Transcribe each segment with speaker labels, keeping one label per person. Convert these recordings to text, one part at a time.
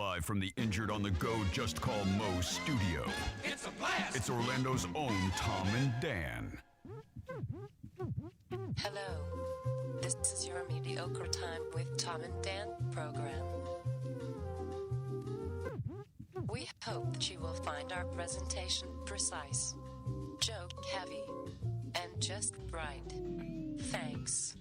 Speaker 1: Live from the Injured on the Go Just Call Mo studio.
Speaker 2: It's a blast!
Speaker 1: It's Orlando's own Tom and Dan.
Speaker 3: Hello, this is your mediocre time with Tom and Dan program. We hope that you will find our presentation precise, joke heavy, and just right. Thanks.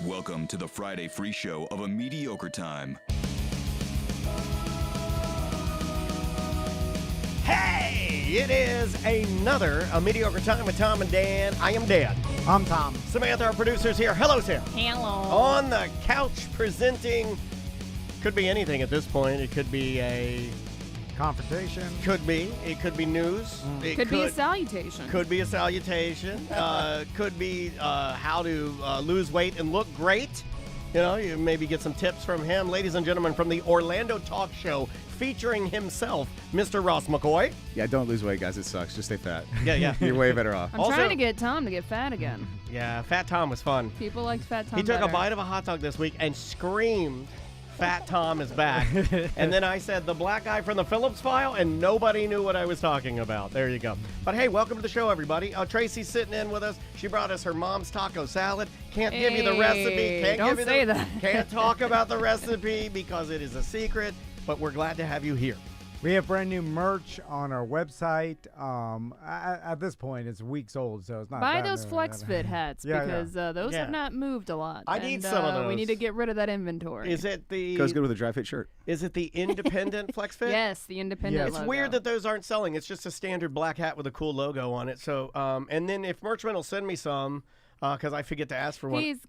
Speaker 1: Welcome to the Friday free show of A Mediocre Time.
Speaker 4: Hey, it is another A Mediocre Time with Tom and Dan. I am Dan.
Speaker 5: I'm Tom.
Speaker 4: Samantha, our producer's here. Hello, Sam.
Speaker 6: Hello.
Speaker 4: On the couch presenting, could be anything at this point. It could be a...
Speaker 5: Confrontation.
Speaker 4: Could be. It could be news. It
Speaker 6: Could be a salutation.
Speaker 4: Could be a salutation. Could be how to lose weight and look great. You know, you maybe get some tips from him. Ladies and gentlemen, from the Orlando Talk Show, featuring himself, Mr. Ross McCoy.
Speaker 7: Yeah, don't lose weight, guys. It sucks. Just stay fat.
Speaker 4: Yeah.
Speaker 7: You're way better off.
Speaker 6: I'm
Speaker 4: Also-
Speaker 6: trying to get Tom to get fat again.
Speaker 4: Yeah, Fat Tom was fun.
Speaker 6: People like Fat Tom
Speaker 4: He took
Speaker 6: better.
Speaker 4: a bite of a hot dog this week and screamed, Fat Tom is back. And then I said, the black guy from the Phillips file, and nobody knew what I was talking about. There you go. But hey, welcome to the show, everybody. Tracy's sitting in with us. She brought us her mom's taco salad. Can't give you the recipe.
Speaker 6: Don't say that.
Speaker 4: Can't talk about the recipe because it is a secret, but we're glad to have you here.
Speaker 5: We have brand new merch on our website. At this point, it's weeks old, so it's not.
Speaker 6: Buy
Speaker 5: that
Speaker 6: those
Speaker 5: new.
Speaker 6: flex fit hats
Speaker 5: Yeah,
Speaker 6: because those
Speaker 4: Yeah.
Speaker 6: have not moved a lot.
Speaker 4: I need some of
Speaker 6: We
Speaker 4: those.
Speaker 6: need to get rid of that inventory.
Speaker 4: Is it the
Speaker 7: Goes good with a dry fit shirt.
Speaker 4: Is it the independent flex fit?
Speaker 6: Yes, the independent
Speaker 5: Yes.
Speaker 4: It's
Speaker 6: logo.
Speaker 4: weird that those aren't selling. It's just a standard black hat with a cool logo on it. So, and then if Merchman will send me some, because I forget to ask for one.
Speaker 6: He's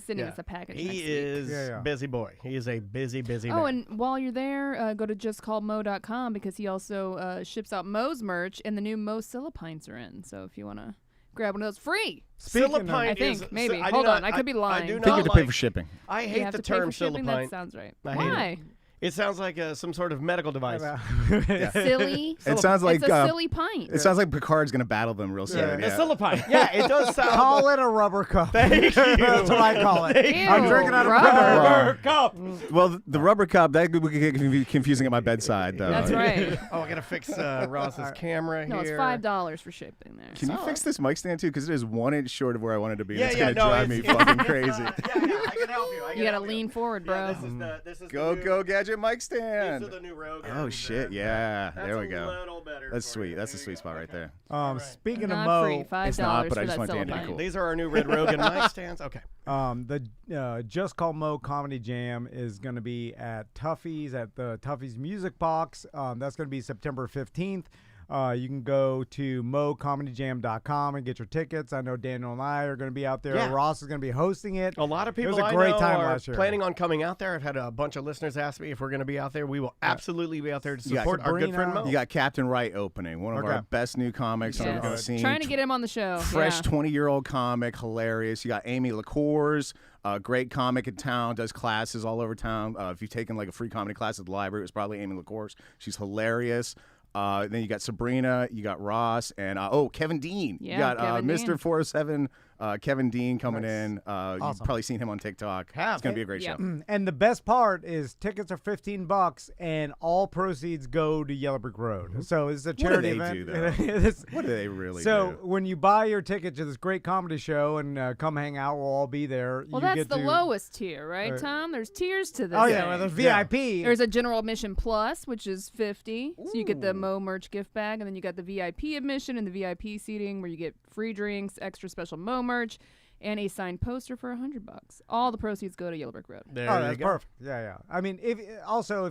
Speaker 6: sending us a package next
Speaker 4: He
Speaker 6: week.
Speaker 4: is
Speaker 5: Yeah.
Speaker 4: busy boy. He is a busy man.
Speaker 6: Oh, and while you're there, go to justcallmo.com because he also ships out Mo's merch, and the new Mo Silipints are in. So if you want to grab one of those, free.
Speaker 5: Speaking of-
Speaker 4: Silipine
Speaker 6: I think,
Speaker 4: is,
Speaker 6: maybe.
Speaker 4: I do
Speaker 6: Hold
Speaker 4: not-
Speaker 6: on, I could be lying.
Speaker 4: I do
Speaker 7: I
Speaker 4: not
Speaker 7: think you have to
Speaker 4: like,
Speaker 7: pay for shipping.
Speaker 4: I
Speaker 6: You
Speaker 4: hate
Speaker 6: have
Speaker 4: the
Speaker 6: to pay
Speaker 4: term
Speaker 6: for shipping? That
Speaker 4: Silipine.
Speaker 6: sounds right.
Speaker 4: I hate it.
Speaker 6: Why?
Speaker 4: It sounds like some sort of medical device.
Speaker 6: Silly.
Speaker 7: It sounds like
Speaker 6: it's a silly pint.
Speaker 7: it sounds like Picard's gonna battle them real soon.
Speaker 4: The
Speaker 7: Yeah.
Speaker 4: Silipine. Yeah, it does sound.
Speaker 5: Call it a rubber cup.
Speaker 4: Thank you.
Speaker 5: That's what I call it.
Speaker 6: Ew,
Speaker 5: I'm drinking out of
Speaker 6: rubber.
Speaker 4: Rubber cup.
Speaker 7: Well, the rubber cup that could get confusing at my bedside, though.
Speaker 6: That's right.
Speaker 4: Oh, I gotta fix Ross's camera
Speaker 6: No, it's
Speaker 4: here.
Speaker 6: $5 for shipping there.
Speaker 7: Can you fix this mic stand too? Because it is 1 inch short of where I wanted to be.
Speaker 4: Yeah,
Speaker 7: It's
Speaker 4: yeah,
Speaker 7: gonna
Speaker 4: no,
Speaker 7: drive me
Speaker 4: it's-
Speaker 7: fucking crazy.
Speaker 4: Yeah, I can help you.
Speaker 6: You gotta lean forward, bro.
Speaker 4: Yeah, this is
Speaker 7: Go,
Speaker 4: the new,
Speaker 7: go, gadget mic
Speaker 4: These
Speaker 7: stand.
Speaker 4: are the new Rogan.
Speaker 7: Oh shit, yeah.
Speaker 4: That's
Speaker 7: There we
Speaker 4: a
Speaker 7: go.
Speaker 4: little better
Speaker 7: That's
Speaker 4: for
Speaker 7: sweet.
Speaker 4: you.
Speaker 7: That's a
Speaker 4: There
Speaker 7: sweet
Speaker 4: you
Speaker 7: spot
Speaker 4: go.
Speaker 7: right there.
Speaker 5: Speaking of
Speaker 6: Not
Speaker 5: Mo,
Speaker 6: free. $5
Speaker 7: It's not, but
Speaker 6: for
Speaker 7: I just
Speaker 6: that
Speaker 7: want Dan to be
Speaker 6: Silipine.
Speaker 7: cool.
Speaker 4: These are our new Red Rogan mic stands. Okay.
Speaker 5: the Just Call Mo Comedy Jam is going to be at Tuffy's at the Tuffy's Music Box. That's going to be September 15th. You can go to mocomedyjam.com and get your tickets. I know Daniel and I are going to be out there.
Speaker 4: Yeah.
Speaker 5: Ross is going to be hosting it.
Speaker 4: A lot of people
Speaker 5: It was a
Speaker 4: I
Speaker 5: great
Speaker 4: know
Speaker 5: time
Speaker 4: are
Speaker 5: last year.
Speaker 4: planning on coming out there. I've had a bunch of listeners ask me if we're going to be out there. We will absolutely be out there to
Speaker 7: You got
Speaker 4: support our good friend
Speaker 5: Sabrina.
Speaker 4: Mo.
Speaker 7: You got Captain Wright opening, one of
Speaker 5: Okay.
Speaker 7: our best new comics
Speaker 6: Yes.
Speaker 7: I've seen.
Speaker 6: Trying to get him on the show.
Speaker 7: Fresh
Speaker 6: Yeah.
Speaker 7: 20-year-old comic, hilarious. You got Amy LaCours, a great comic in town, does classes all over town. If you've taken like a free comedy class at the library, it was probably Amy LaCours. She's hilarious. Then you got Sabrina, you got Ross, and Kevin Dean.
Speaker 6: Yeah,
Speaker 7: you got
Speaker 6: Kevin
Speaker 7: Mr.
Speaker 6: Dean.
Speaker 7: 407, Kevin Dean coming
Speaker 5: Nice.
Speaker 7: in. You've
Speaker 5: Awesome.
Speaker 7: probably seen him on TikTok.
Speaker 4: Have.
Speaker 7: It's going to be a great
Speaker 6: Yeah.
Speaker 7: show.
Speaker 5: And the best part is tickets are $15 and all proceeds go to Yellow Brick Road. So it's a
Speaker 7: do
Speaker 5: charity
Speaker 7: they
Speaker 5: event.
Speaker 7: do, though?
Speaker 5: It's-
Speaker 7: What do they really
Speaker 5: so
Speaker 7: do?
Speaker 5: when you buy your ticket to this great comedy show and come hang out, we'll all be there.
Speaker 6: Well,
Speaker 5: you
Speaker 6: that's
Speaker 5: get
Speaker 6: the
Speaker 5: to,
Speaker 6: lowest tier, right,
Speaker 5: Right.
Speaker 6: Tom? There's tiers to this.
Speaker 5: Oh yeah,
Speaker 6: thing.
Speaker 5: well, there's
Speaker 4: Yeah.
Speaker 5: VIP.
Speaker 6: There's a general admission plus, which is $50. So you get the Mo merch gift bag, and then you got the VIP admission and the VIP seating where you get free drinks, extra special Mo merch, and a signed poster for $100. All the proceeds go to Yellow Brick Road.
Speaker 4: There
Speaker 5: Oh,
Speaker 4: you
Speaker 5: that's
Speaker 4: go.
Speaker 5: perfect. Yeah. I mean, if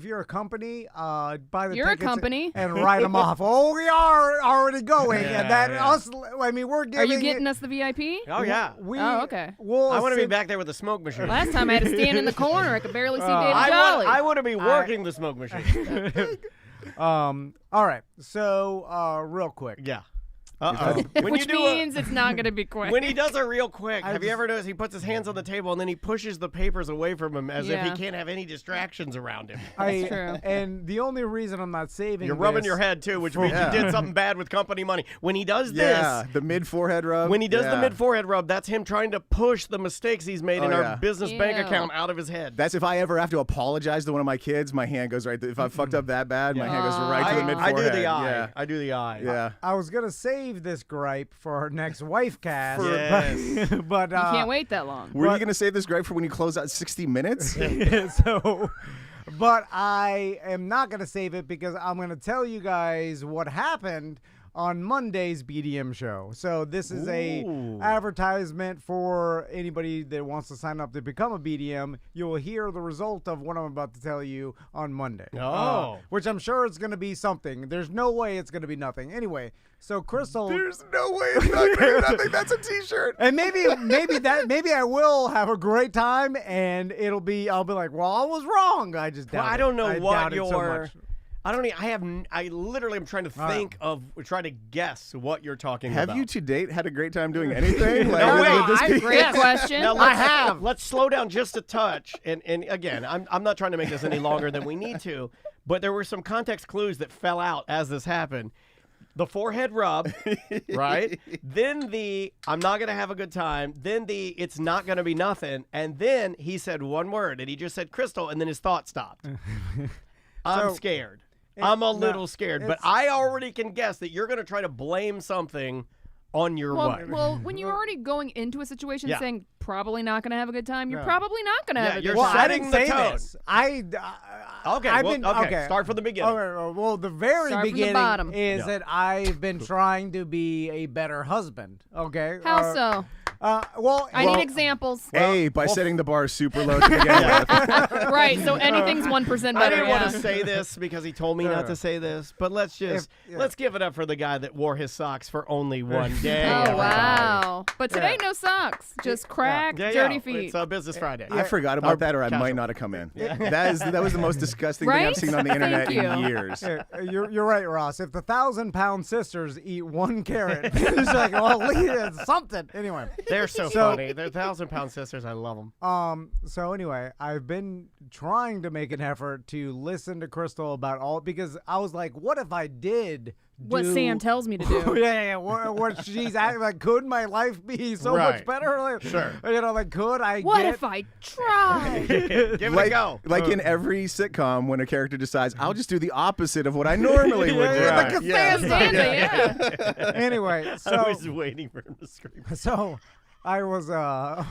Speaker 5: you're a company, buy the
Speaker 6: You're a
Speaker 5: tickets
Speaker 6: company.
Speaker 5: and write them off. Oh, we are already going, and that
Speaker 4: Yeah.
Speaker 5: us. I mean, we're
Speaker 6: Are
Speaker 5: giving.
Speaker 6: you getting us the VIP?
Speaker 4: Oh, yeah.
Speaker 5: We,
Speaker 6: Oh, okay.
Speaker 5: We'll
Speaker 4: I want to be
Speaker 5: send-
Speaker 4: back there with the smoke machine.
Speaker 6: Last time I had to stand in the corner. I could barely see David
Speaker 4: I
Speaker 6: Jolly.
Speaker 4: want to be working the smoke machine.
Speaker 5: All right. So, real quick.
Speaker 4: Yeah. Uh-oh.
Speaker 6: Which means it's not going to be quick.
Speaker 4: When he does it real quick, have you ever noticed he puts his hands on the table and then he pushes the papers away from him as if he can't have any distractions around him?
Speaker 6: That's true.
Speaker 5: And the only reason I'm not saving
Speaker 4: You're rubbing your head, too, which means you did something bad with company money. When he does this...
Speaker 7: the mid-forehead rub.
Speaker 4: When he does the mid-forehead rub, that's him trying to push the mistakes he's made in our business bank account out of his head.
Speaker 7: That's if I ever have to apologize to one of my kids, my hand goes right... If I fucked up that bad, my hand goes right to the mid-forehead.
Speaker 4: I do the eye.
Speaker 7: Yeah.
Speaker 4: I do the eye.
Speaker 7: Yeah.
Speaker 5: I was going to save this gripe for our next wife cast.
Speaker 4: Yes.
Speaker 5: But
Speaker 6: You can't wait that long.
Speaker 7: Were you going to save this gripe for when you close out 60 Minutes?
Speaker 5: But I am not going to save it because I'm going to tell you guys what happened on Monday's BDM show. So this is a advertisement for anybody that wants to sign up to become a BDM. You will hear the result of what I'm about to tell you on Monday. Which I'm sure it's going to be something. There's no way it's going to be nothing. Anyway, so Crystal...
Speaker 7: There's no way it's not going to be nothing. That's a t-shirt.
Speaker 5: And maybe I will have a great time and I'll be like, well, I was wrong. I just doubt
Speaker 4: I don't know
Speaker 5: I
Speaker 4: what
Speaker 5: doubt it so
Speaker 4: your...
Speaker 5: much.
Speaker 4: I don't even, I literally am trying to think try to guess what you're talking about.
Speaker 7: Have you to date had a great time doing anything?
Speaker 6: Great question.
Speaker 4: Now, I have. Let's slow down just a touch. And again, I'm not trying to make this any longer than we need to, but there were some context clues that fell out as this happened. The forehead rub, right? Then the I'm not going to have a good time. Then the it's not going to be nothing. And then he said one word, and he just said Crystal, and then his thought stopped. I'm scared. I'm a little scared, but I already can guess that you're going to try to blame something on your wife.
Speaker 6: Well, when you're already going into a situation saying probably not going to have a good time, you're probably not going to have a good
Speaker 4: you're
Speaker 6: time.
Speaker 4: setting the tone.
Speaker 5: This.
Speaker 4: Okay, start from the beginning.
Speaker 5: Well, the very
Speaker 6: Start from the
Speaker 5: beginning
Speaker 6: bottom.
Speaker 5: is that I've been trying to be a better husband. Okay.
Speaker 6: How so?
Speaker 5: I
Speaker 6: need examples.
Speaker 7: By setting the bar super low to begin with.
Speaker 6: Right, so anything's 1% better.
Speaker 4: I didn't want to say this because he told me not to say this, but let's give it up for the guy that wore his socks for only one day.
Speaker 6: Oh, wow. But today, no socks. Just cracked, dirty feet.
Speaker 4: It's a Business Friday.
Speaker 7: I forgot about that, or I might not have come in. That was the most disgusting thing I've seen on the internet in years.
Speaker 5: You're right, Ross. If the 1,000-pound sisters eat 1 carrot, it's like, well, it's something. Anyway.
Speaker 4: They're so funny. They're 1,000-pound sisters. I love them.
Speaker 5: So anyway, I've been trying to make an effort to listen to Crystal about all, because I was like, what if I did
Speaker 6: what Sam tells me to do?
Speaker 5: What she's acting like, could my life be so much better? Like,
Speaker 4: sure.
Speaker 5: Could I
Speaker 6: What if I tried?
Speaker 4: Give it a go.
Speaker 7: Like in every sitcom, when a character decides, I'll just do the opposite of what I normally would do.
Speaker 5: Like a
Speaker 6: Costanza,
Speaker 5: Anyway, so
Speaker 4: I was waiting for him to scream.
Speaker 5: So I was a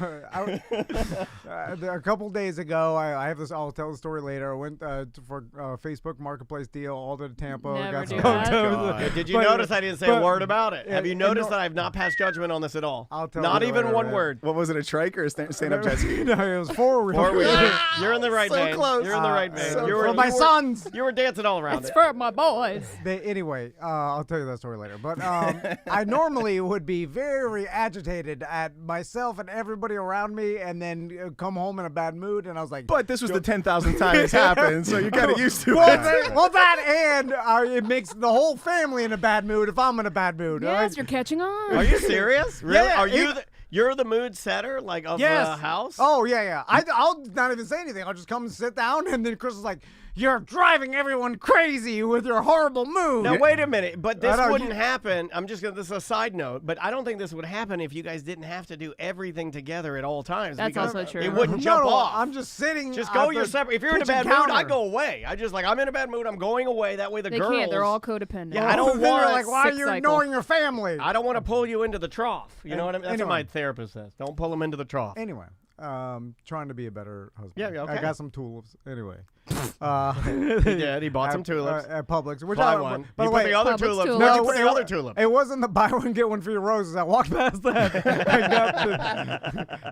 Speaker 5: couple days ago. I have this. I'll tell the story later. I went for a Facebook Marketplace deal all to Tampa.
Speaker 6: Never do
Speaker 5: got
Speaker 6: that.
Speaker 4: Did you notice I didn't say a word about it? Have you noticed that I've not passed judgment on this at all?
Speaker 5: I'll tell
Speaker 4: not
Speaker 5: you
Speaker 4: even
Speaker 5: later,
Speaker 4: one
Speaker 5: man.
Speaker 4: word.
Speaker 7: What was it, a trike or a stand-up jet ski?
Speaker 5: No, it was 4
Speaker 4: You're in the right
Speaker 7: So
Speaker 4: vein.
Speaker 7: close.
Speaker 4: You're in the right vein.
Speaker 7: so
Speaker 4: You
Speaker 5: for my sons.
Speaker 4: You were dancing all around
Speaker 6: It's
Speaker 4: it.
Speaker 6: for my boys.
Speaker 5: Anyway, I'll tell you that story later. But I normally would be very agitated at myself and everybody around me, and then come home in a bad mood. And I was like,
Speaker 7: But this was the 10,000th time it's happened, so you're kind of used to it.
Speaker 5: that and it makes the whole family in a bad mood if I'm in a bad mood.
Speaker 6: Yes, you're catching on.
Speaker 4: Are you serious? Really?
Speaker 5: Yeah,
Speaker 4: Are you? You're the mood setter, like of the house?
Speaker 5: Oh yeah. I'll not even say anything. I'll just come and sit down, and then Chris is like, "You're driving everyone crazy with your horrible mood."
Speaker 4: Now wait a minute, but this wouldn't happen. This is a side note, but I don't think this would happen if you guys didn't have to do everything together at all times.
Speaker 6: That's
Speaker 4: because
Speaker 6: also true.
Speaker 4: It wouldn't jump off.
Speaker 5: I'm just sitting.
Speaker 4: Just go your separate. If you're in a bad mood, I
Speaker 5: counter.
Speaker 4: go away. I just I'm in a bad mood. I'm going away. That way the
Speaker 6: They
Speaker 4: girls.
Speaker 6: can't. They're all codependent.
Speaker 4: Yeah, I don't
Speaker 5: Then
Speaker 4: want.
Speaker 5: you're like, why are
Speaker 6: sick
Speaker 5: you
Speaker 6: cycle.
Speaker 5: ignoring your family?
Speaker 4: I don't want to pull you into the trough. You know what I mean? That's what
Speaker 5: Anyway.
Speaker 4: my therapist says. Don't pull them into the trough.
Speaker 5: Anyway, trying to be a better husband.
Speaker 4: Yeah, okay.
Speaker 5: I got some tulips. Anyway.
Speaker 4: He did. He bought some tulips.
Speaker 5: At Publix. Which
Speaker 4: Buy
Speaker 5: I,
Speaker 4: one.
Speaker 5: By
Speaker 4: You
Speaker 5: the
Speaker 4: put
Speaker 5: way,
Speaker 4: the other
Speaker 6: Publix
Speaker 4: tulips.
Speaker 6: tulips.
Speaker 4: Where'd you put the other tulip?
Speaker 5: It wasn't the buy one get one for your roses. I walked past that.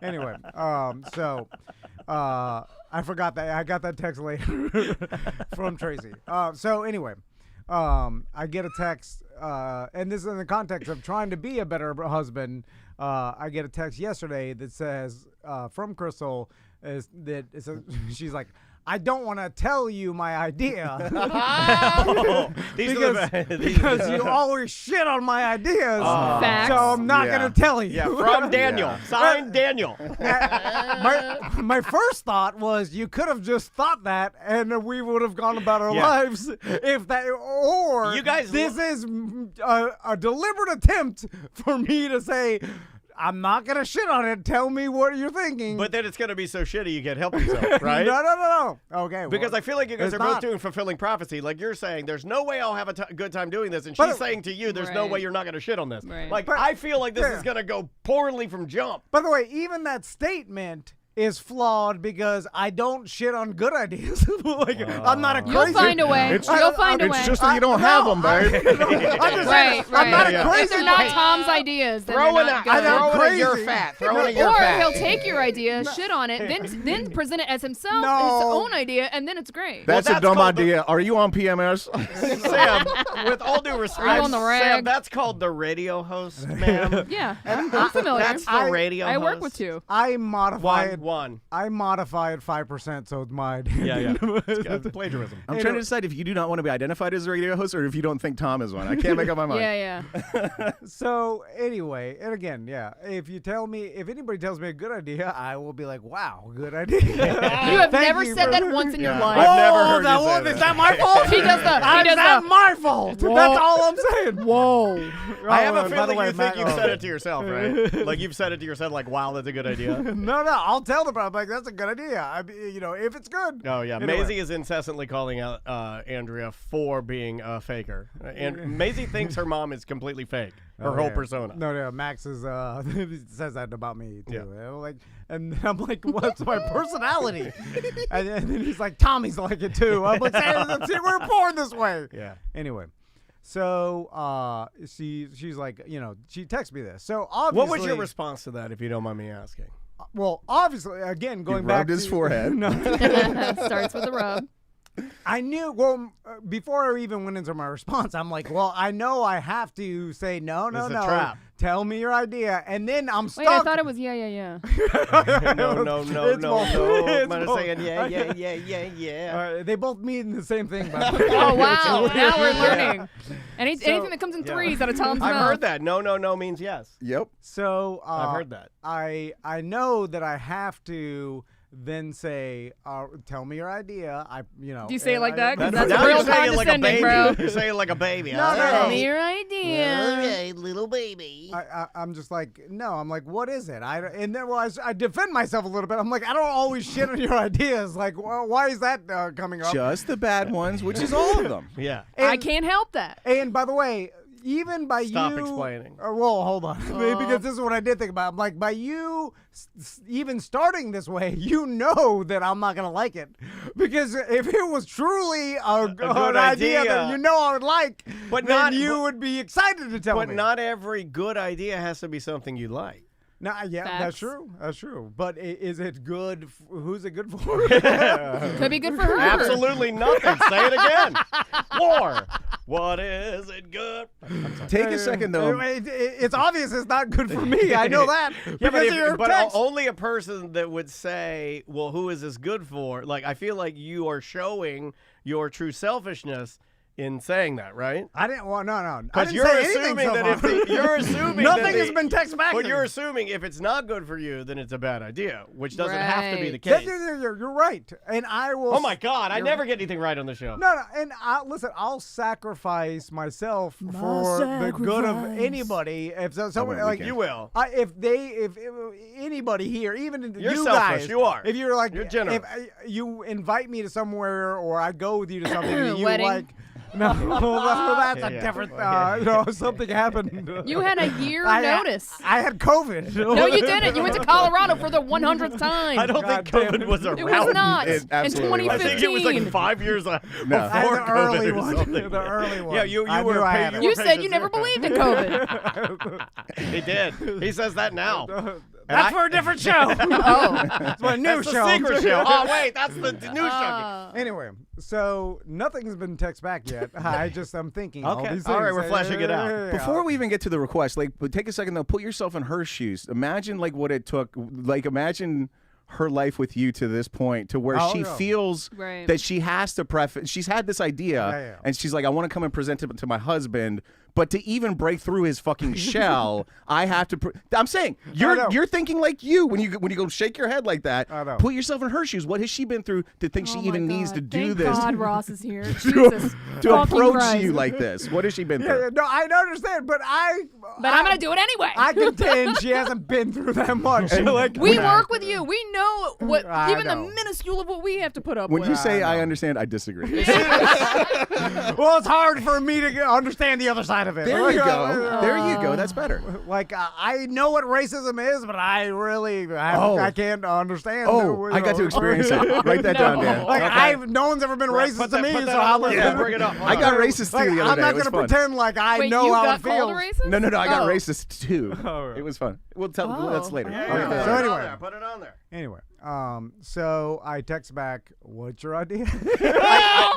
Speaker 5: Anyway, so I forgot that. I got that text later from Tracy. So anyway, I get a text, and this is in the context of trying to be a better husband. I get a text yesterday that says from Crystal she's like, I don't want to tell you my idea
Speaker 4: These
Speaker 5: because you always shit on my ideas.
Speaker 6: Facts.
Speaker 5: So I'm not
Speaker 7: Yeah.
Speaker 5: going to tell you.
Speaker 4: Yeah, from Daniel.
Speaker 7: Yeah.
Speaker 4: Signed Daniel.
Speaker 5: my first thought was you could have just thought that and we would have gone about our
Speaker 4: Yeah.
Speaker 5: lives if that, or
Speaker 4: You guys
Speaker 5: this is a deliberate attempt for me to say I'm not gonna shit on it. Tell me what you're thinking.
Speaker 4: But then it's going to be so shitty you can't help yourself, right?
Speaker 5: No. Okay.
Speaker 4: Because
Speaker 5: well,
Speaker 4: I feel like you guys
Speaker 5: it's
Speaker 4: are both
Speaker 5: not.
Speaker 4: doing fulfilling prophecy. Like you're saying, there's no way I'll have a good time doing this. And
Speaker 5: But-
Speaker 4: she's saying to you, there's no
Speaker 6: Right.
Speaker 4: way you're not going to shit on this.
Speaker 6: Right.
Speaker 4: Like,
Speaker 5: But-
Speaker 4: I feel like this
Speaker 5: yeah.
Speaker 4: is going to go poorly from jump.
Speaker 5: By the way, even that statement is flawed because I don't shit on good ideas. Like I'm not a crazy.
Speaker 6: You'll find a way. You'll find a way.
Speaker 7: It's just that you don't have them, babe.
Speaker 5: I'm just saying,
Speaker 6: Right,
Speaker 5: I'm not
Speaker 6: right.
Speaker 5: a
Speaker 6: If
Speaker 5: crazy.
Speaker 6: they're not Tom's ideas, then
Speaker 4: Throw
Speaker 6: they're
Speaker 4: it
Speaker 6: not
Speaker 4: at,
Speaker 6: good.
Speaker 5: I'm
Speaker 4: throw it at your
Speaker 5: crazy.
Speaker 4: fat. Throw it at your
Speaker 6: Or
Speaker 4: fat.
Speaker 6: he'll take your idea, shit on it, then present it as himself,
Speaker 5: No.
Speaker 6: his own idea, and then it's great.
Speaker 7: That's
Speaker 4: Well,
Speaker 7: a dumb
Speaker 4: that's called
Speaker 7: idea. Are you on PMS?
Speaker 4: Sam, with all due respect,
Speaker 6: Are you on the
Speaker 4: Sam,
Speaker 6: rag?
Speaker 4: that's called the radio host, ma'am.
Speaker 6: Yeah, I'm familiar.
Speaker 4: That's the radio
Speaker 6: I work
Speaker 4: host.
Speaker 6: with two.
Speaker 5: I modified.
Speaker 4: One.
Speaker 5: I modified 5%, so it's mine.
Speaker 4: Yeah. It's plagiarism.
Speaker 7: I'm trying to decide if you do not want to be identified as a radio host or if you don't think Tom is one. I can't make up my mind.
Speaker 6: Yeah.
Speaker 5: So anyway, and again, yeah, if anybody tells me a good idea, I will be like, wow, good idea.
Speaker 6: You have
Speaker 5: Thank
Speaker 6: never
Speaker 5: you
Speaker 6: said
Speaker 5: for-
Speaker 6: that once in your
Speaker 7: Yeah.
Speaker 6: life.
Speaker 4: I've never heard
Speaker 5: that
Speaker 4: you say
Speaker 5: one,
Speaker 4: that.
Speaker 5: Is that my fault?
Speaker 6: He does the. He
Speaker 5: Is
Speaker 6: does
Speaker 5: that
Speaker 6: the.
Speaker 5: my fault? That's all I'm saying.
Speaker 6: Whoa.
Speaker 4: I have a
Speaker 5: by the
Speaker 4: feeling
Speaker 5: way,
Speaker 4: you think
Speaker 5: Matt-
Speaker 4: you've said it to yourself, right? Like you've said it to yourself, like, wow, that's a good idea.
Speaker 5: No, I'll tell them. I'm like, that's a good idea. If it's good.
Speaker 4: Oh, yeah.
Speaker 5: Anyway.
Speaker 4: Maisie is incessantly calling out Andrea for being a faker. And Maisie thinks her mom is completely fake, her
Speaker 5: Oh,
Speaker 4: whole
Speaker 5: yeah.
Speaker 4: persona.
Speaker 5: No, Max is says that about me too.
Speaker 4: Yeah.
Speaker 5: And I'm like, what's my personality? and then he's like, Tommy's like it too. I'm like, see, we're born this way.
Speaker 4: Yeah.
Speaker 5: Anyway, so she's like, she texts me this. So obviously,
Speaker 4: What was your response to that, if you don't mind me asking?
Speaker 5: Well, obviously, again,
Speaker 7: He
Speaker 5: going back
Speaker 7: rubbed his
Speaker 5: to
Speaker 7: forehead.
Speaker 5: No,
Speaker 6: Starts with a rub.
Speaker 5: I knew. Well, before I even went into my response, I'm like, well, I know I have to say no.
Speaker 4: It's a trap.
Speaker 5: Tell me your idea, and then I'm stuck.
Speaker 6: Wait, I thought it was yeah.
Speaker 4: No.
Speaker 5: It's both.
Speaker 4: I'm
Speaker 5: It's both.
Speaker 4: saying yeah.
Speaker 5: They both mean the same thing. By the way.
Speaker 6: Oh wow! Now we're
Speaker 4: Yeah.
Speaker 6: learning. Anything that comes in threes out of Tom's mouth.
Speaker 4: I've heard that. No means yes.
Speaker 7: Yep.
Speaker 5: So
Speaker 4: I've heard that.
Speaker 5: I know that I have to then say, tell me your idea.
Speaker 6: Do you say it like that? 'Cause
Speaker 4: Now
Speaker 6: that's
Speaker 4: you're
Speaker 6: real
Speaker 4: saying it like a
Speaker 6: condescending,
Speaker 4: baby.
Speaker 6: bro.
Speaker 4: You're saying it like a baby.
Speaker 5: No.
Speaker 6: Tell me your idea.
Speaker 4: little baby.
Speaker 5: I'm just like, no. I'm like, what is it? And then I defend myself a little bit. I'm like, I don't always shit on your ideas. Like, well, why is that coming up?
Speaker 7: Just the bad ones, which is all of them.
Speaker 4: Yeah.
Speaker 6: I can't help that.
Speaker 5: And by the way, even by
Speaker 4: Stop
Speaker 5: you
Speaker 4: explaining.
Speaker 5: Well, hold on, because this is what I did think about. I'm like, by you even starting this way, you know that I'm not gonna like it, because if it was truly a good idea that I would like,
Speaker 4: But
Speaker 5: then
Speaker 4: not-
Speaker 5: you would be excited to tell
Speaker 4: But
Speaker 5: me.
Speaker 4: not every good idea has to be something you like.
Speaker 5: No, yeah,
Speaker 6: Facts.
Speaker 5: that's true. That's true. But is it good? Who's it good for?
Speaker 6: Could be good for her.
Speaker 4: Absolutely nothing. Say it again. War. What is it good?
Speaker 7: Take a second, though.
Speaker 5: It's obvious it's not good for me. I know that.
Speaker 4: Yeah,
Speaker 5: because of your
Speaker 4: but
Speaker 5: text.
Speaker 4: only a person that would say, well, who is this good for? Like, I feel like you are showing your true selfishness in saying that, right?
Speaker 5: I didn't want no.
Speaker 4: Because
Speaker 5: I didn't
Speaker 4: you're
Speaker 5: say anything
Speaker 4: assuming
Speaker 5: so
Speaker 4: that if
Speaker 5: far.
Speaker 4: you're assuming
Speaker 5: nothing
Speaker 4: that
Speaker 5: has been texted back.
Speaker 4: But
Speaker 5: to
Speaker 4: you're
Speaker 5: me.
Speaker 4: assuming if it's not good for you, then it's a bad idea, which doesn't have to be the
Speaker 6: Right.
Speaker 4: case.
Speaker 5: You're right, and I will.
Speaker 4: Oh my God! I never get anything right on the show.
Speaker 5: No, and listen, I'll sacrifice myself for the good of anybody. If someone
Speaker 7: we
Speaker 5: like
Speaker 7: can.
Speaker 4: You will.
Speaker 5: if anybody here, even
Speaker 4: You're
Speaker 5: you
Speaker 4: selfish,
Speaker 5: guys,
Speaker 4: you are.
Speaker 5: If you're like,
Speaker 4: You're generous.
Speaker 5: if you invite me to somewhere or I go with you to something that you
Speaker 6: Wedding.
Speaker 5: like. No, that's a
Speaker 4: Yeah.
Speaker 5: different. Something happened.
Speaker 6: You had a year notice.
Speaker 5: I had COVID.
Speaker 6: No, you didn't. You went to Colorado for the 100th time.
Speaker 4: I don't think
Speaker 5: God damn
Speaker 4: COVID
Speaker 5: it.
Speaker 4: was around.
Speaker 6: It was not.
Speaker 7: It
Speaker 6: In
Speaker 7: absolutely
Speaker 6: 2015.
Speaker 7: wasn't.
Speaker 4: I think it was like 5 years before
Speaker 5: I had the early
Speaker 4: COVID or
Speaker 5: one.
Speaker 4: something.
Speaker 5: The early one.
Speaker 4: Yeah, you
Speaker 5: I
Speaker 4: were
Speaker 5: knew I had
Speaker 4: you
Speaker 5: it.
Speaker 4: were
Speaker 6: You said you
Speaker 4: patient
Speaker 6: never
Speaker 4: zero.
Speaker 6: believed in COVID.
Speaker 4: He did. He says that now.
Speaker 5: That's for a different show.
Speaker 6: Oh.
Speaker 5: It's my new
Speaker 4: That's
Speaker 5: show.
Speaker 4: the secret show. Oh wait, that's the new show.
Speaker 5: Anyway, so nothing's been text back yet. I'm thinking. All
Speaker 4: Okay.
Speaker 5: these
Speaker 4: All right,
Speaker 5: things.
Speaker 4: we're fleshing it out.
Speaker 5: Yeah.
Speaker 7: Before we even get to the request, but take a second though. Put yourself in her shoes. Imagine what it took. Imagine her life with you to this point to where she feels
Speaker 6: Right.
Speaker 7: that she has to preface. She's had this idea, and she's like, I want to come and present it to my husband. But to even break through his fucking shell, I have to. I'm saying you're thinking like you when you go shake your head like that. Put yourself in her shoes. What has she been through to think she even needs to do
Speaker 6: Thank
Speaker 7: this?
Speaker 6: God Ross is here. Jesus
Speaker 7: to approach
Speaker 6: Christ.
Speaker 7: you like this. What has she been through?
Speaker 5: No, I don't understand, but
Speaker 6: I'm gonna do it anyway.
Speaker 5: I contend she hasn't been through that much. Like,
Speaker 6: we work with you. We know what
Speaker 5: I
Speaker 6: even
Speaker 5: know.
Speaker 6: the minuscule of what we have to put up
Speaker 7: When
Speaker 6: with.
Speaker 7: you say I understand, I disagree.
Speaker 5: Well, it's hard for me to understand the other side of it.
Speaker 7: There you go. There you go. That's better.
Speaker 5: Like I know what racism is, but I really I can't understand.
Speaker 7: Oh, I got to experience it. Write that down, Dan.
Speaker 5: Like no one's ever been racist to me, so how am I
Speaker 4: bring it up.
Speaker 7: I got racist too the other
Speaker 5: I'm
Speaker 7: day.
Speaker 5: not
Speaker 7: It was
Speaker 5: going to
Speaker 7: fun.
Speaker 5: pretend like I
Speaker 6: Wait,
Speaker 5: know
Speaker 6: you
Speaker 5: how
Speaker 6: got
Speaker 5: it feels.
Speaker 6: called a racist?
Speaker 7: No, I got
Speaker 6: Oh.
Speaker 7: racist too. It was fun. We'll tell that's later.
Speaker 4: Yeah,
Speaker 7: I'll get that
Speaker 5: So
Speaker 7: later.
Speaker 5: anyway.
Speaker 4: Put it on there.
Speaker 5: Anyway, so I text back, "What's your idea?"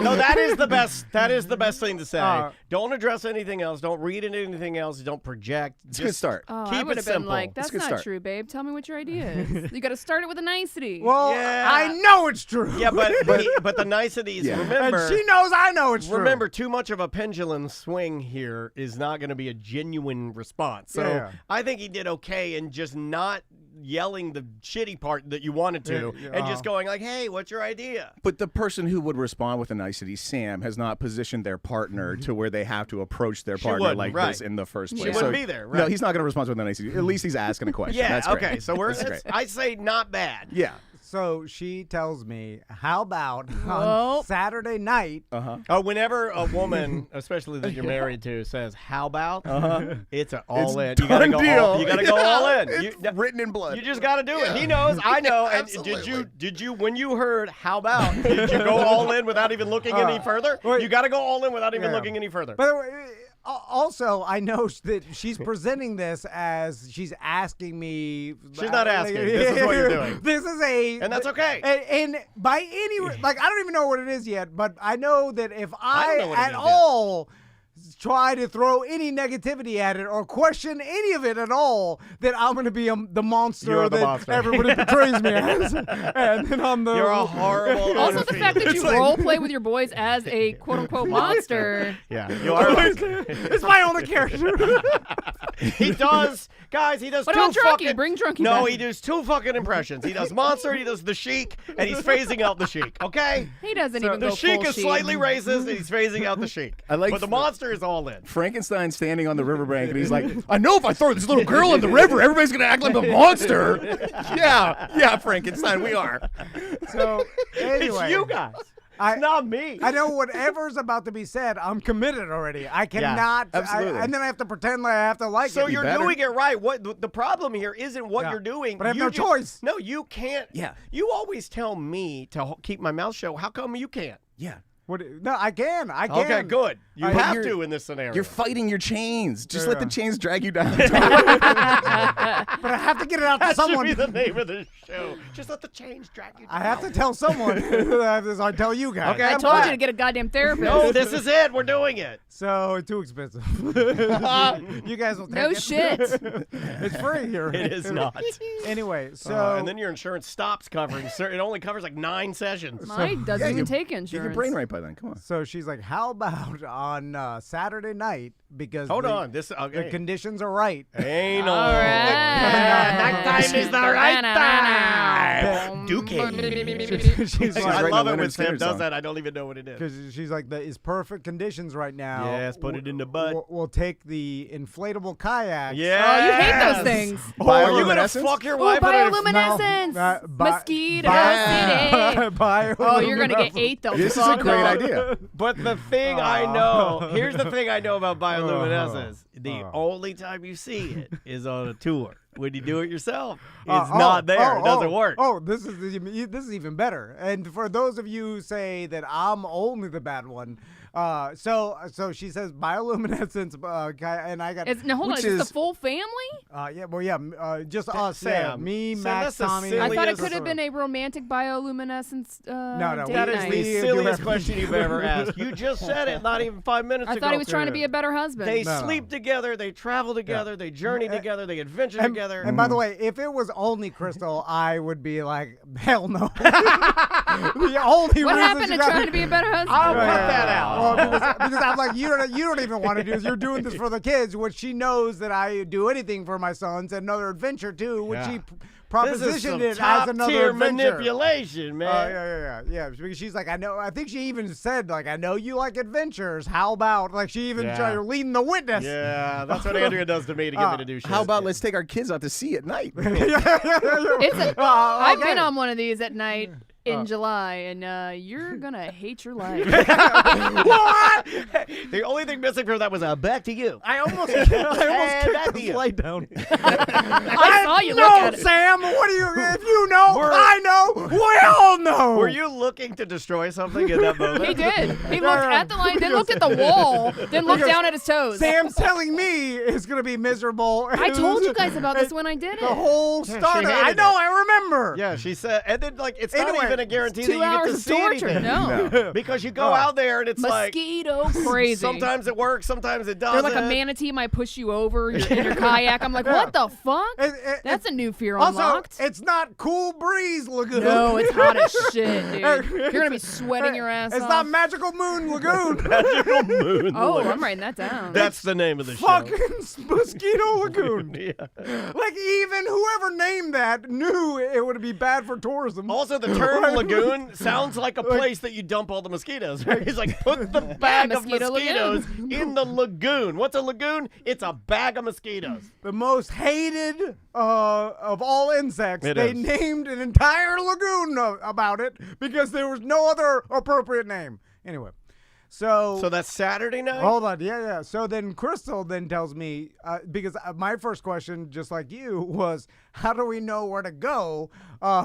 Speaker 4: No, that is the best. That is the best thing to say. Don't address anything else. Don't read into anything else. Don't project.
Speaker 7: It's a good start.
Speaker 6: Oh,
Speaker 4: Keep
Speaker 6: I
Speaker 4: it
Speaker 6: would have been
Speaker 4: simple.
Speaker 6: like,
Speaker 7: It's
Speaker 6: that's
Speaker 7: a good
Speaker 6: not
Speaker 7: start.
Speaker 6: true, babe. Tell me what your idea is. You got to start it with a nicety.
Speaker 5: Well,
Speaker 4: Yeah.
Speaker 5: I know it's true.
Speaker 4: Yeah, but the niceties.
Speaker 7: Yeah.
Speaker 4: Remember,
Speaker 5: and she knows I know it's true.
Speaker 4: remember, too much of a pendulum swing here is not going to be a genuine response. So
Speaker 5: Yeah.
Speaker 4: I think he did okay in just not yelling the shitty part that you wanted to, and just going like, "Hey, what's your idea?"
Speaker 7: But the person who would respond with a nicety, Sam, has not positioned their partner to where they have to approach their partner
Speaker 4: wouldn't,
Speaker 7: like
Speaker 4: right.
Speaker 7: this in the first place.
Speaker 4: She wouldn't be there,
Speaker 7: No,
Speaker 4: right.
Speaker 7: he's not going to respond with a nicety. At least he's asking a question.
Speaker 4: Yeah.
Speaker 7: That's great.
Speaker 4: Okay. So
Speaker 7: That's great.
Speaker 4: I say not bad.
Speaker 7: Yeah.
Speaker 5: So she tells me, "How about on
Speaker 6: Well.
Speaker 5: Saturday night?"
Speaker 4: Oh, whenever a woman, especially that you're married to, says "How about?" It's an all in.
Speaker 7: It's
Speaker 4: You gotta
Speaker 7: done
Speaker 4: go.
Speaker 7: deal.
Speaker 4: You gotta go all in.
Speaker 7: It's written in blood.
Speaker 4: You just got to do it. He knows. I know. And did you when you heard "How about?" Did you go all in without even looking any further?
Speaker 5: wait.
Speaker 4: You got to go all in without even
Speaker 5: Yeah.
Speaker 4: looking any further.
Speaker 5: By the way, also, I know that she's presenting this as she's asking me.
Speaker 4: She's not asking. This is what you're doing.
Speaker 5: This is a.
Speaker 4: And that's okay.
Speaker 5: And by any, like, I don't even know what it is yet, but I know that if
Speaker 4: I don't know what it
Speaker 5: at
Speaker 4: is yet.
Speaker 5: all try to throw any negativity at it or question any of it at all, that I'm going to be the monster
Speaker 4: You're the
Speaker 5: that
Speaker 4: monster.
Speaker 5: everybody portrays me as. And then I'm the.
Speaker 4: You're a horrible.
Speaker 6: Also, the fact that you role play with your boys as a quote unquote monster.
Speaker 4: Yeah, you are.
Speaker 5: It's my only character.
Speaker 4: He does, guys. He does
Speaker 6: What
Speaker 4: two
Speaker 6: about Drunky?
Speaker 4: fucking.
Speaker 6: Bring Drunky
Speaker 4: No,
Speaker 6: back.
Speaker 4: he does two fucking impressions. He does monster. He does the Sheik, and he's phasing out the Sheik. Okay.
Speaker 6: He doesn't even
Speaker 4: The
Speaker 6: go
Speaker 4: Sheik
Speaker 6: full
Speaker 4: is
Speaker 6: Sheik.
Speaker 4: slightly racist, and he's phasing out the Sheik.
Speaker 7: I like
Speaker 4: but the monster is all in.
Speaker 7: Frankenstein standing on the riverbank, and he's like, I know if I throw this little girl in the river, everybody's going to act like a monster. Yeah, Frankenstein, we are.
Speaker 5: So anyway,
Speaker 4: It's you guys.
Speaker 5: I-
Speaker 4: It's not me.
Speaker 5: I know whatever's about to be said, I'm committed already. I cannot.
Speaker 7: absolutely.
Speaker 5: And then I have to pretend like I have to like
Speaker 4: So
Speaker 5: it.
Speaker 4: you're
Speaker 7: better.
Speaker 4: doing it right. What the problem here isn't what
Speaker 5: Yeah.
Speaker 4: you're doing.
Speaker 5: But I have
Speaker 4: You
Speaker 5: no
Speaker 4: just-
Speaker 5: choice.
Speaker 4: No, you can't.
Speaker 7: Yeah.
Speaker 4: You always tell me to keep my mouth shut. How come you can't?
Speaker 7: Yeah.
Speaker 5: No, I can. I can.
Speaker 4: Okay, good. You
Speaker 5: I-
Speaker 4: have
Speaker 7: you're-
Speaker 4: to in this scenario.
Speaker 7: You're fighting your chains. Just let the
Speaker 5: Yeah.
Speaker 7: chains drag you down.
Speaker 5: But I have to get it out to
Speaker 4: that
Speaker 5: someone.
Speaker 4: should be the name of the show. Just let the chains drag you down.
Speaker 5: I have to tell someone. As I tell you guys.
Speaker 4: Okay,
Speaker 6: I
Speaker 4: I'm
Speaker 6: told
Speaker 4: glad.
Speaker 6: you to get a goddamn therapist.
Speaker 4: No, this is it. We're doing it.
Speaker 5: So too expensive. You guys will take
Speaker 6: No
Speaker 5: it.
Speaker 6: shit.
Speaker 5: It's free here.
Speaker 4: It is not.
Speaker 5: Anyway, so
Speaker 4: and then your insurance stops covering. It only covers like 9 sessions.
Speaker 6: Mine doesn't even take
Speaker 7: Get
Speaker 6: insurance.
Speaker 7: your brain right by then. Come on.
Speaker 5: So she's like, "How about on Saturday night? Because
Speaker 4: Hold
Speaker 5: the,
Speaker 4: on. This
Speaker 5: the
Speaker 4: okay.
Speaker 5: conditions are right."
Speaker 4: Anal.
Speaker 6: All right.
Speaker 4: Nighttime is the right time. Dookie.
Speaker 5: She's
Speaker 7: She's
Speaker 4: I
Speaker 7: writing
Speaker 4: love
Speaker 7: a
Speaker 4: it when
Speaker 7: Leonard
Speaker 4: Sam
Speaker 7: Skinner
Speaker 4: does
Speaker 7: song.
Speaker 4: that. I don't even know what it is.
Speaker 5: Because she's like, "It's perfect conditions right now.
Speaker 4: Yes, put it in the butt.
Speaker 5: We'll take the inflatable kayak."
Speaker 4: Yeah.
Speaker 6: Oh, you hate those things.
Speaker 4: Oh, are you gonna
Speaker 7: Bioluminescence?
Speaker 4: fuck your
Speaker 6: Oh,
Speaker 4: wife?
Speaker 6: bioluminescence. Mosquito City. Oh, you're gonna get ate the
Speaker 7: This is a
Speaker 6: fuck
Speaker 7: great
Speaker 6: up.
Speaker 7: idea.
Speaker 4: But the thing I know, here's the thing I know about bioluminescence. The only time you see it is on a tour. When you do it yourself, it's not there. It doesn't work.
Speaker 5: Oh, this is even better. And for those of you who say that I'm only the bad one, So she says bioluminescence, and I got.
Speaker 6: Now hold on,
Speaker 7: Which
Speaker 6: is this
Speaker 7: is-
Speaker 6: the full family?
Speaker 5: Just us.
Speaker 4: Sam.
Speaker 5: Yeah, me,
Speaker 4: Sam,
Speaker 5: Max,
Speaker 4: that's the
Speaker 5: Tommy.
Speaker 4: silliest-
Speaker 6: I thought it
Speaker 4: Silliest-
Speaker 6: could have been a romantic bioluminescence.
Speaker 5: No,
Speaker 6: date
Speaker 4: That is
Speaker 6: night.
Speaker 4: the
Speaker 5: We do
Speaker 4: silliest
Speaker 5: have-
Speaker 4: question you've ever asked. You just said it not even 5 minutes
Speaker 6: I
Speaker 4: ago.
Speaker 6: thought he was trying to be a better husband.
Speaker 4: They
Speaker 5: No, no.
Speaker 4: sleep together, they travel together, they journey together, they adventure together.
Speaker 5: And by the way, if it was only Crystal, I would be like, hell no. The only
Speaker 6: what
Speaker 5: reason
Speaker 6: happened
Speaker 5: she
Speaker 6: to
Speaker 5: got-
Speaker 6: trying to be a better husband?
Speaker 4: I'll cut that out.
Speaker 5: Well, because I'm like, you don't even want to do this. You're doing this for the kids, which she knows that I do anything for my sons. Another adventure too, which
Speaker 4: Yeah.
Speaker 5: she
Speaker 4: This is some
Speaker 5: propositioned it as
Speaker 4: top
Speaker 5: another
Speaker 4: tier
Speaker 5: adventure.
Speaker 4: manipulation, man.
Speaker 5: Yeah. Because she's like, I think she even said, like, I know you like adventures. How about, like, she even tried to leading the witness.
Speaker 4: Yeah, that's what Andrea does to me to get me to do shit.
Speaker 7: How about let's take our kids out to sea at night?
Speaker 6: I've been on one of these at night in July, and you're gonna hate your life.
Speaker 4: What? The only thing missing from that was back to you.
Speaker 5: I almost
Speaker 4: And
Speaker 5: kicked
Speaker 4: back to
Speaker 5: the
Speaker 4: you.
Speaker 5: slide down.
Speaker 6: I saw you look
Speaker 5: No,
Speaker 6: at it.
Speaker 5: Sam. What do you? If you know,
Speaker 4: We're-
Speaker 5: I know. We all know.
Speaker 4: Were you looking to destroy something in that moment?
Speaker 6: He did. He looked at the line, then looked at the wall, then looked down at his toes.
Speaker 5: Sam's telling me it's gonna be miserable.
Speaker 6: I told you guys about this when I did
Speaker 5: the
Speaker 6: it.
Speaker 5: whole
Speaker 4: she
Speaker 5: starter. I
Speaker 4: hated
Speaker 5: know.
Speaker 4: it.
Speaker 5: I remember.
Speaker 4: Yeah, she said, and then like it's
Speaker 5: Anyway,
Speaker 4: not even a guarantee that
Speaker 6: 2
Speaker 4: you get
Speaker 6: hours
Speaker 4: to
Speaker 6: of
Speaker 4: see
Speaker 6: torture.
Speaker 4: anything.
Speaker 6: No.
Speaker 4: Because you go out there and it's
Speaker 6: Mosquito crazy.
Speaker 4: sometimes it works, sometimes it
Speaker 6: They're
Speaker 4: doesn't.
Speaker 6: like a manatee might push you over in your kayak. I'm like, what the fuck? That's a new fear
Speaker 5: Also,
Speaker 6: unlocked.
Speaker 5: it's not Cool Breeze Lagoon.
Speaker 6: No, it's hot as shit, dude. You're gonna be sweating your ass
Speaker 5: It's
Speaker 6: off.
Speaker 5: not Magical Moon Lagoon.
Speaker 4: Magical Moon.
Speaker 6: Oh, I'm writing that down.
Speaker 4: That's the name of the show.
Speaker 5: Fucking Mosquito Lagoon.
Speaker 4: Yeah.
Speaker 5: Like, even whoever named that knew it would be bad for tourism.
Speaker 4: Also, the term lagoon sounds like a place that you dump all the mosquitoes. Right? He's like, put the bag of
Speaker 6: mosquito
Speaker 4: mosquitoes in the lagoon. What's a lagoon? It's a bag of mosquitoes.
Speaker 5: The most hated of all insects.
Speaker 4: It
Speaker 5: They
Speaker 4: is.
Speaker 5: named an entire lagoon about it because there was no other appropriate name. Anyway,
Speaker 4: So that's Saturday night?
Speaker 5: hold on, yeah. So then Crystal then tells me, because my first question, just like you, was how do we know where to go?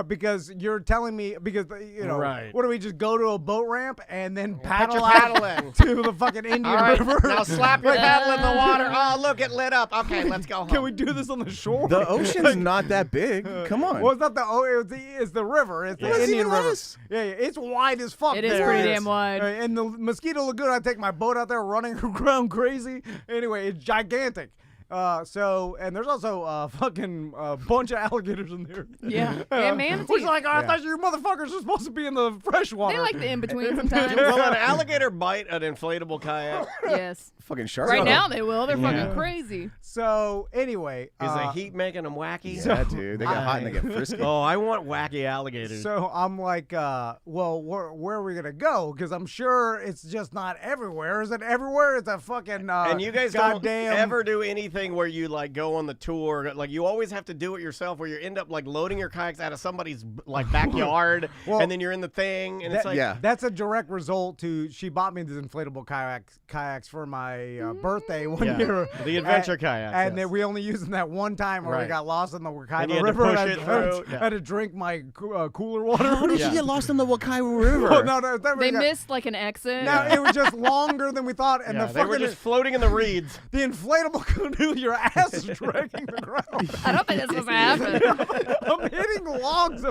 Speaker 5: Because you're telling me, because,
Speaker 4: Right.
Speaker 5: what do we just go to a boat ramp and then paddle
Speaker 4: your
Speaker 5: out
Speaker 4: paddle in.
Speaker 5: to the fucking Indian
Speaker 4: All right,
Speaker 5: River?
Speaker 4: now slap your paddle in the water. Oh, look, it lit up. Okay, let's go home.
Speaker 5: Can we do this on the shore?
Speaker 7: The ocean's not that big. Come on.
Speaker 5: Well, it's not it's the river. It's the
Speaker 7: Well, it's
Speaker 5: Indian
Speaker 7: even
Speaker 5: River.
Speaker 7: less.
Speaker 5: Yeah, it's wide as fuck.
Speaker 6: It is
Speaker 5: there.
Speaker 6: pretty damn wide.
Speaker 5: In the Mosquito Lagoon, I take my boat out there running around crazy. Anyway, it's gigantic. And there's also a fucking bunch of alligators in there.
Speaker 6: Yeah. And manatees.
Speaker 5: Which, like, I thought you motherfuckers are supposed to be in the fresh water.
Speaker 6: They like the in-between sometimes.
Speaker 4: Will an alligator bite an inflatable kayak?
Speaker 6: Yes.
Speaker 7: Fucking shark.
Speaker 6: Right now they will. They're fucking crazy.
Speaker 5: So, anyway.
Speaker 4: Is the heat making them wacky?
Speaker 7: Yeah, dude. They get hot and they get frisky.
Speaker 4: Oh, I want wacky alligators.
Speaker 5: So I'm like, well, where are we going to go? Because I'm sure it's just not everywhere. Is it everywhere? It's a fucking
Speaker 4: and you guys
Speaker 5: goddamn...
Speaker 4: don't ever do anything where you like go on the tour. Like you always have to do it yourself, where you end up like loading your kayaks out of somebody's like backyard,
Speaker 5: Well,
Speaker 4: and then you're in the thing, and it's like,
Speaker 7: yeah.
Speaker 5: That's a direct result to she bought me these inflatable kayaks for my birthday one
Speaker 4: Yeah.
Speaker 5: year.
Speaker 4: The adventure kayaks,
Speaker 5: And
Speaker 4: yes.
Speaker 5: then we only used them that one time where we
Speaker 4: Right.
Speaker 5: got lost in the
Speaker 4: And
Speaker 5: Wakaiba
Speaker 4: you had to
Speaker 5: River.
Speaker 4: push
Speaker 5: and
Speaker 4: it
Speaker 5: I
Speaker 4: through. Yeah.
Speaker 5: had to drink my cooler water.
Speaker 7: How did
Speaker 4: Yeah.
Speaker 7: you get lost in the Wakaiba River?
Speaker 5: Oh, no, that
Speaker 6: They
Speaker 5: really got-
Speaker 6: missed like an exit.
Speaker 5: No, it was just longer than we thought, and
Speaker 4: Yeah,
Speaker 5: the
Speaker 4: they were
Speaker 5: fucking
Speaker 4: just floating in the reeds.
Speaker 5: the inflatable canoe, your ass is dragging the ground.
Speaker 6: I don't think that's supposed to happen.
Speaker 5: I'm hitting logs.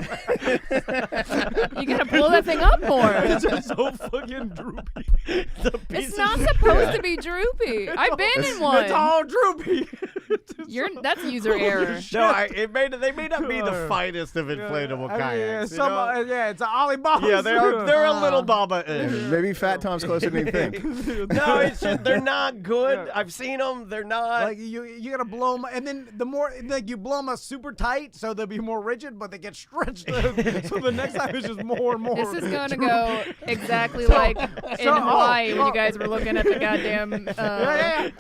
Speaker 6: You gotta pull that thing up more.
Speaker 5: It's just so fucking droopy.
Speaker 6: It's not supposed to be droopy. I've been in one.
Speaker 5: It's all droopy.
Speaker 6: That's user error.
Speaker 4: No, they may not be the finest of inflatable kayaks. you know?
Speaker 5: It's an Alibaba.
Speaker 4: Yeah, they're a little Baba-ish.
Speaker 7: Maybe Fat Tom's closer than you think.
Speaker 4: No, it's just they're not good. I've seen them. They're not.
Speaker 5: Like you gotta blow them, and then the more like you blow them super tight, so they'll be more rigid, but they get stretched. So the next time it's just more and more.
Speaker 6: This is going to go exactly like in Hawaii when you guys were looking at the goddamn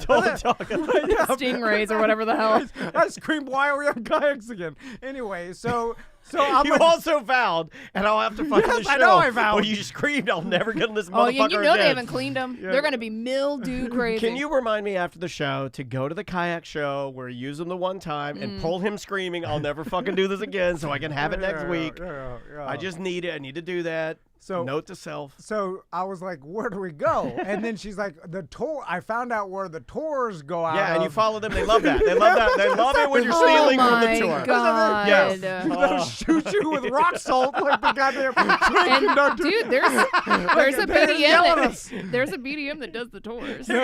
Speaker 4: Don't talk about
Speaker 6: stingrays or whatever the hell.
Speaker 5: I screamed, "Why are we on kayaks again?" Anyway, so I'm
Speaker 4: You
Speaker 5: like,
Speaker 4: also vowed, and I'll have to fuck
Speaker 5: Yes,
Speaker 4: the show.
Speaker 5: I know I vowed.
Speaker 4: When you screamed, I'll never get in this
Speaker 6: Oh,
Speaker 4: motherfucker
Speaker 6: yeah, you know they
Speaker 4: again.
Speaker 6: haven't cleaned them. They're going to be mildew crazy.
Speaker 4: Can you remind me after the show to go to the kayak show where you use them the one time and pull him screaming, I'll never fucking do this again so I can have it next week. I just need it. I need to do that.
Speaker 5: So
Speaker 4: note to self.
Speaker 5: So I was like, where do we go? And then she's like, the tour. I found out where the tours go out.
Speaker 4: Yeah, and you
Speaker 5: of.
Speaker 4: follow them. They love that. They love that. They love it when you're stealing
Speaker 6: oh
Speaker 4: from the
Speaker 6: my
Speaker 4: tour.
Speaker 6: God.
Speaker 4: Yes.
Speaker 5: They'll shoot you with rock salt like the goddamn train
Speaker 6: And
Speaker 5: conductor.
Speaker 6: dude, there's a
Speaker 5: They're yelling
Speaker 6: BDM
Speaker 5: at us.
Speaker 6: there's a BDM that does the tours.
Speaker 5: I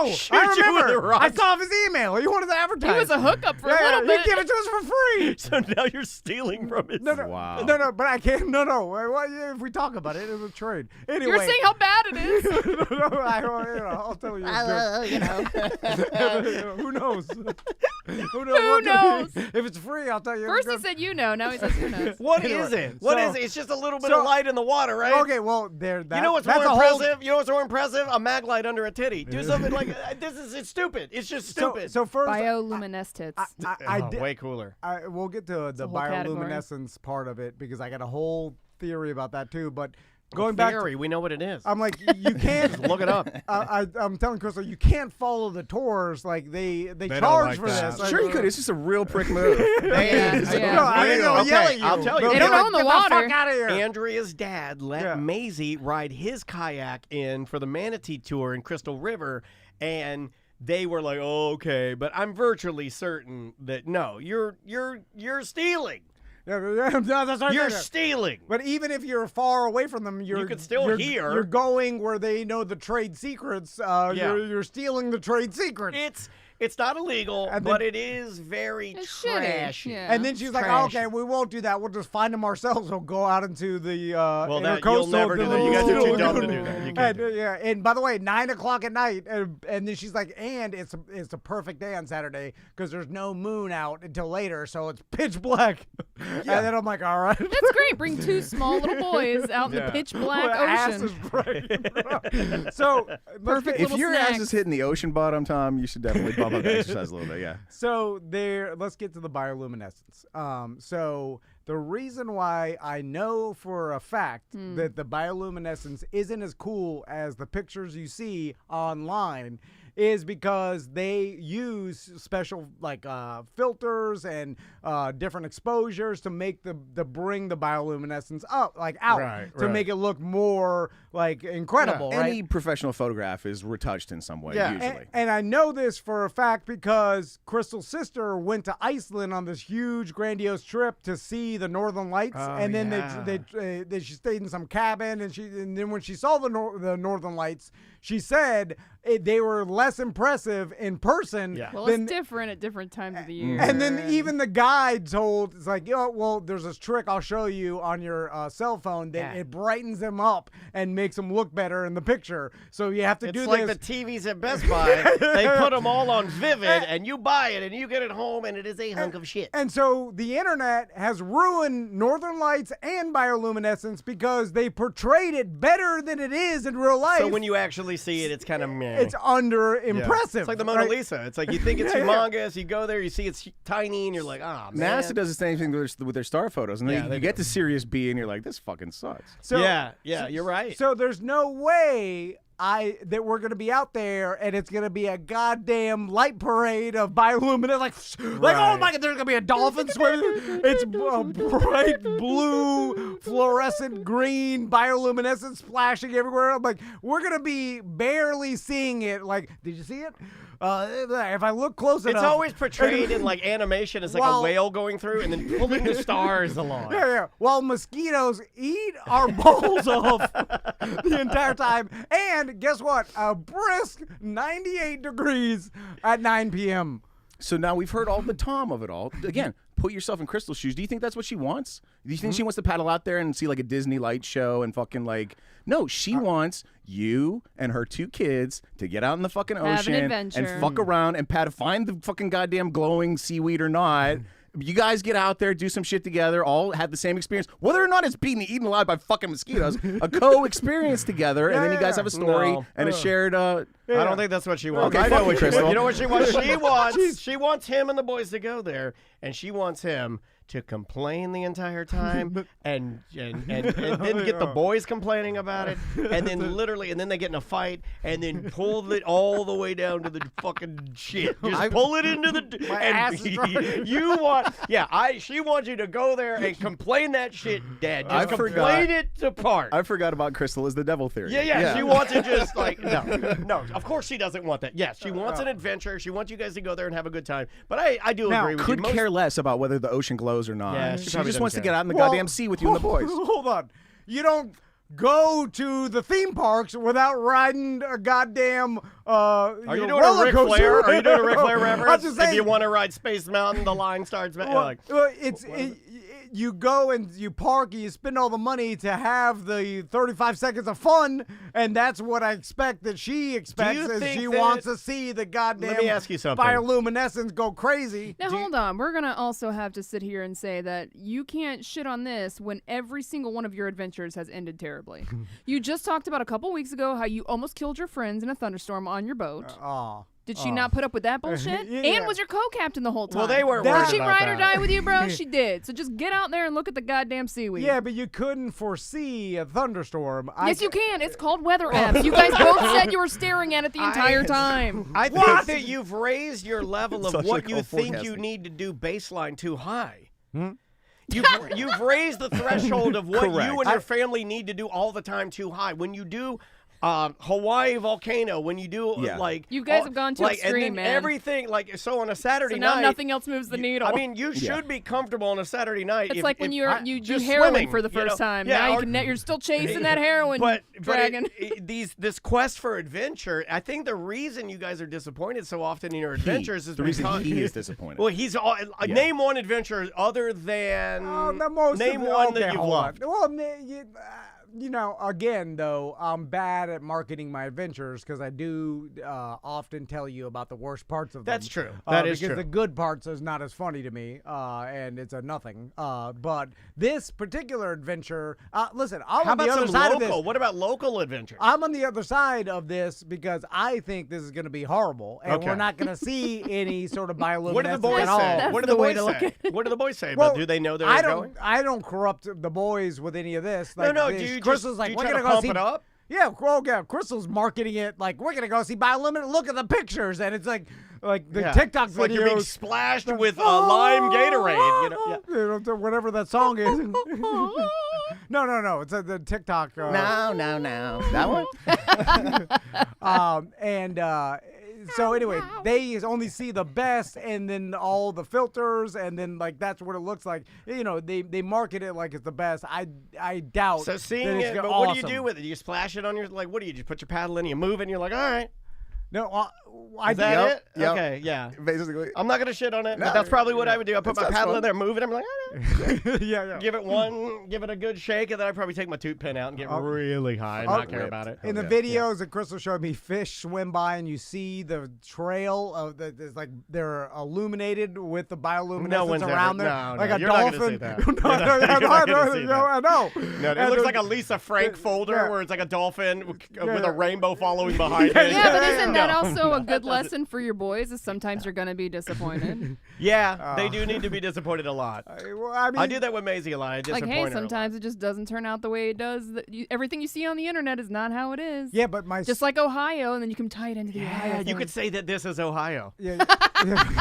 Speaker 5: know.
Speaker 4: Shoot
Speaker 5: I
Speaker 4: you with
Speaker 5: remember.
Speaker 4: a rock.
Speaker 5: I saw his email. He wanted to advertise.
Speaker 6: He was a hookup for a
Speaker 5: Yeah,
Speaker 6: little
Speaker 5: he
Speaker 6: bit.
Speaker 5: gave it to us for free.
Speaker 4: So now you're stealing from his.
Speaker 5: No,
Speaker 7: Wow.
Speaker 5: no, but I can't. No. If we talk about it, it was a trade. Anyway,
Speaker 6: You're saying how bad it is.
Speaker 5: I'll tell you. Who knows? Who
Speaker 6: knows?
Speaker 5: If it's free, I'll tell you.
Speaker 6: First he said now he says who knows.
Speaker 4: What
Speaker 5: Anyway,
Speaker 4: is it? What
Speaker 5: so-
Speaker 4: is it? It's just a little bit
Speaker 5: so-
Speaker 4: of light in the water, right?
Speaker 5: Okay, well,
Speaker 4: You know what's
Speaker 5: that's
Speaker 4: more
Speaker 5: a whole-
Speaker 4: impressive? You know what's more impressive? A mag light under a titty. Do something like it's stupid. It's just stupid.
Speaker 5: So first,
Speaker 6: Bioluminescence.
Speaker 5: I
Speaker 4: Oh,
Speaker 5: did.
Speaker 4: way cooler.
Speaker 5: We'll get to the
Speaker 6: whole category.
Speaker 5: bioluminescence part of it because I got a whole theory about that too. But going back,
Speaker 4: Theory, we know what it is.
Speaker 5: I'm like, you can't
Speaker 4: Look it up.
Speaker 5: I'm telling Crystal, you can't follow the tours. Like they
Speaker 4: don't
Speaker 5: charge
Speaker 4: like
Speaker 5: for
Speaker 4: that.
Speaker 5: this. Like,
Speaker 7: Sure you could. It's just a real prick move.
Speaker 6: Yeah.
Speaker 5: No, I didn't know.
Speaker 4: Okay,
Speaker 5: Yell at you.
Speaker 4: I'll tell you.
Speaker 6: They
Speaker 5: They'll
Speaker 6: don't
Speaker 5: be
Speaker 6: own the
Speaker 5: "Get
Speaker 6: water."
Speaker 5: fuck out of here.
Speaker 4: Andrea's dad let
Speaker 5: Yeah.
Speaker 4: Maisie ride his kayak in for the Manatee Tour in Crystal River, and they were like, "Oh, okay," but I'm virtually certain that no, you're stealing.
Speaker 5: No, that's right.
Speaker 4: You're
Speaker 5: there.
Speaker 4: stealing.
Speaker 5: But even if you're far away from them,
Speaker 4: You could still hear.
Speaker 5: You're going where they know the trade secrets. You're stealing the trade secrets.
Speaker 4: It's not illegal,
Speaker 5: And
Speaker 4: but
Speaker 5: then-
Speaker 4: it is very
Speaker 6: It's shitty,
Speaker 4: trashy.
Speaker 6: yeah.
Speaker 5: And then she's like,
Speaker 4: Trashy.
Speaker 5: okay, we won't do that. We'll just find them ourselves. We'll go out into the
Speaker 4: Well, that
Speaker 5: intercoastal
Speaker 4: you'll never do that. You guys are too dumb to do
Speaker 5: lagoon.
Speaker 4: that. You
Speaker 5: And,
Speaker 4: can't do
Speaker 5: yeah, and by the way, 9:00 at night, and then she's like, and it's a perfect day on Saturday because there's no moon out until later, so it's pitch black. And then I'm like, all right.
Speaker 6: That's great. Bring two small little boys out in
Speaker 4: Yeah.
Speaker 6: the pitch black
Speaker 5: My ass
Speaker 6: ocean.
Speaker 5: is bright. So
Speaker 6: Perfect
Speaker 7: If
Speaker 6: little
Speaker 7: your ass
Speaker 6: snacks.
Speaker 7: is hitting the ocean bottom, Tom, you should definitely bump up the exercise a little bit. Yeah.
Speaker 5: So let's get to the bioluminescence. So the reason why I know for a fact that the bioluminescence isn't as cool as the pictures you see online is because they use special like filters and different exposures to make the bring the bioluminescence up out to make it look more like incredible. Right?
Speaker 7: Any professional photograph is retouched in some way,
Speaker 4: Yeah.
Speaker 7: usually.
Speaker 5: And I know this for a fact because Crystal's sister went to Iceland on this huge, grandiose trip to see the Northern Lights, and then she stayed in some cabin, and then when she saw the Northern Lights, she said they were less impressive in person.
Speaker 4: Yeah.
Speaker 6: Well,
Speaker 5: than,
Speaker 6: it's different at different times of the year.
Speaker 5: and then even the guide told, it's like, well, there's this trick I'll show you on your cell phone that it brightens them up and makes them look better in the picture. So you have to do
Speaker 4: It's like
Speaker 5: this.
Speaker 4: the TVs at Best Buy. They put them all on Vivid, and you buy it, and you get it home, and it is a hunk of shit.
Speaker 5: And so the internet has ruined Northern Lights and bioluminescence because they portrayed it better than it is in real life.
Speaker 4: So when you actually see it, it's kind of meh.
Speaker 5: it's under impressive.
Speaker 4: It's like the Mona
Speaker 5: right?
Speaker 4: Lisa. It's like you think it's humongous, you go there, you see it's tiny, and you're like, ah, man.
Speaker 7: NASA does the same thing with their star photos, and
Speaker 4: Yeah,
Speaker 7: then
Speaker 4: they
Speaker 7: you get
Speaker 4: do.
Speaker 7: to Sirius B, and you're like, this fucking sucks.
Speaker 5: So,
Speaker 4: yeah, you're right.
Speaker 5: So there's no way that we're gonna be out there and it's gonna be a goddamn light parade of bioluminescence, like oh my god, there's gonna be a dolphin swimming. It's a bright blue, fluorescent green bioluminescence splashing everywhere. I'm like, we're gonna be barely seeing it. Like, did you see it? If I look close enough,
Speaker 4: It's always portrayed in like animation as like
Speaker 5: Well-
Speaker 4: a whale going through and then pulling the stars along.
Speaker 5: Yeah. While mosquitoes eat our balls off the entire time. And guess what? A brisk 98 degrees at 9 p.m.
Speaker 7: So now we've heard all the Tom of it all. Again, put yourself in Crystal's shoes. Do you think that's what she wants? Do you think she wants to paddle out there and see like a Disney light show and fucking like... No, she wants you and her two kids to get out in the fucking
Speaker 6: Have an
Speaker 7: ocean
Speaker 6: adventure.
Speaker 7: and fuck around and find the fucking goddamn glowing seaweed or not. You guys get out there, do some shit together, all have the same experience. Whether or not it's being eaten alive by fucking mosquitoes, a co-experience together, and then you guys have a story
Speaker 4: No.
Speaker 7: and a shared...
Speaker 4: I don't think that's what she wants.
Speaker 7: Okay,
Speaker 4: I know
Speaker 7: fuck
Speaker 4: what
Speaker 7: you,
Speaker 4: she wants.
Speaker 7: Crystal.
Speaker 4: You know what she wants? She wants him and the boys to go there, and she wants him to complain the entire time and then get the boys complaining about it, and then literally, and then they get in a fight, and then pull it all the way down to the fucking shit. Just pull it into the.
Speaker 5: My ass is dry.
Speaker 4: She wants you to go there and complain that shit dead. Just
Speaker 7: I
Speaker 4: complain
Speaker 7: forgot.
Speaker 4: it to part.
Speaker 7: I forgot about Crystal as the devil theory.
Speaker 4: Yeah. She wants to just like no. Of course she doesn't want that. Yes, she wants an adventure. She wants you guys to go there and have a good time. But I do agree with you.
Speaker 7: Could care less about whether the ocean glows or not.
Speaker 4: Yeah,
Speaker 7: she
Speaker 4: probably
Speaker 7: just wants to
Speaker 4: doesn't
Speaker 7: get out in the goddamn sea with you and the boys.
Speaker 5: Hold on. You don't go to the theme parks without riding a goddamn
Speaker 4: Are you doing a
Speaker 5: roller
Speaker 4: Ric
Speaker 5: coaster.
Speaker 4: Flair? Are you doing a Ric Flair
Speaker 5: I'm
Speaker 4: reference?
Speaker 5: just
Speaker 4: If
Speaker 5: saying,
Speaker 4: you want to ride Space Mountain, the line starts.
Speaker 5: you go and you park and you spend all the money to have the 35 seconds of fun, and that's what I expect that she expects.
Speaker 4: you
Speaker 5: Is
Speaker 4: think
Speaker 5: she
Speaker 4: that-
Speaker 5: wants to see the goddamn
Speaker 4: Let me ask you something.
Speaker 5: bioluminescence go crazy.
Speaker 6: Now, hold on. We're going to also have to sit here and say that you can't shit on this when every single one of your adventures has ended terribly. You just talked about a couple weeks ago how you almost killed your friends in a thunderstorm on your boat. Did she not put up with that bullshit?
Speaker 5: Yeah.
Speaker 6: And was your co-captain the whole time?
Speaker 4: Well, they weren't
Speaker 5: That-
Speaker 4: worried
Speaker 6: Did she
Speaker 4: about
Speaker 6: ride
Speaker 4: that.
Speaker 6: or die with you, bro? She did. So just get out there and look at the goddamn seaweed.
Speaker 5: Yeah, but you couldn't foresee a thunderstorm.
Speaker 6: Yes, you can. It's called weather apps. You guys both said you were staring at it the entire time.
Speaker 4: I think that you've raised your level of
Speaker 7: Such
Speaker 4: what
Speaker 7: like
Speaker 4: you
Speaker 7: all
Speaker 4: think you
Speaker 7: forecasting.
Speaker 4: need to do baseline too high. You've raised the threshold of what you
Speaker 7: Correct.
Speaker 4: and your family need to do all the time too high. When you do Hawaii volcano, when you do
Speaker 7: Yeah.
Speaker 4: like
Speaker 6: You guys have gone too
Speaker 4: like,
Speaker 6: extreme,
Speaker 4: and then
Speaker 6: man.
Speaker 4: Everything like so on a Saturday
Speaker 6: So now
Speaker 4: night.
Speaker 6: nothing else moves the needle.
Speaker 4: I mean, you should be comfortable on a Saturday night.
Speaker 6: It's
Speaker 4: if-
Speaker 6: like when
Speaker 4: if-
Speaker 6: you do
Speaker 4: just
Speaker 6: heroin
Speaker 4: swimming,
Speaker 6: for the
Speaker 4: you know?
Speaker 6: first time.
Speaker 4: Yeah,
Speaker 6: now
Speaker 4: or-
Speaker 6: you're still chasing that heroin dragon.
Speaker 4: This quest for adventure. I think the reason you guys are disappointed so often in your adventures is
Speaker 7: The reason
Speaker 4: because
Speaker 7: he is disappointed.
Speaker 4: Well, he's all, name one adventure other than
Speaker 5: the most
Speaker 4: name
Speaker 5: of,
Speaker 4: one
Speaker 5: okay,
Speaker 4: that you've
Speaker 5: hold on.
Speaker 4: loved.
Speaker 5: Well, you know, again, though, I'm bad at marketing my adventures because I do often tell you about the worst parts of them.
Speaker 4: That's true. That is
Speaker 5: because
Speaker 4: true.
Speaker 5: the good parts is not as funny to me, and it's a nothing. But this particular adventure, listen, I'm
Speaker 4: How
Speaker 5: on the
Speaker 4: about
Speaker 5: other
Speaker 4: some
Speaker 5: side
Speaker 4: local?
Speaker 5: of this.
Speaker 4: What about local adventures?
Speaker 5: I'm on the other side of this because I think this is going to be horrible, and
Speaker 4: Okay.
Speaker 5: we're not going to see any sort of bioluminescence
Speaker 4: What do the boys
Speaker 5: at all.
Speaker 4: say?
Speaker 6: That's
Speaker 4: What do
Speaker 6: the
Speaker 4: the
Speaker 6: way
Speaker 4: boys
Speaker 6: to look
Speaker 4: say?
Speaker 6: at it.
Speaker 4: What do the boys say?
Speaker 5: Well,
Speaker 4: About do they know they're
Speaker 5: I
Speaker 4: going?
Speaker 5: don't corrupt the boys with any of this. Like,
Speaker 4: No. Do you
Speaker 5: Crystal's
Speaker 4: just
Speaker 5: like,
Speaker 4: do you
Speaker 5: we're
Speaker 4: try
Speaker 5: gonna
Speaker 4: to
Speaker 5: go
Speaker 4: pump
Speaker 5: see.
Speaker 4: it up?
Speaker 5: Yeah, Crystal's marketing it like we're gonna go see bioluminescence. Look at the pictures, and it's like the
Speaker 4: Yeah.
Speaker 5: TikTok
Speaker 4: It's
Speaker 5: videos.
Speaker 4: like you're being splashed with lime Gatorade. You know? Yeah.
Speaker 5: You know, whatever that song is. No. It's the TikTok.
Speaker 7: No. That one?
Speaker 5: So anyway, they only see the best, and then all the filters, and then like that's what it looks like. You know, they market it like it's the best. I doubt.
Speaker 4: So seeing
Speaker 5: that it's
Speaker 4: it, but
Speaker 5: awesome.
Speaker 4: what do you do with it? Do you splash it on your like? What do you just put your paddle in? You move it, and you're like, all right.
Speaker 5: No, I
Speaker 4: Is that
Speaker 5: do.
Speaker 4: it?
Speaker 7: Yep.
Speaker 4: Okay, yeah.
Speaker 7: Basically.
Speaker 4: I'm not gonna shit on it, but
Speaker 7: No,
Speaker 4: that's probably what I would do. I put
Speaker 7: that
Speaker 4: my
Speaker 7: sounds
Speaker 4: paddle
Speaker 7: fun.
Speaker 4: in there, move it. I'm like, all right.
Speaker 5: yeah.
Speaker 4: give it a good shake, and then I probably take my toot pen out and get really high and not care
Speaker 7: ripped.
Speaker 4: about it.
Speaker 5: In the
Speaker 7: yeah,
Speaker 5: videos that Crystal showed me, fish swim by, and you see the trail of it's like they're illuminated with the bioluminescence
Speaker 4: No one's
Speaker 5: around
Speaker 4: ever,
Speaker 5: there,
Speaker 4: no,
Speaker 5: like
Speaker 4: no,
Speaker 5: a
Speaker 4: you're not
Speaker 5: dolphin.
Speaker 4: gonna see that.
Speaker 5: No,
Speaker 4: You're not gonna see that.
Speaker 5: I know.
Speaker 4: No, it
Speaker 5: And
Speaker 4: looks
Speaker 5: the-
Speaker 4: like a Lisa Frank folder
Speaker 5: yeah.
Speaker 4: where it's like a dolphin with
Speaker 5: yeah.
Speaker 4: a rainbow following behind it.
Speaker 6: Yeah, but isn't that
Speaker 4: No.
Speaker 6: also a good lesson for your boys? Is sometimes you're gonna be disappointed.
Speaker 4: Yeah, they do need to be disappointed a lot.
Speaker 5: Well, I mean,
Speaker 4: I do that with Maisie a lot. I
Speaker 6: Like,
Speaker 4: disappoint
Speaker 6: hey,
Speaker 4: her a lot.
Speaker 6: sometimes it just doesn't turn out the way it does. Everything you see on the internet is not how it is.
Speaker 5: Yeah, but my
Speaker 6: Just like Ohio, and then you can tie it into the Ohio
Speaker 4: Yeah, you
Speaker 6: thing.
Speaker 4: could say that this is Ohio.
Speaker 5: yeah,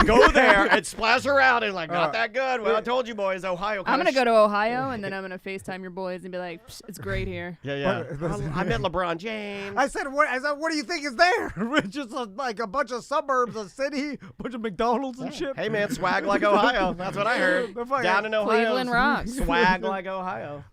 Speaker 4: Go there and splash around and like, not that good. Well, I told you boys, Ohio.
Speaker 6: I'm gonna go to Ohio, and then I'm gonna FaceTime your boys and be like, "Psh, it's great here.
Speaker 4: Yeah.
Speaker 5: But-
Speaker 4: I met LeBron James.
Speaker 5: I said, what do you think is there? Just like a bunch of suburbs, a city, a bunch of McDonald's and shit.
Speaker 4: Hey man, swag like Ohio. That's what I heard.
Speaker 5: The fuck-
Speaker 4: Down in Ohio.
Speaker 6: Cleveland rocks.
Speaker 4: Swag like Ohio.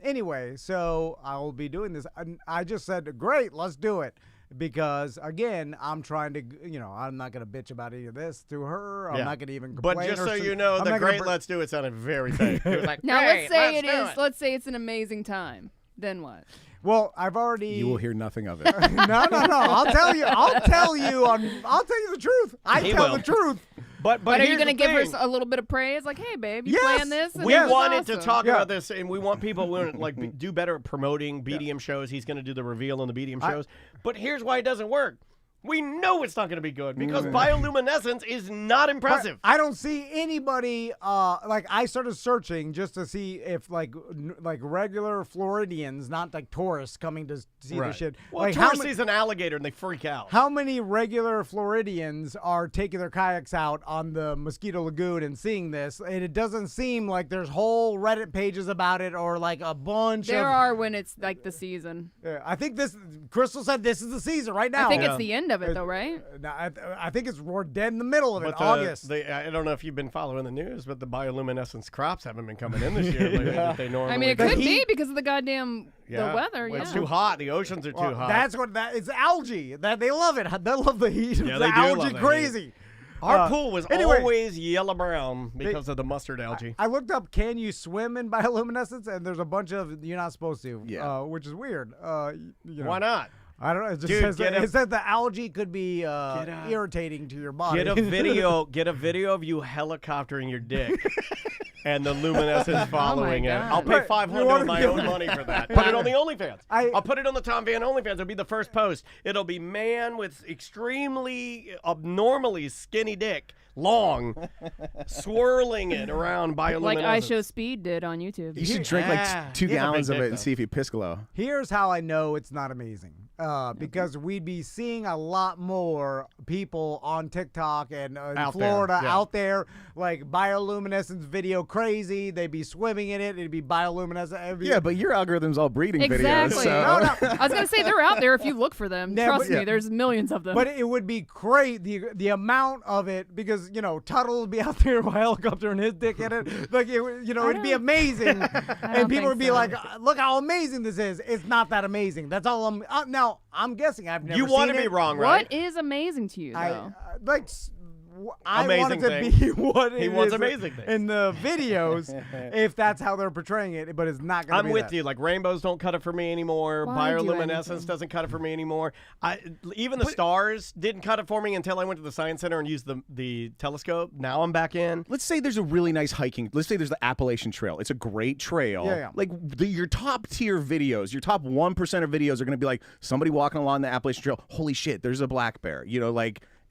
Speaker 5: Anyway, so I will be doing this. I just said, great, let's do it. Because, again, I'm trying to, I'm not going to bitch about any of this to her. I'm
Speaker 4: Yeah.
Speaker 5: not going to even complain.
Speaker 4: But just
Speaker 5: or
Speaker 4: so
Speaker 5: say-
Speaker 4: you know,
Speaker 5: I'm
Speaker 4: the
Speaker 5: not gonna
Speaker 4: great let's do it sounded very fake. It was like,
Speaker 6: Now
Speaker 4: "Great, let's do it."
Speaker 6: Let's say it's an amazing time. Then what?
Speaker 5: Well, I've already.
Speaker 7: You will hear nothing of it.
Speaker 5: no. I'll tell you the truth. I
Speaker 4: He
Speaker 5: tell
Speaker 4: will.
Speaker 5: the truth.
Speaker 4: But
Speaker 6: But are you
Speaker 4: here's
Speaker 6: gonna
Speaker 4: the
Speaker 6: give her
Speaker 4: thing.
Speaker 6: a little bit of praise? Like, hey, babe, you
Speaker 5: Yes.
Speaker 6: playing this? And
Speaker 4: We
Speaker 6: this is
Speaker 4: wanted to
Speaker 6: awesome.
Speaker 4: talk
Speaker 5: Yeah.
Speaker 4: about this, and we want people who like do better at promoting BDM shows. He's going to do the reveal on the BDM shows. But here's why it doesn't work. We know it's not going to be good because bioluminescence is not impressive.
Speaker 5: I don't see anybody. Like I started searching just to see if like regular Floridians, not like tourists, coming to see the shit.
Speaker 4: Well,
Speaker 5: like
Speaker 4: tourist sees an alligator and they freak out.
Speaker 5: How many regular Floridians are taking their kayaks out on the Mosquito Lagoon and seeing this? And it doesn't seem like there's whole Reddit pages about it or like a bunch.
Speaker 6: There are when it's like the season.
Speaker 5: I think Crystal said this is the season right now.
Speaker 6: I think it's the end of it, though, right?
Speaker 5: I think we're dead in the middle of it.
Speaker 4: But
Speaker 5: August.
Speaker 4: I don't know if you've been following the news, but the bioluminescence crops haven't been coming in this year. Like they normally.
Speaker 6: I mean, it
Speaker 4: do.
Speaker 6: could be because of the goddamn the weather.
Speaker 4: Well,
Speaker 6: yeah,
Speaker 4: it's too hot. The oceans are too hot.
Speaker 5: That's what it's algae. That they love it. They love the heat.
Speaker 4: Yeah,
Speaker 5: the
Speaker 4: they do
Speaker 5: algae
Speaker 4: love the
Speaker 5: crazy.
Speaker 4: heat. Our pool was
Speaker 5: anyway,
Speaker 4: always yellow brown because of the mustard algae.
Speaker 5: I looked up, can you swim in bioluminescence? And there's a bunch of you're not supposed to.
Speaker 7: Yeah.
Speaker 5: Which is weird.
Speaker 4: Why not?
Speaker 5: I don't know. It just
Speaker 4: Dude,
Speaker 5: it says the algae could be irritating to your body.
Speaker 4: Get a video. Get a video of you helicoptering your dick. And the luminescence following it.
Speaker 6: God.
Speaker 4: I'll pay $500 of my own money for that. Put it on the OnlyFans. I'll put it on the Tom Van OnlyFans. It'll be the first post. It'll be man with extremely abnormally skinny dick, long, swirling it around bioluminescence.
Speaker 6: like I Show Speed did on YouTube.
Speaker 7: You should drink like 2
Speaker 4: He has a
Speaker 7: gallons
Speaker 4: big
Speaker 7: of
Speaker 4: dick,
Speaker 7: it and
Speaker 4: though.
Speaker 7: see if you piscolo.
Speaker 5: Here's how I know it's not amazing. Because we'd be seeing a lot more people on TikTok and in Florida out there, like bioluminescence video crazy. They'd be swimming in it. It'd be bioluminescent.
Speaker 7: Yeah, but your algorithm's all breeding
Speaker 6: Exactly.
Speaker 7: videos. So.
Speaker 5: No.
Speaker 6: I was gonna say they're out there if you look for them.
Speaker 5: Yeah,
Speaker 6: Trust
Speaker 5: but-
Speaker 6: me, there's millions of them.
Speaker 5: But it would be great, the amount of it, because, Tuttle would be out there with a helicopter and his dick in it. Like, it'd be amazing. And people
Speaker 6: think
Speaker 5: would be
Speaker 6: so.
Speaker 5: like, look how amazing this is. It's not that amazing. That's all now, I'm guessing I've never
Speaker 4: You
Speaker 5: seen
Speaker 4: want to
Speaker 5: it.
Speaker 4: be wrong, right?
Speaker 6: What is amazing to you, though?
Speaker 5: I want it
Speaker 4: Amazing
Speaker 5: to
Speaker 4: thing.
Speaker 5: be what
Speaker 4: He
Speaker 5: it
Speaker 4: wants
Speaker 5: is
Speaker 4: amazing things.
Speaker 5: in the videos, if that's how they're portraying it, but it's not going to be
Speaker 4: I'm with
Speaker 5: that.
Speaker 4: you. Like rainbows don't cut it for me anymore.
Speaker 6: Why do
Speaker 4: Bioluminescence
Speaker 6: anything?
Speaker 4: doesn't cut it for me anymore. Even the stars didn't cut it for me until I went to the science center and used the telescope. Now I'm back in.
Speaker 7: Let's say there's a really nice hiking. Let's say there's the Appalachian Trail. It's a great trail.
Speaker 5: Yeah.
Speaker 7: Like your top tier videos, your top 1% of videos are going to be like somebody walking along the Appalachian Trail. Holy shit, there's a black bear.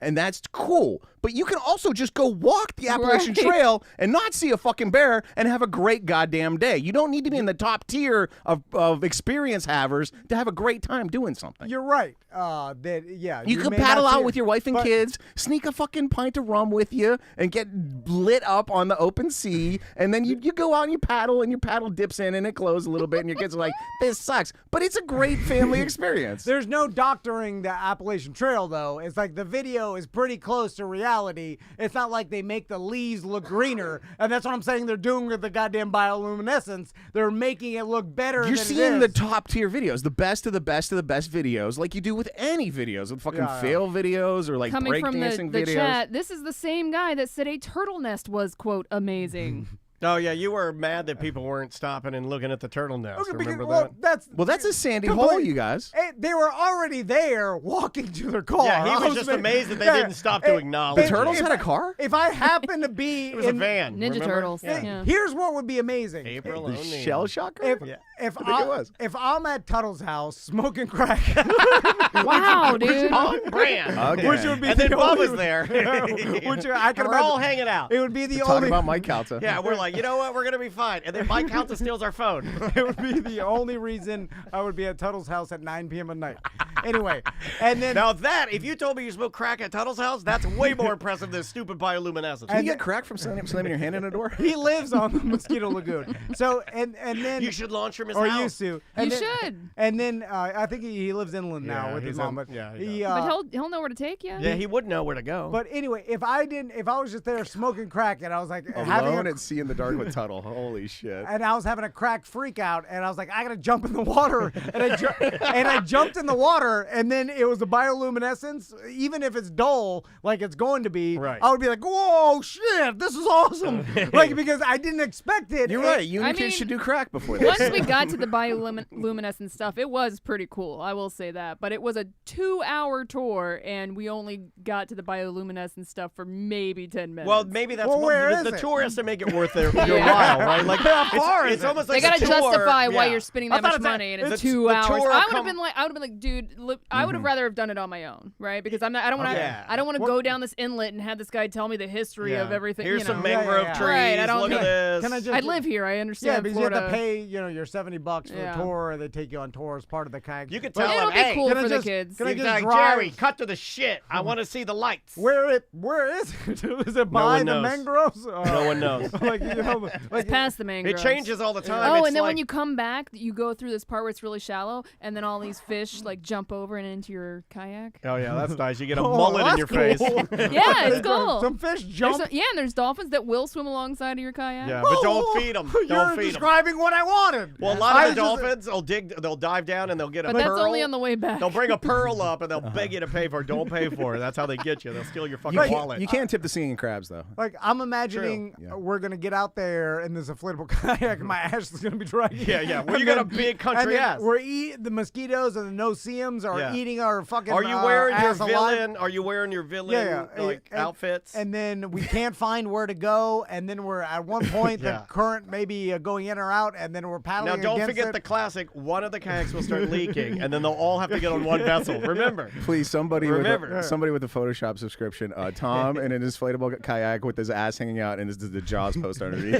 Speaker 7: And that's cool. But you can also just go walk the Appalachian
Speaker 6: Right.
Speaker 7: Trail and not see a fucking bear and have a great goddamn day. You don't need to be in the top tier of experience havers to have a great time doing something.
Speaker 5: You're right.
Speaker 7: You could
Speaker 5: may
Speaker 7: paddle
Speaker 5: not see
Speaker 7: out
Speaker 5: it,
Speaker 7: with your wife and
Speaker 5: but-
Speaker 7: kids, sneak a fucking pint of rum with you, and get lit up on the open sea. And then you go out and you paddle, and your paddle dips in and it glows a little bit, and your kids are like, this sucks. But it's a great family experience.
Speaker 5: There's no doctoring the Appalachian Trail, though. It's like the video is pretty close to reality. It's not like they make the leaves look greener, and that's what I'm saying they're doing with the goddamn bioluminescence. They're making it look better
Speaker 7: You're
Speaker 5: than
Speaker 7: seeing
Speaker 5: it
Speaker 7: the
Speaker 5: is.
Speaker 7: top tier videos, the best of the best of the best videos, like you do with any videos, with fucking fail videos or like
Speaker 6: Coming from
Speaker 7: breakdancing
Speaker 6: the
Speaker 7: videos.
Speaker 6: chat, this is the same guy that said a turtle nest was, quote, amazing.
Speaker 4: Oh yeah, you were mad that people weren't stopping and looking at the turtle nest.
Speaker 5: Okay, because-
Speaker 4: Remember
Speaker 5: well,
Speaker 4: that?
Speaker 7: That's a sandy
Speaker 5: Complete-
Speaker 7: hole, you guys.
Speaker 5: They were already there walking to their car.
Speaker 4: Yeah, he
Speaker 5: I
Speaker 4: was just amazed that they didn't stop to acknowledge
Speaker 7: The turtles
Speaker 4: it.
Speaker 7: had a car?
Speaker 5: If I happen to be
Speaker 4: It was a van.
Speaker 6: Ninja
Speaker 4: remember?
Speaker 6: Turtles.
Speaker 4: Yeah.
Speaker 6: Yeah.
Speaker 5: Here's what would be amazing.
Speaker 4: April
Speaker 7: The
Speaker 4: O'Neil.
Speaker 7: shell shocker?
Speaker 5: If
Speaker 7: I think it was.
Speaker 5: if I'm at Tuttle's house smoking crack,
Speaker 6: Wow, dude.
Speaker 4: On brand.
Speaker 7: Okay.
Speaker 5: which would be
Speaker 4: And then
Speaker 5: the
Speaker 4: Bubba's
Speaker 5: only,
Speaker 4: there.
Speaker 5: which I can
Speaker 4: And we're all
Speaker 5: imagine.
Speaker 4: hanging out.
Speaker 5: It would be the
Speaker 7: Talking
Speaker 5: only.
Speaker 7: about Mike Calta.
Speaker 4: Yeah, we're like, you know what? We're gonna be fine. And then Mike Calta steals our phone.
Speaker 5: It would be the only reason I would be at Tuttle's house at 9 p.m. at night. Anyway, and then
Speaker 4: Now if you told me you smoked crack at Tuttle's house, that's way more impressive than stupid bioluminescence.
Speaker 7: Can you get crack from slamming your hand in a door?
Speaker 5: he lives on the Mosquito Lagoon. So and then
Speaker 4: You should launch from his
Speaker 5: or
Speaker 4: house.
Speaker 5: used to.
Speaker 6: You
Speaker 5: And then,
Speaker 6: should.
Speaker 5: And then I think he lives inland now
Speaker 4: Yeah,
Speaker 5: with his
Speaker 4: he's
Speaker 5: mom.
Speaker 4: in-
Speaker 5: But
Speaker 4: yeah,
Speaker 5: he,
Speaker 6: But he'll know where to take you.
Speaker 4: Yeah, he would know where to go.
Speaker 5: But anyway, if I was just there smoking crack and I was like having
Speaker 7: Alone
Speaker 5: a,
Speaker 7: at sea in the dark with Tuttle. Holy shit.
Speaker 5: and I was having a crack freak out, and I was like, I gotta jump in the water, and I jumped in the water, and then it was the bioluminescence. Even if it's dull, like it's going to be,
Speaker 4: Right.
Speaker 5: I would be like, whoa, shit, this is awesome, like because I didn't expect it.
Speaker 7: You're right. You and
Speaker 6: I
Speaker 7: the kids
Speaker 6: mean,
Speaker 7: should do crack before
Speaker 6: Once
Speaker 7: this.
Speaker 6: we got got to the bioluminescence stuff, it was pretty cool. I will say that. But it was a 2-hour tour, and we only got to the bioluminescence stuff for maybe 10 minutes.
Speaker 4: Well, maybe that's
Speaker 5: where
Speaker 4: the
Speaker 5: is
Speaker 4: tour has to make it worth your while, right? Like
Speaker 5: how far
Speaker 4: it's almost like
Speaker 6: they gotta
Speaker 4: a tour.
Speaker 6: justify why
Speaker 4: Yeah.
Speaker 6: you're spending
Speaker 5: I
Speaker 6: that
Speaker 5: thought
Speaker 6: much
Speaker 5: it's a-
Speaker 6: money, and it's
Speaker 4: the
Speaker 6: 2 hours.
Speaker 4: tour
Speaker 6: I would have been like, dude, look, I would have rather have done it on my own, right? Because I don't want to.
Speaker 4: Yeah.
Speaker 6: I don't want to go down this inlet and have this guy tell me the history of everything.
Speaker 4: Here's
Speaker 6: you
Speaker 4: some
Speaker 6: know.
Speaker 4: mangrove
Speaker 5: Yeah.
Speaker 4: trees.
Speaker 6: Right, I don't
Speaker 4: Look at
Speaker 6: think-
Speaker 4: this.
Speaker 5: Can I just?
Speaker 6: I live here. I
Speaker 5: Yeah,
Speaker 6: understand.
Speaker 5: because
Speaker 6: Florida.
Speaker 5: you have to pay, your $70 for
Speaker 6: Yeah.
Speaker 5: the tour. They take you on tour as part of the kayak.
Speaker 4: You could
Speaker 5: But
Speaker 4: tell
Speaker 6: It'll
Speaker 4: them,
Speaker 6: be
Speaker 4: hey,
Speaker 6: cool
Speaker 5: can I
Speaker 6: for the
Speaker 5: just-
Speaker 6: kids.
Speaker 5: can I
Speaker 4: you're
Speaker 5: just
Speaker 4: like,
Speaker 5: drive-
Speaker 4: Jerry, cut to the shit. I want to see the lights.
Speaker 5: Where is it? Is it by
Speaker 4: one
Speaker 5: the
Speaker 4: knows.
Speaker 5: mangroves?
Speaker 4: No one knows.
Speaker 5: like
Speaker 6: It's past the mangroves.
Speaker 4: It changes all the time.
Speaker 6: Oh,
Speaker 4: It's
Speaker 6: and then
Speaker 4: like,
Speaker 6: when you come back, you go through this part where it's really shallow, and then all these fish like jump over and into your kayak.
Speaker 4: Oh yeah, that's nice. You get a
Speaker 5: Oh,
Speaker 4: mullet in
Speaker 5: that's
Speaker 4: your face.
Speaker 5: cool.
Speaker 6: Yeah, it's cool.
Speaker 5: Some fish
Speaker 6: There's
Speaker 5: jump.
Speaker 6: yeah, and there's dolphins that will swim alongside of your kayak.
Speaker 4: Yeah, but don't feed them.
Speaker 5: You're
Speaker 4: Don't feed them.
Speaker 5: describing what I wanted.
Speaker 4: Well, a lot
Speaker 5: I
Speaker 4: of the
Speaker 5: just-
Speaker 4: dolphins, they'll dive down and they'll get a
Speaker 6: But
Speaker 4: pearl.
Speaker 6: that's only on the way back.
Speaker 4: They'll bring a pearl up and they'll beg you to pay for it. Don't pay for it. That's how they get you. They'll steal your fucking wallet.
Speaker 7: You can't tip the singing crabs though.
Speaker 5: Like, I'm imagining
Speaker 7: Yeah.
Speaker 5: we're going to get out there and there's a inflatable kayak and my ass is going to be dry.
Speaker 4: Yeah. Well, you got a big country ass.
Speaker 5: We're the mosquitoes and the no-see-ums are
Speaker 4: Yeah.
Speaker 5: eating our fucking
Speaker 4: Are you wearing your
Speaker 5: ass alive.
Speaker 4: villain? Are you wearing your villain
Speaker 5: Yeah.
Speaker 4: like outfits?
Speaker 5: And then we can't find where to go, and then we're at one point
Speaker 4: Yeah.
Speaker 5: the current maybe going in or out, and then we're paddling
Speaker 4: now, don't
Speaker 5: against
Speaker 4: forget
Speaker 5: it.
Speaker 4: the classic. One of the kayaks will start leaking, and then they'll all have to get on one vessel. Remember.
Speaker 7: Please, somebody
Speaker 4: Remember.
Speaker 7: with a Photoshop subscription. Tom in an inflatable kayak with his ass hanging out and the Jaws post underneath.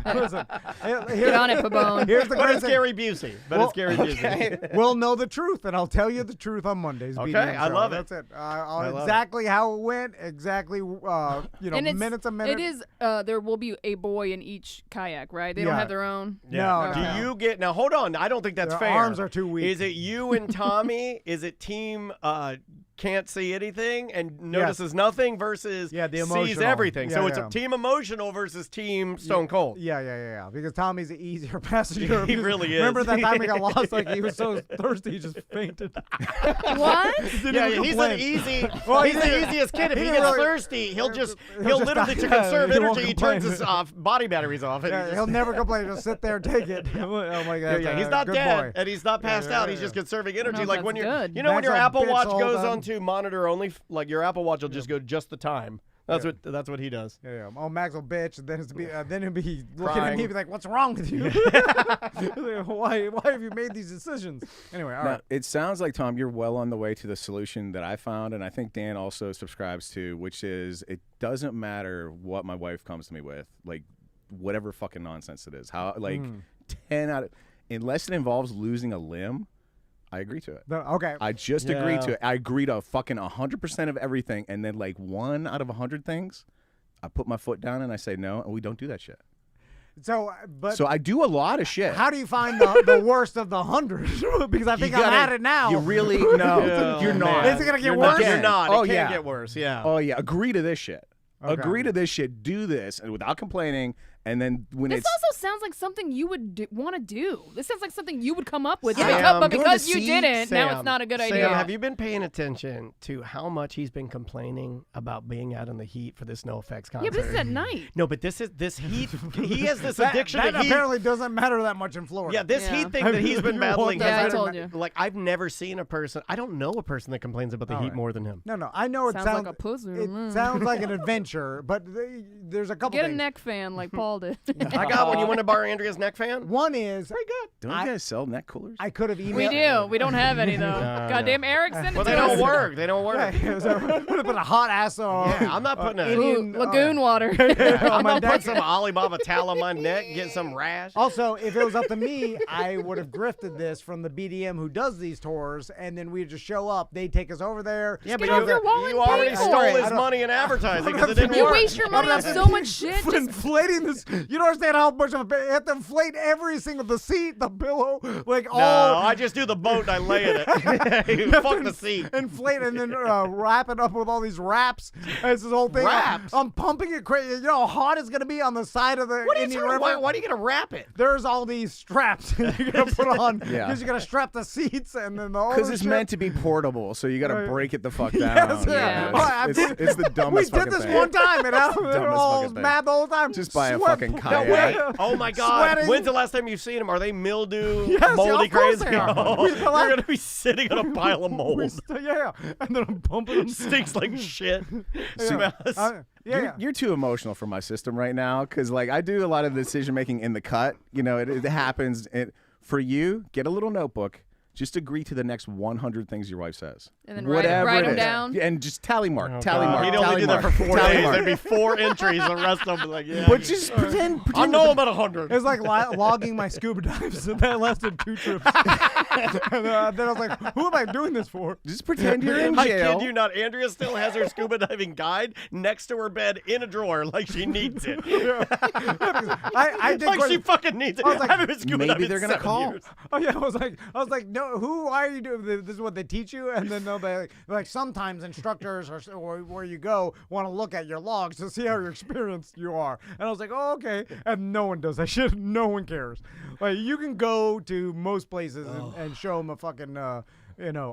Speaker 5: Listen,
Speaker 6: Get on it, Pabone.
Speaker 5: Here's the
Speaker 4: But
Speaker 5: crazy
Speaker 4: it's Gary Busey. It's Gary Busey.
Speaker 5: We'll know the truth, and I'll tell you the truth on Mondays.
Speaker 4: Okay,
Speaker 5: BDM
Speaker 4: I
Speaker 5: show.
Speaker 4: love it.
Speaker 5: That's it.
Speaker 4: love it.
Speaker 5: Exactly how it went. Exactly,
Speaker 6: And it's,
Speaker 5: minutes a minute.
Speaker 6: It is. There will be a boy in each kayak, right? They don't
Speaker 5: Yeah.
Speaker 6: have their own.
Speaker 5: No,
Speaker 4: Do
Speaker 5: no.
Speaker 4: you get now? Hold on. I don't think that's
Speaker 5: Their
Speaker 4: fair.
Speaker 5: arms are too weak.
Speaker 4: Is it you and Tommy? Is it team can't see anything and notices nothing versus
Speaker 5: Yeah, the
Speaker 4: sees
Speaker 5: emotional.
Speaker 4: everything? So
Speaker 5: Yeah,
Speaker 4: it's
Speaker 5: yeah.
Speaker 4: a team emotional versus team Stone Cold.
Speaker 5: Yeah. Because Tommy's the easier passenger.
Speaker 4: He really is.
Speaker 5: Remember that time he got lost? Like he was so thirsty, he just fainted.
Speaker 6: What?
Speaker 4: Yeah, he's an
Speaker 5: complain.
Speaker 4: easy.
Speaker 5: Well,
Speaker 4: he's
Speaker 5: he
Speaker 4: the
Speaker 5: didn't-
Speaker 4: easiest kid. If
Speaker 5: he
Speaker 4: he
Speaker 5: didn't
Speaker 4: gets
Speaker 5: really-
Speaker 4: thirsty, he'll
Speaker 5: just
Speaker 4: literally
Speaker 5: not-
Speaker 4: to conserve
Speaker 5: he won't
Speaker 4: energy. He turns
Speaker 5: complain.
Speaker 4: his body batteries off. And
Speaker 5: Yeah, he'll never complain. Just sit there and take it. Oh my God.
Speaker 4: He's not
Speaker 5: good
Speaker 4: dead,
Speaker 5: boy.
Speaker 4: and he's not passed out. He's
Speaker 5: yeah.
Speaker 4: just conserving
Speaker 6: know
Speaker 4: energy.
Speaker 6: if
Speaker 4: Like when
Speaker 6: that's
Speaker 4: you're,
Speaker 6: good.
Speaker 4: you know, when
Speaker 5: That's
Speaker 4: your
Speaker 5: a
Speaker 4: Apple
Speaker 5: bitch
Speaker 4: Watch
Speaker 5: all
Speaker 4: goes
Speaker 5: done.
Speaker 4: on to monitor only, like your Apple Watch will just go just the time. That's what he does.
Speaker 5: Yeah. Oh, Max will bitch, and then then he'll be looking
Speaker 4: Crying.
Speaker 5: at me, be like, "What's wrong with you? Why have you made these decisions?" Anyway, all
Speaker 7: Now,
Speaker 5: right.
Speaker 7: it sounds like, Tom, you're well on the way to the solution that I found, and I think Dan also subscribes to, which is it doesn't matter what my wife comes to me with, like whatever fucking nonsense it is. How 10 out of, unless it involves losing a limb, I agree to it.
Speaker 5: Okay.
Speaker 7: I just agree
Speaker 4: Yeah.
Speaker 7: to it. I agree to fucking 100% of everything, and then like 1 out of 100 things, I put my foot down and I say no, and we don't do that shit.
Speaker 5: So, but
Speaker 7: So I do a lot of shit.
Speaker 5: how do you find the worst of the 100? Because I think
Speaker 7: You
Speaker 5: I'm
Speaker 7: gotta-
Speaker 5: at it now.
Speaker 7: You really no,
Speaker 4: Yeah,
Speaker 7: you're
Speaker 4: man.
Speaker 7: not.
Speaker 5: Is it gonna get
Speaker 4: You're
Speaker 5: worse?
Speaker 4: Not, you're not.
Speaker 7: Oh,
Speaker 4: It can
Speaker 7: yeah.
Speaker 4: get worse. Yeah.
Speaker 7: Oh yeah, agree to this shit.
Speaker 5: Okay.
Speaker 7: Agree to this shit. Do this, and without complaining. And then when
Speaker 6: This
Speaker 7: it's
Speaker 6: also sounds like something you would want to do. This sounds like something you would come up with.
Speaker 4: Sam,
Speaker 6: but
Speaker 4: go
Speaker 6: because
Speaker 7: to
Speaker 6: you
Speaker 7: see
Speaker 6: didn't, now it's
Speaker 4: Sam,
Speaker 6: not a good
Speaker 4: Sam,
Speaker 6: idea.
Speaker 4: have you been paying attention to how much he's been complaining about being out in the heat for this No Effects concert?
Speaker 6: Yeah, but this is at night.
Speaker 4: No, but this heat. He has this
Speaker 5: that,
Speaker 4: addiction
Speaker 5: that
Speaker 4: to heat.
Speaker 5: apparently doesn't matter that much in Florida.
Speaker 4: Yeah, this
Speaker 6: Yeah.
Speaker 4: heat thing that he's been battling.
Speaker 6: Yeah, I
Speaker 4: has
Speaker 6: told
Speaker 4: been-
Speaker 6: you.
Speaker 4: Like I've never seen a person. I don't know a person that complains about the
Speaker 5: All
Speaker 4: heat
Speaker 5: right.
Speaker 4: more than him.
Speaker 5: No, I know it
Speaker 6: Sounds
Speaker 5: sounds
Speaker 6: like a pussy to
Speaker 5: It
Speaker 6: me.
Speaker 5: sounds like an adventure, but there's a couple
Speaker 6: Get a
Speaker 5: things.
Speaker 6: neck fan like Paul did.
Speaker 4: I got one. You want to borrow Andrea's neck fan?
Speaker 5: One is
Speaker 4: Very good.
Speaker 7: don't you guys sell neck coolers?
Speaker 5: I could have emailed.
Speaker 6: We do. We don't have any though.
Speaker 4: No,
Speaker 6: Goddamn Eric, send it
Speaker 4: Well,
Speaker 6: to
Speaker 4: they
Speaker 6: us.
Speaker 4: don't work. They don't work.
Speaker 5: Yeah, so I'm gonna put a hot ass on.
Speaker 4: Yeah, I'm not putting a.
Speaker 5: Indian-
Speaker 6: Lagoon water.
Speaker 4: I'm
Speaker 5: my
Speaker 4: not
Speaker 5: neck.
Speaker 4: putting some Alibaba towel on my neck, get some rash.
Speaker 5: Also, if it was up to me, I would have grifted this from the BDM who does these tours, and then we'd just show up. They'd take us over there.
Speaker 4: Yeah,
Speaker 6: get
Speaker 4: but
Speaker 6: off your wallet
Speaker 4: you
Speaker 6: and pay
Speaker 4: already
Speaker 6: for
Speaker 4: stole
Speaker 6: it.
Speaker 4: his
Speaker 5: I don't-
Speaker 4: money in advertising because it didn't
Speaker 6: You
Speaker 4: work.
Speaker 6: waste your money on so much shit.
Speaker 5: For
Speaker 6: Just
Speaker 5: inflating this, you don't understand how much of a. You have to inflate every single the seat, the pillow, like
Speaker 4: No,
Speaker 5: all.
Speaker 4: I just do the boat and I lay in it. Fuck the seat.
Speaker 5: Inflate and then wrap it up with all these wraps. It's this whole thing.
Speaker 4: Wraps?
Speaker 5: I'm pumping it crazy. You know how hot it's gonna be on the side of the
Speaker 4: What are you
Speaker 5: Indian
Speaker 4: talking
Speaker 5: River.
Speaker 4: about? Why do you gotta wrap it?
Speaker 5: There's all these straps you're gonna put on
Speaker 7: Yeah.
Speaker 5: because you're gonna strap the seats and then the
Speaker 7: Because it's
Speaker 5: ownership.
Speaker 7: meant to be portable, so you got to
Speaker 5: Right.
Speaker 7: break it the fuck down.
Speaker 5: Yes,
Speaker 6: Yeah.
Speaker 5: Oh, I
Speaker 7: It's,
Speaker 5: did-
Speaker 7: it's the
Speaker 5: We
Speaker 7: dumbest
Speaker 5: did
Speaker 7: fucking
Speaker 5: this
Speaker 7: thing.
Speaker 5: one time and I was
Speaker 7: Dumbest
Speaker 5: all
Speaker 7: fucking thing.
Speaker 5: mad the whole time.
Speaker 7: Just buy a
Speaker 5: sweating
Speaker 7: fucking
Speaker 4: No,
Speaker 7: kayak.
Speaker 4: wait. Oh my God.
Speaker 5: Sweating.
Speaker 4: When's the last time you've seen them? Are they mildew,
Speaker 5: Yes,
Speaker 4: moldy,
Speaker 5: of course
Speaker 4: crazy?
Speaker 5: they are.
Speaker 4: Oh,
Speaker 5: We
Speaker 4: you're
Speaker 5: fill out-
Speaker 4: going to be sitting on a pile of mold.
Speaker 5: Yeah, and then I'm bumping them.
Speaker 4: Stinks like shit.
Speaker 5: Yeah.
Speaker 4: Smells.
Speaker 7: You're too emotional for my system right now because like I do a lot of the decision making in the cut. You know, it happens. For you, get a little notebook. Just agree to the next 100 things your wife says.
Speaker 6: And then
Speaker 7: Whatever
Speaker 6: write
Speaker 7: it
Speaker 6: them
Speaker 7: is.
Speaker 6: down.
Speaker 7: Yeah, and just tally mark,
Speaker 4: Oh,
Speaker 7: tally
Speaker 4: God.
Speaker 7: mark,
Speaker 4: He'd
Speaker 7: tally
Speaker 4: only do that
Speaker 7: mark,
Speaker 4: for 4
Speaker 7: tally
Speaker 4: days.
Speaker 7: mark.
Speaker 4: There'd be 4 entries. The rest of them like, yeah.
Speaker 7: But just pretend.
Speaker 4: I know about 100.
Speaker 5: It's like logging my scuba dives. That lasted 2 trips. And then I was like, who am I doing this for?
Speaker 7: Just pretend you're in
Speaker 4: I
Speaker 7: jail.
Speaker 4: kid you not. Andrea still has her scuba diving guide next to her bed in a drawer like she needs it.
Speaker 5: I did
Speaker 4: Like
Speaker 5: quite-
Speaker 4: she fucking needs it.
Speaker 5: I was like,
Speaker 4: I haven't been scuba
Speaker 7: maybe
Speaker 4: diving
Speaker 7: they're gonna
Speaker 4: 7
Speaker 7: call.
Speaker 4: years.
Speaker 5: Oh yeah, I was like, no, why are you doing this? This is what they teach you, and then they're like sometimes instructors or where you go want to look at your logs to see how experienced you are, and I was like, oh okay, and no one does that shit. No one cares. Like you can go to most places and show them a fucking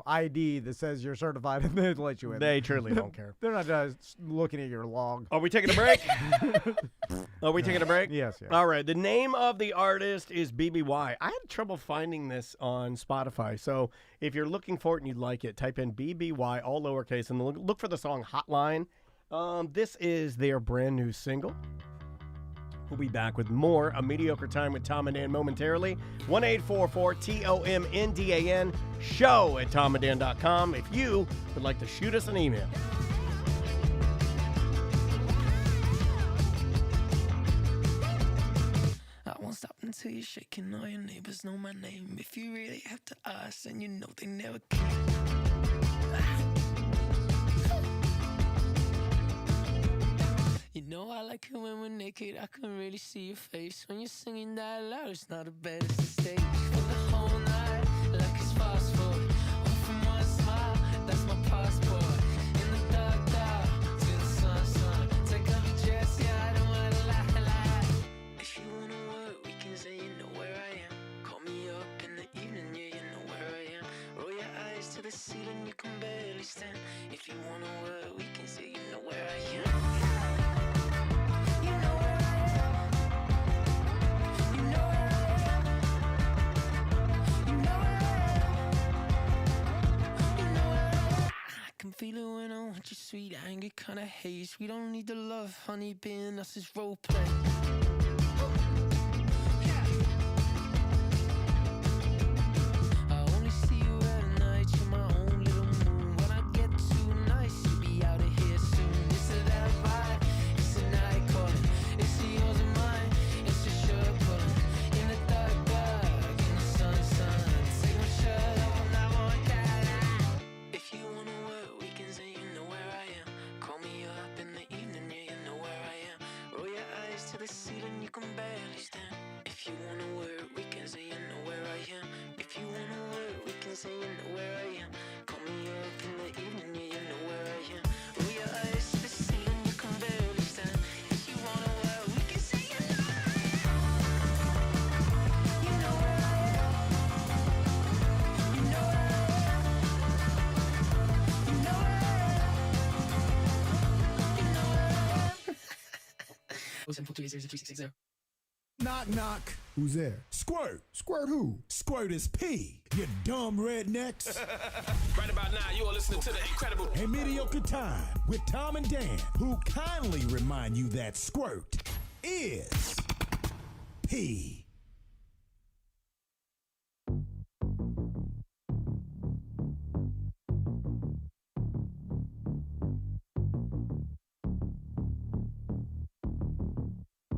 Speaker 5: ID that says you're certified, and they let you in.
Speaker 4: They truly don't care.
Speaker 5: They're not just looking at your log.
Speaker 4: Are we taking a break? Are we taking a break?
Speaker 5: Yes, yes.
Speaker 4: All right. The name of the artist is BBY. I had trouble finding this on Spotify. So if you're looking for it and you'd like it, type in BBY, all lowercase, and look for the song Hotline. This is their brand new single. We'll be back with more A Mediocre Time with Tom and Dan momentarily. 1-844-TOMNDAN, show at TOMANDDAN20 if you would like to shoot us an email.
Speaker 2: I won't stop until you're shaking. All your neighbors know my name. If you really have to ask, then you know they never came. You know I like it when we're naked. I can really see your face when you're singing that loud. It's not a bed, it's a stage for the whole night, like it's fast forward. One from one smile, that's my passport. In the dark, dark, to the sun. Take off your dress, yeah, I don't wanna lie. If you wanna work, we can say you know where I am. Call me up in the evening, yeah, you know where I am. Roll your eyes to the ceiling, you can barely stand. If you wanna work, we can say you know where I am. I can feel it when I want you, sweet anger, kinda haze. We don't need the love, honey, being us is role play. I only see you at night, you're my own little moon. When I get too nice, you'll be out of here soon. It's a that vibe, it's a night calling. It's a yours and mine, it's a shirt pulling. In the dark, dark, in the sun. Take my shirt off, and I want that. If you wanna work, we can say you know where I am. Call me up in the evening, yeah, you know where I am. Roll your eyes to the ceiling, you can barely stand. If you wanna work, we can say you know where I am. If you wanna work, we can say you know where I am. Call me up in the evening, yeah, you know where I am. Roll your eyes to the ceiling, you can barely stand. If you wanna work, we can say you know where I am. You know where I am. You know where I am. You know where I am. You know where I am. 07428036660.
Speaker 8: Knock, knock. Who's there? Squirt. Squirt who? Squirt is P. You dumb rednecks.
Speaker 9: Right about now, you are listening to the incredible
Speaker 8: A Mediocre Time with Tom and Dan, who kindly remind you that squirt is P.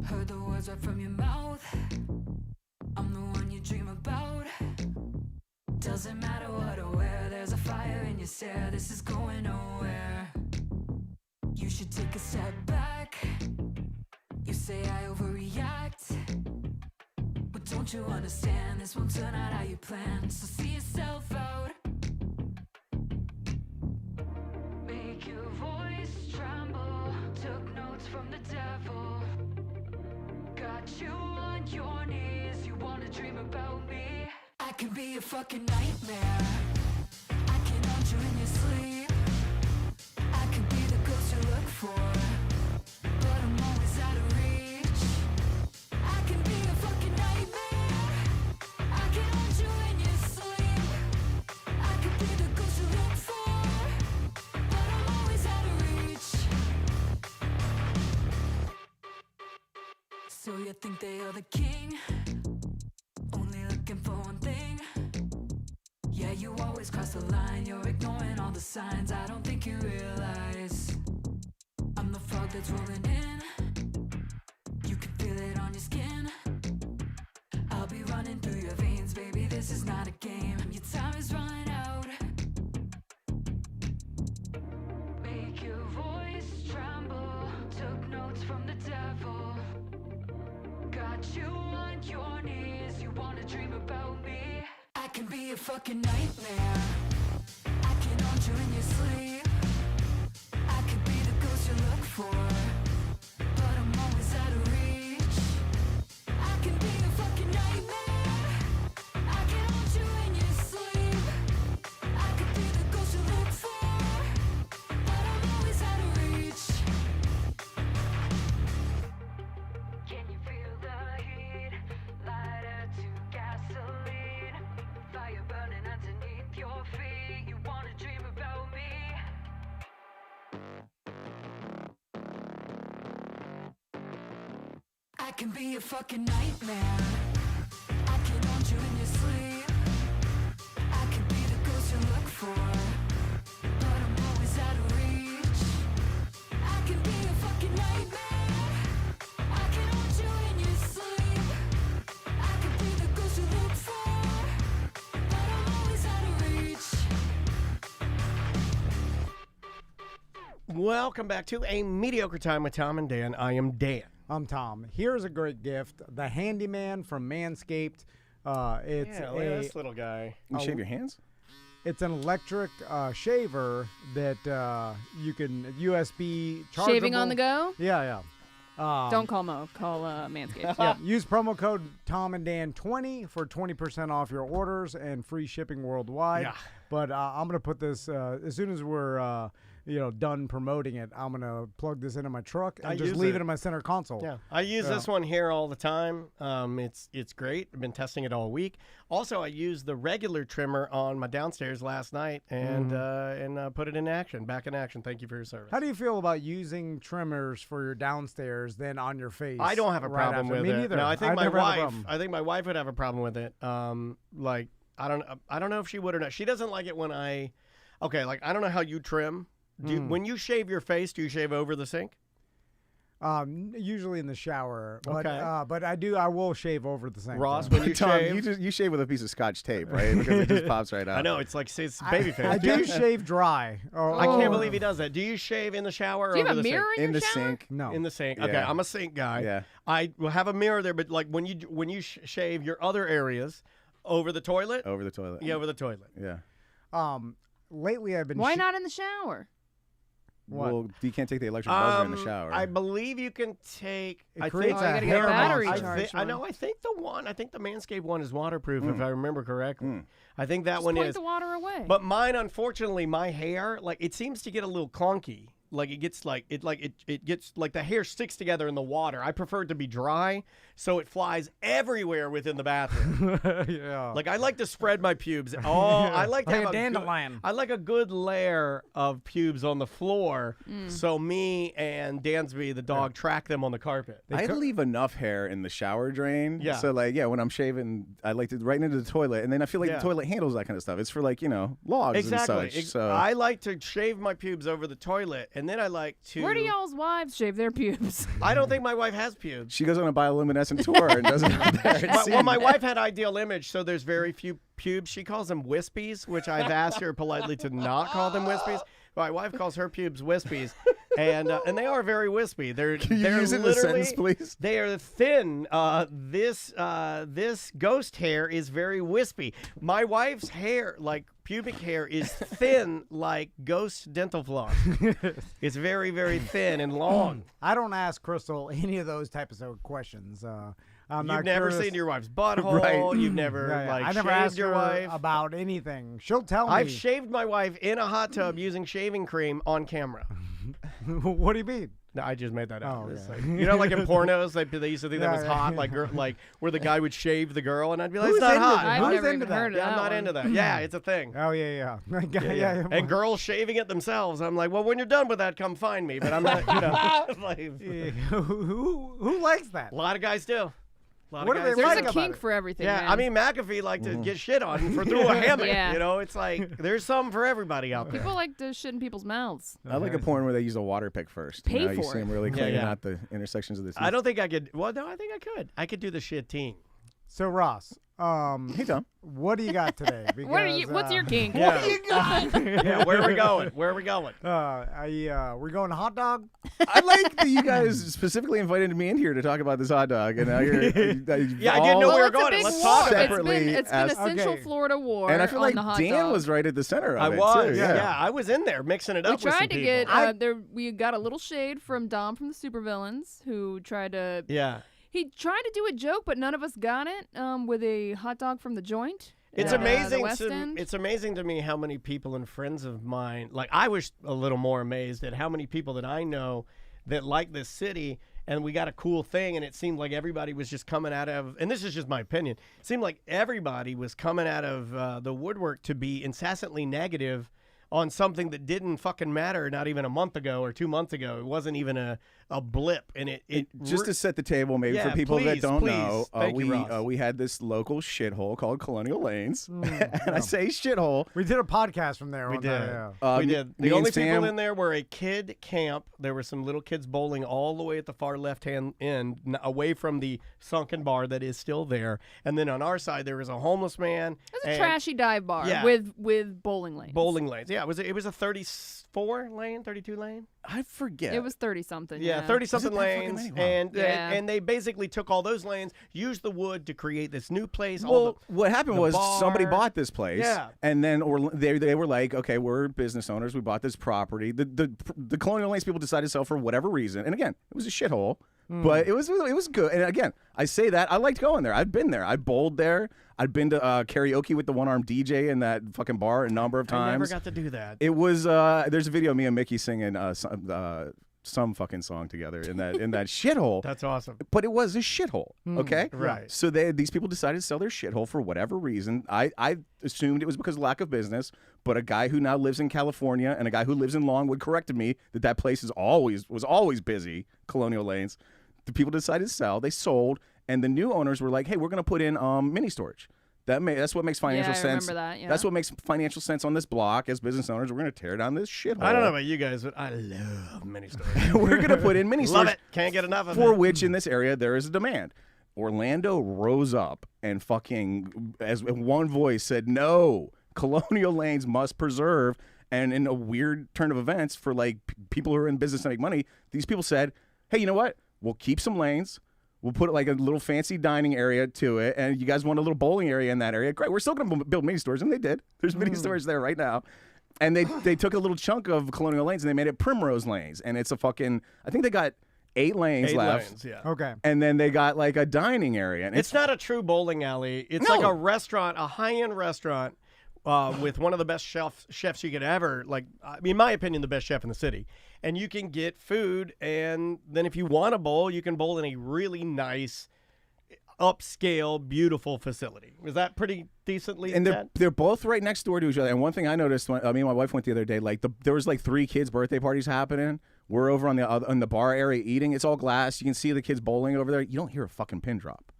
Speaker 10: Heard the words right from your mouth. I'm the one you dream about. Doesn't matter what or where, there's a fire in your stare. This is going nowhere. You should take a step back. You say I overreact, but don't you understand? This won't turn out how you planned. So see yourself out. Make your voice tremble. Took notes from the devil. Got you on your knees. You wanna dream about me? I can be a fucking nightmare. I can haunt you in your sleep. I could be the ghost you look for, but I'm always out of reach. So you think they are the king? Only looking for one thing. Yeah, you always cross the line. You're ignoring all the signs. I don't think you realize I'm the frog that's rolling in. You can feel it on your skin. I'll be running through your veins, baby. This is not a game. Your time is running out. Make your voice tremble. Took notes from the devil. Got you on your knees. You wanna dream about me? I can be a fucking nightmare. I can haunt you in your sleep. I could be the ghost you look for, but I'm always out of reach. I can be a fucking nightmare. I can haunt you in your sleep. I could be the ghost you look for, but I'm always out of reach. Can you feel the heat? Lighter to gasoline. Fire burning underneath your feet. You wanna dream about me? I can be a fucking nightmare. I can haunt you in your sleep. I could be the ghost you look for, but I'm always out of reach. I can be a fucking nightmare. I can haunt you in your sleep. I could be the ghost you look for, but I'm always out of reach.
Speaker 4: Welcome back to A Mediocre Time with Tom and Dan. I am Dan.
Speaker 5: I'm Tom. Here's a great gift. The Handyman from Manscaped. It's
Speaker 4: Yeah, look at this little guy.
Speaker 7: You shave your hands?
Speaker 5: It's an electric shaver that you can USB chargeable.
Speaker 6: Shaving on the go?
Speaker 5: Yeah.
Speaker 6: Don't call Mo. Call Manscaped.
Speaker 5: Yeah, use promo code TOMANDDAN20 for 20% off your orders and free shipping worldwide.
Speaker 4: Yeah.
Speaker 5: But I'm gonna put this as soon as we're done promoting it. I'm gonna plug this into my truck and just leave it in my center console.
Speaker 4: Yeah, I use this one here all the time. It's great. I've been testing it all week. Also, I used the regular trimmer on my downstairs last night and put it in action. Back in action. Thank you for your service.
Speaker 5: How do you feel about using trimmers for your downstairs then on your face?
Speaker 4: I don't have a problem
Speaker 5: after?
Speaker 4: with
Speaker 5: Me
Speaker 4: it.
Speaker 5: neither.
Speaker 4: No, I think
Speaker 5: I've
Speaker 4: my
Speaker 5: never had a
Speaker 4: wife.
Speaker 5: problem.
Speaker 4: I think my wife would have a problem with it. I don't know if she would or not. She doesn't like it when I don't know how you trim. When you shave your face, do you shave over the sink?
Speaker 5: Usually in the shower. But,
Speaker 4: Okay.
Speaker 5: but I will shave over the sink.
Speaker 4: Ross,
Speaker 5: though.
Speaker 4: when you
Speaker 7: Tom,
Speaker 4: shave,
Speaker 7: you shave with a piece of Scotch tape, right? Because it just pops right out.
Speaker 4: I know it's like it's baby face.
Speaker 5: I do shave dry.
Speaker 4: I can't believe he does that. Do you shave in the shower or
Speaker 6: Do you
Speaker 4: over
Speaker 6: have a
Speaker 4: the
Speaker 6: mirror
Speaker 4: sink?
Speaker 6: in your shower?
Speaker 7: sink.
Speaker 5: No.
Speaker 4: In the sink.
Speaker 7: Yeah.
Speaker 4: Okay, I'm a sink guy.
Speaker 7: Yeah.
Speaker 4: I will have a mirror there, but like when you shave your other areas over the toilet.
Speaker 7: Over the toilet.
Speaker 4: Yeah, over the toilet.
Speaker 7: Yeah.
Speaker 5: Lately I've been.
Speaker 6: Why not in the shower?
Speaker 5: What?
Speaker 7: Well, you can't take the electric buzzer in the shower.
Speaker 4: I believe you can take.
Speaker 5: It creates
Speaker 6: Oh, you
Speaker 5: a
Speaker 6: gotta get a
Speaker 5: hair
Speaker 6: battery
Speaker 5: monster.
Speaker 6: charge.
Speaker 4: I know. I think the Manscaped one is waterproof, if I remember correctly.
Speaker 7: Mm.
Speaker 4: I think that
Speaker 6: Just
Speaker 4: one
Speaker 6: point
Speaker 4: is.
Speaker 6: the water away.
Speaker 4: But mine, unfortunately, my hair, like it seems to get a little clunky. Like it gets it gets like the hair sticks together in the water. I prefer it to be dry, so it flies everywhere within the bathroom.
Speaker 5: Yeah.
Speaker 4: Like I like to spread my pubes. I like to
Speaker 5: Like
Speaker 4: have
Speaker 5: a dandelion.
Speaker 4: I like a good layer of pubes on the floor, so me and Dansby the dog track them on the carpet.
Speaker 7: I leave enough hair in the shower drain.
Speaker 4: Yeah.
Speaker 7: So when I'm shaving, I like to right into the toilet, and then I feel like the toilet handles that kind of stuff. It's for logs
Speaker 4: Exactly.
Speaker 7: and such. So
Speaker 4: I like to shave my pubes over the toilet, and then I like to.
Speaker 6: Where do y'all's wives shave their pubes?
Speaker 4: I don't think my wife has pubes.
Speaker 7: she goes on a bioluminescent tour and does it out there.
Speaker 4: Well, my wife had ideal image, so there's very few pubes. She calls them wispies, which I've asked her politely to not call them wispies. My wife calls her pubes wispies, and they are very wispy. They're
Speaker 7: Can you
Speaker 4: they're
Speaker 7: use it in a
Speaker 4: literally-
Speaker 7: sentence, please?
Speaker 4: They are thin. This ghost hair is very wispy. My wife's hair, like pubic hair, is thin like ghost dental floss. It's very, very thin and long.
Speaker 5: I don't ask Crystal any of those types of questions. I'm
Speaker 4: You've
Speaker 5: not
Speaker 4: never
Speaker 5: curious.
Speaker 4: seen your wife's butthole.
Speaker 7: Right.
Speaker 4: You've never
Speaker 5: I never
Speaker 4: shaved
Speaker 5: asked
Speaker 4: your
Speaker 5: her
Speaker 4: wife.
Speaker 5: about anything. She'll tell me.
Speaker 4: I've shaved my wife in a hot tub using shaving cream on camera.
Speaker 5: What do you mean?
Speaker 4: No, I just made that up.
Speaker 5: Oh,
Speaker 4: It's
Speaker 5: okay.
Speaker 4: like, you know, like in pornos, they used to think that was
Speaker 5: Yeah,
Speaker 4: hot,
Speaker 5: yeah.
Speaker 4: like where the guy would shave the girl, and I'd be like,
Speaker 5: Who's
Speaker 4: it's not
Speaker 5: into
Speaker 4: hot.
Speaker 5: that?
Speaker 6: I've
Speaker 5: Who's
Speaker 6: never
Speaker 5: into
Speaker 6: even
Speaker 5: that?
Speaker 6: heard of
Speaker 4: Yeah, I'm
Speaker 6: that
Speaker 4: not
Speaker 6: one.
Speaker 4: into that. Yeah, it's a thing.
Speaker 5: Oh yeah.
Speaker 4: Yeah. And girls shaving it themselves. I'm like, well, when you're done with that, come find me. But I'm not, you know. Like,
Speaker 5: Yeah, who likes that?
Speaker 4: a lot of guys do.
Speaker 5: What do they
Speaker 6: There's
Speaker 5: like
Speaker 6: a
Speaker 5: about
Speaker 6: kink
Speaker 5: it?
Speaker 6: for everything.
Speaker 4: Yeah,
Speaker 6: man.
Speaker 4: I mean, McAfee liked to get shit on for through a hammock.
Speaker 6: Yeah.
Speaker 4: You know, it's like there's something for everybody out there.
Speaker 6: people like to shit in people's mouths.
Speaker 7: I like a porn where they use a water pick first.
Speaker 6: Pay
Speaker 7: You
Speaker 6: for
Speaker 7: see
Speaker 6: it.
Speaker 7: them really
Speaker 4: Yeah,
Speaker 7: cleaning
Speaker 4: yeah.
Speaker 7: out the intersections of the.
Speaker 4: I don't think I could. Well, no, I think I could. I could do the shit team.
Speaker 5: So Ross,
Speaker 7: Hey Tom.
Speaker 5: what do you got today?
Speaker 6: What are you?
Speaker 5: Because,
Speaker 6: What's your kink?
Speaker 4: Yeah. Yeah, where are we going? Where are we going?
Speaker 5: we're going hot dog.
Speaker 7: I like that you guys specifically invited me in here to talk about this hot dog, and now you're.
Speaker 4: Yeah, I didn't know
Speaker 6: Well,
Speaker 4: we were
Speaker 6: it's a
Speaker 4: going.
Speaker 6: big
Speaker 4: Let's
Speaker 6: war.
Speaker 4: talk about it.
Speaker 7: separately
Speaker 6: It's been a
Speaker 7: as-
Speaker 6: Central
Speaker 5: Okay.
Speaker 6: Florida war
Speaker 7: And I feel
Speaker 6: on
Speaker 7: like
Speaker 6: the hot
Speaker 7: Dan
Speaker 6: dog.
Speaker 7: was right at the center of
Speaker 4: I
Speaker 7: it
Speaker 4: was.
Speaker 7: too.
Speaker 4: Yeah, I was in there mixing it
Speaker 6: We
Speaker 4: up with some
Speaker 6: tried to
Speaker 4: people.
Speaker 6: get
Speaker 5: I-
Speaker 6: we got a little shade from Dom from the Supervillains who tried to
Speaker 4: Yeah.
Speaker 6: he tried to do a joke but none of us got it with a hot dog from the joint.
Speaker 4: It's
Speaker 6: at,
Speaker 4: amazing.
Speaker 6: The West End.
Speaker 4: It's amazing to me how many people and friends of mine. Like I was a little more amazed at how many people that I know that like this city, and we got a cool thing, and it seemed like everybody was just coming out of. And this is just my opinion. It seemed like everybody was coming out of the woodwork to be incessantly negative on something that didn't fucking matter. Not even a month ago or 2 months ago. It wasn't even a blip, and it
Speaker 7: Just to set the table, maybe
Speaker 4: Yeah,
Speaker 7: for people that
Speaker 4: please,
Speaker 7: don't
Speaker 4: please.
Speaker 7: know,
Speaker 4: Thank you, Ross.
Speaker 7: we had this local shithole called Colonial Lanes, and I
Speaker 5: yeah.
Speaker 7: say shithole.
Speaker 5: We did a podcast from there.
Speaker 4: We
Speaker 5: one
Speaker 4: did.
Speaker 5: time, yeah.
Speaker 4: We
Speaker 7: Me-
Speaker 4: did.
Speaker 7: me
Speaker 4: The only
Speaker 7: and Sam,
Speaker 4: people in there were a kid camp. There were some little kids bowling all the way at the far left-hand end, away from the sunken bar that is still there. And then on our side, there was a homeless man.
Speaker 6: It's a
Speaker 4: and
Speaker 6: trashy dive bar
Speaker 4: Yeah.
Speaker 6: with bowling lanes.
Speaker 4: bowling lanes. Yeah, it was a 34 lane, 32 lane.
Speaker 7: I forget.
Speaker 6: It was 30 something.
Speaker 4: Yeah, 30 something
Speaker 7: that fucking
Speaker 4: lanes,
Speaker 7: many? Wow.
Speaker 4: and
Speaker 6: Yeah.
Speaker 4: and they basically took all those lanes, used the wood to create this new place. all
Speaker 7: Well,
Speaker 4: the,
Speaker 7: what happened
Speaker 4: the
Speaker 7: was somebody
Speaker 4: bar.
Speaker 7: bought this place,
Speaker 4: Yeah.
Speaker 7: and then they were like, okay, we're business owners, we bought this property. The Colonial Lanes people decided to sell for whatever reason, and again, it was a shithole, but it was good. And again, I say that I liked going there. I've been there. I bowled there. I'd been to karaoke with the one-armed DJ in that fucking bar a number of times.
Speaker 4: I never got to do that.
Speaker 7: It was there's a video of me and Mickey singing some fucking song together in that shithole.
Speaker 4: That's awesome.
Speaker 7: But it was a shithole, okay?
Speaker 4: Right.
Speaker 7: So these people decided to sell their shithole for whatever reason. I assumed it was because of lack of business, but a guy who now lives in California and a guy who lives in Longwood corrected me that place was always busy, Colonial Lanes. The people decided to sell. They sold, and the new owners were like, hey, we're going to put in mini storage. That's what makes financial
Speaker 6: I
Speaker 7: sense.
Speaker 6: remember that, yeah.
Speaker 7: That's what makes financial sense on this block as business owners. We're going to tear down this shithole.
Speaker 4: I don't know about you guys, but I love mini storage.
Speaker 7: We're going to put in mini
Speaker 4: Love
Speaker 7: storage.
Speaker 4: it. Can't get enough of
Speaker 7: For
Speaker 4: it.
Speaker 7: which in this area there is a demand. Orlando rose up and fucking, as one voice said, no, Colonial Lanes must preserve. And in a weird turn of events for like people who are in business to make money, these people said, hey, you know what? We'll keep some lanes. We'll put like a little fancy dining area to it, and you guys want a little bowling area in that area. Great, we're still going to build mini stores, and they did. There's mini stores there right now. And they took a little chunk of Colonial Lanes, and they made it Primrose Lanes. And it's a fucking, I think they got 8 lanes
Speaker 4: 8
Speaker 7: left.
Speaker 4: lanes, yeah.
Speaker 5: Okay.
Speaker 7: And then they got like a dining area. And
Speaker 4: It's not a true bowling alley. It's
Speaker 7: No.
Speaker 4: like a restaurant, a high-end restaurant with one of the best chefs you could ever, like, in my opinion, the best chef in the city. And you can get food, and then if you want to bowl, you can bowl in a really nice, upscale, beautiful facility. Was that pretty decently
Speaker 7: and
Speaker 4: set?
Speaker 7: they're both right next door to each other. And one thing I noticed when me and my wife went the other day, like there was like 3 kids' birthday parties happening. We're over on the bar area eating. It's all glass. You can see the kids bowling over there. You don't hear a fucking pin drop.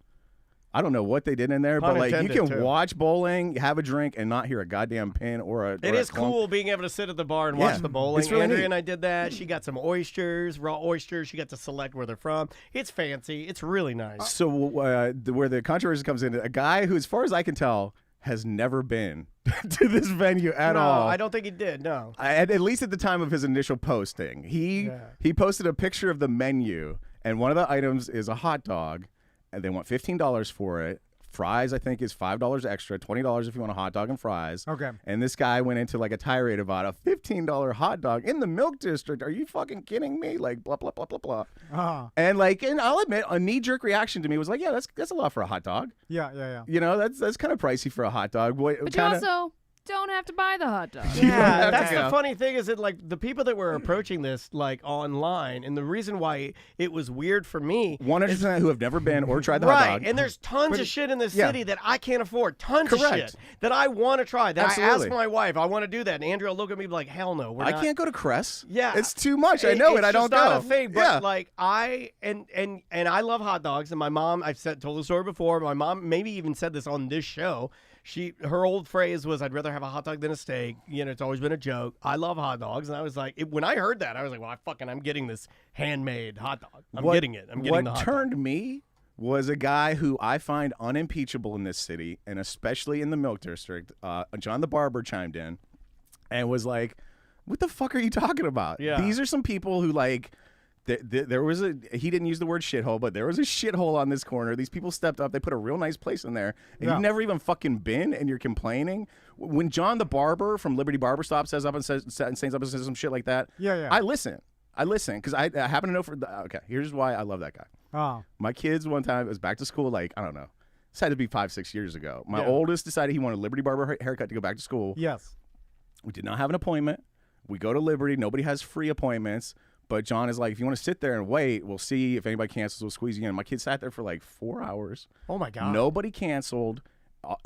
Speaker 7: I don't know what they did in there,
Speaker 4: Pun
Speaker 7: but like you
Speaker 4: intended,
Speaker 7: can
Speaker 4: too.
Speaker 7: watch bowling, have a drink, and not hear a goddamn pin or a.
Speaker 4: It is cool being able to sit at the bar and
Speaker 7: Yeah.
Speaker 4: watch the bowling.
Speaker 7: It's really
Speaker 4: Andrea
Speaker 7: neat.
Speaker 4: and I did that. She got some oysters, raw oysters. She got to select where they're from. It's fancy. It's really nice.
Speaker 7: So where the controversy comes in, a guy who, as far as I can tell, has never been to this venue at
Speaker 4: no,
Speaker 7: all.
Speaker 4: I don't think he did. No.
Speaker 7: At least at the time of his initial posting, he posted a picture of the menu, and one of the items is a hot dog, and they want $15 for it. Fries, I think, is $5 extra, $20 if you want a hot dog and fries.
Speaker 5: Okay.
Speaker 7: And this guy went into like a tirade about a $15 hot dog in the Milk District. Are you fucking kidding me? Like blah blah blah blah blah. And I'll admit, a knee-jerk reaction to me was like, yeah, that's a lot for a hot dog.
Speaker 5: Yeah.
Speaker 7: You know, that's kind of pricey for a hot dog.
Speaker 6: But you also don't have to buy the hot dog.
Speaker 4: Yeah, that's the funny thing is that like the people that were approaching this like online, and the reason why it was weird for me,
Speaker 7: 100% who have never been or tried the hot dog.
Speaker 4: Right, and there's tons of shit in this city that I can't afford. Tons of shit that I want to try. That I asked my wife, I want to do that, and Andrea will look at me like, hell no, I
Speaker 7: can't go to Cress.
Speaker 4: Yeah,
Speaker 7: it's too much. I know it. I don't
Speaker 4: go. It's not
Speaker 7: go.
Speaker 4: a thing. But like I and I love hot dogs, and my mom. I've told the story before. My mom maybe even said this on this show. Her old phrase was, "I'd rather have a hot dog than a steak." You know, it's always been a joke. I love hot dogs, and I was like, when I heard that, I was like, "Well, I'm getting this handmade hot dog. I'm getting it. I'm getting the hot dog." What
Speaker 7: turned me was a guy who I find unimpeachable in this city, and especially in the Milk District. John the Barber chimed in and was like, "What the fuck are you talking about?
Speaker 4: Yeah.
Speaker 7: These are some people who like." There was he didn't use the word shithole, but there was a shithole on this corner. These people stepped up. They put a real nice place in there. And you've never even fucking been, and you're complaining. When John the Barber from Liberty Barber Stop says some shit like that, I listen. Because I happen to know okay, here's why I love that guy.
Speaker 5: Oh.
Speaker 7: My kids one time, it was back to school, like, I don't know. This had to be 5-6 years ago. My oldest decided he wanted a Liberty Barber haircut to go back to school.
Speaker 5: Yes.
Speaker 7: We did not have an appointment. We go to Liberty. Nobody has free appointments. But John is like, if you want to sit there and wait, we'll see if anybody cancels. We'll squeeze you in. My kid sat there for like 4 hours.
Speaker 4: Oh, my God.
Speaker 7: Nobody canceled.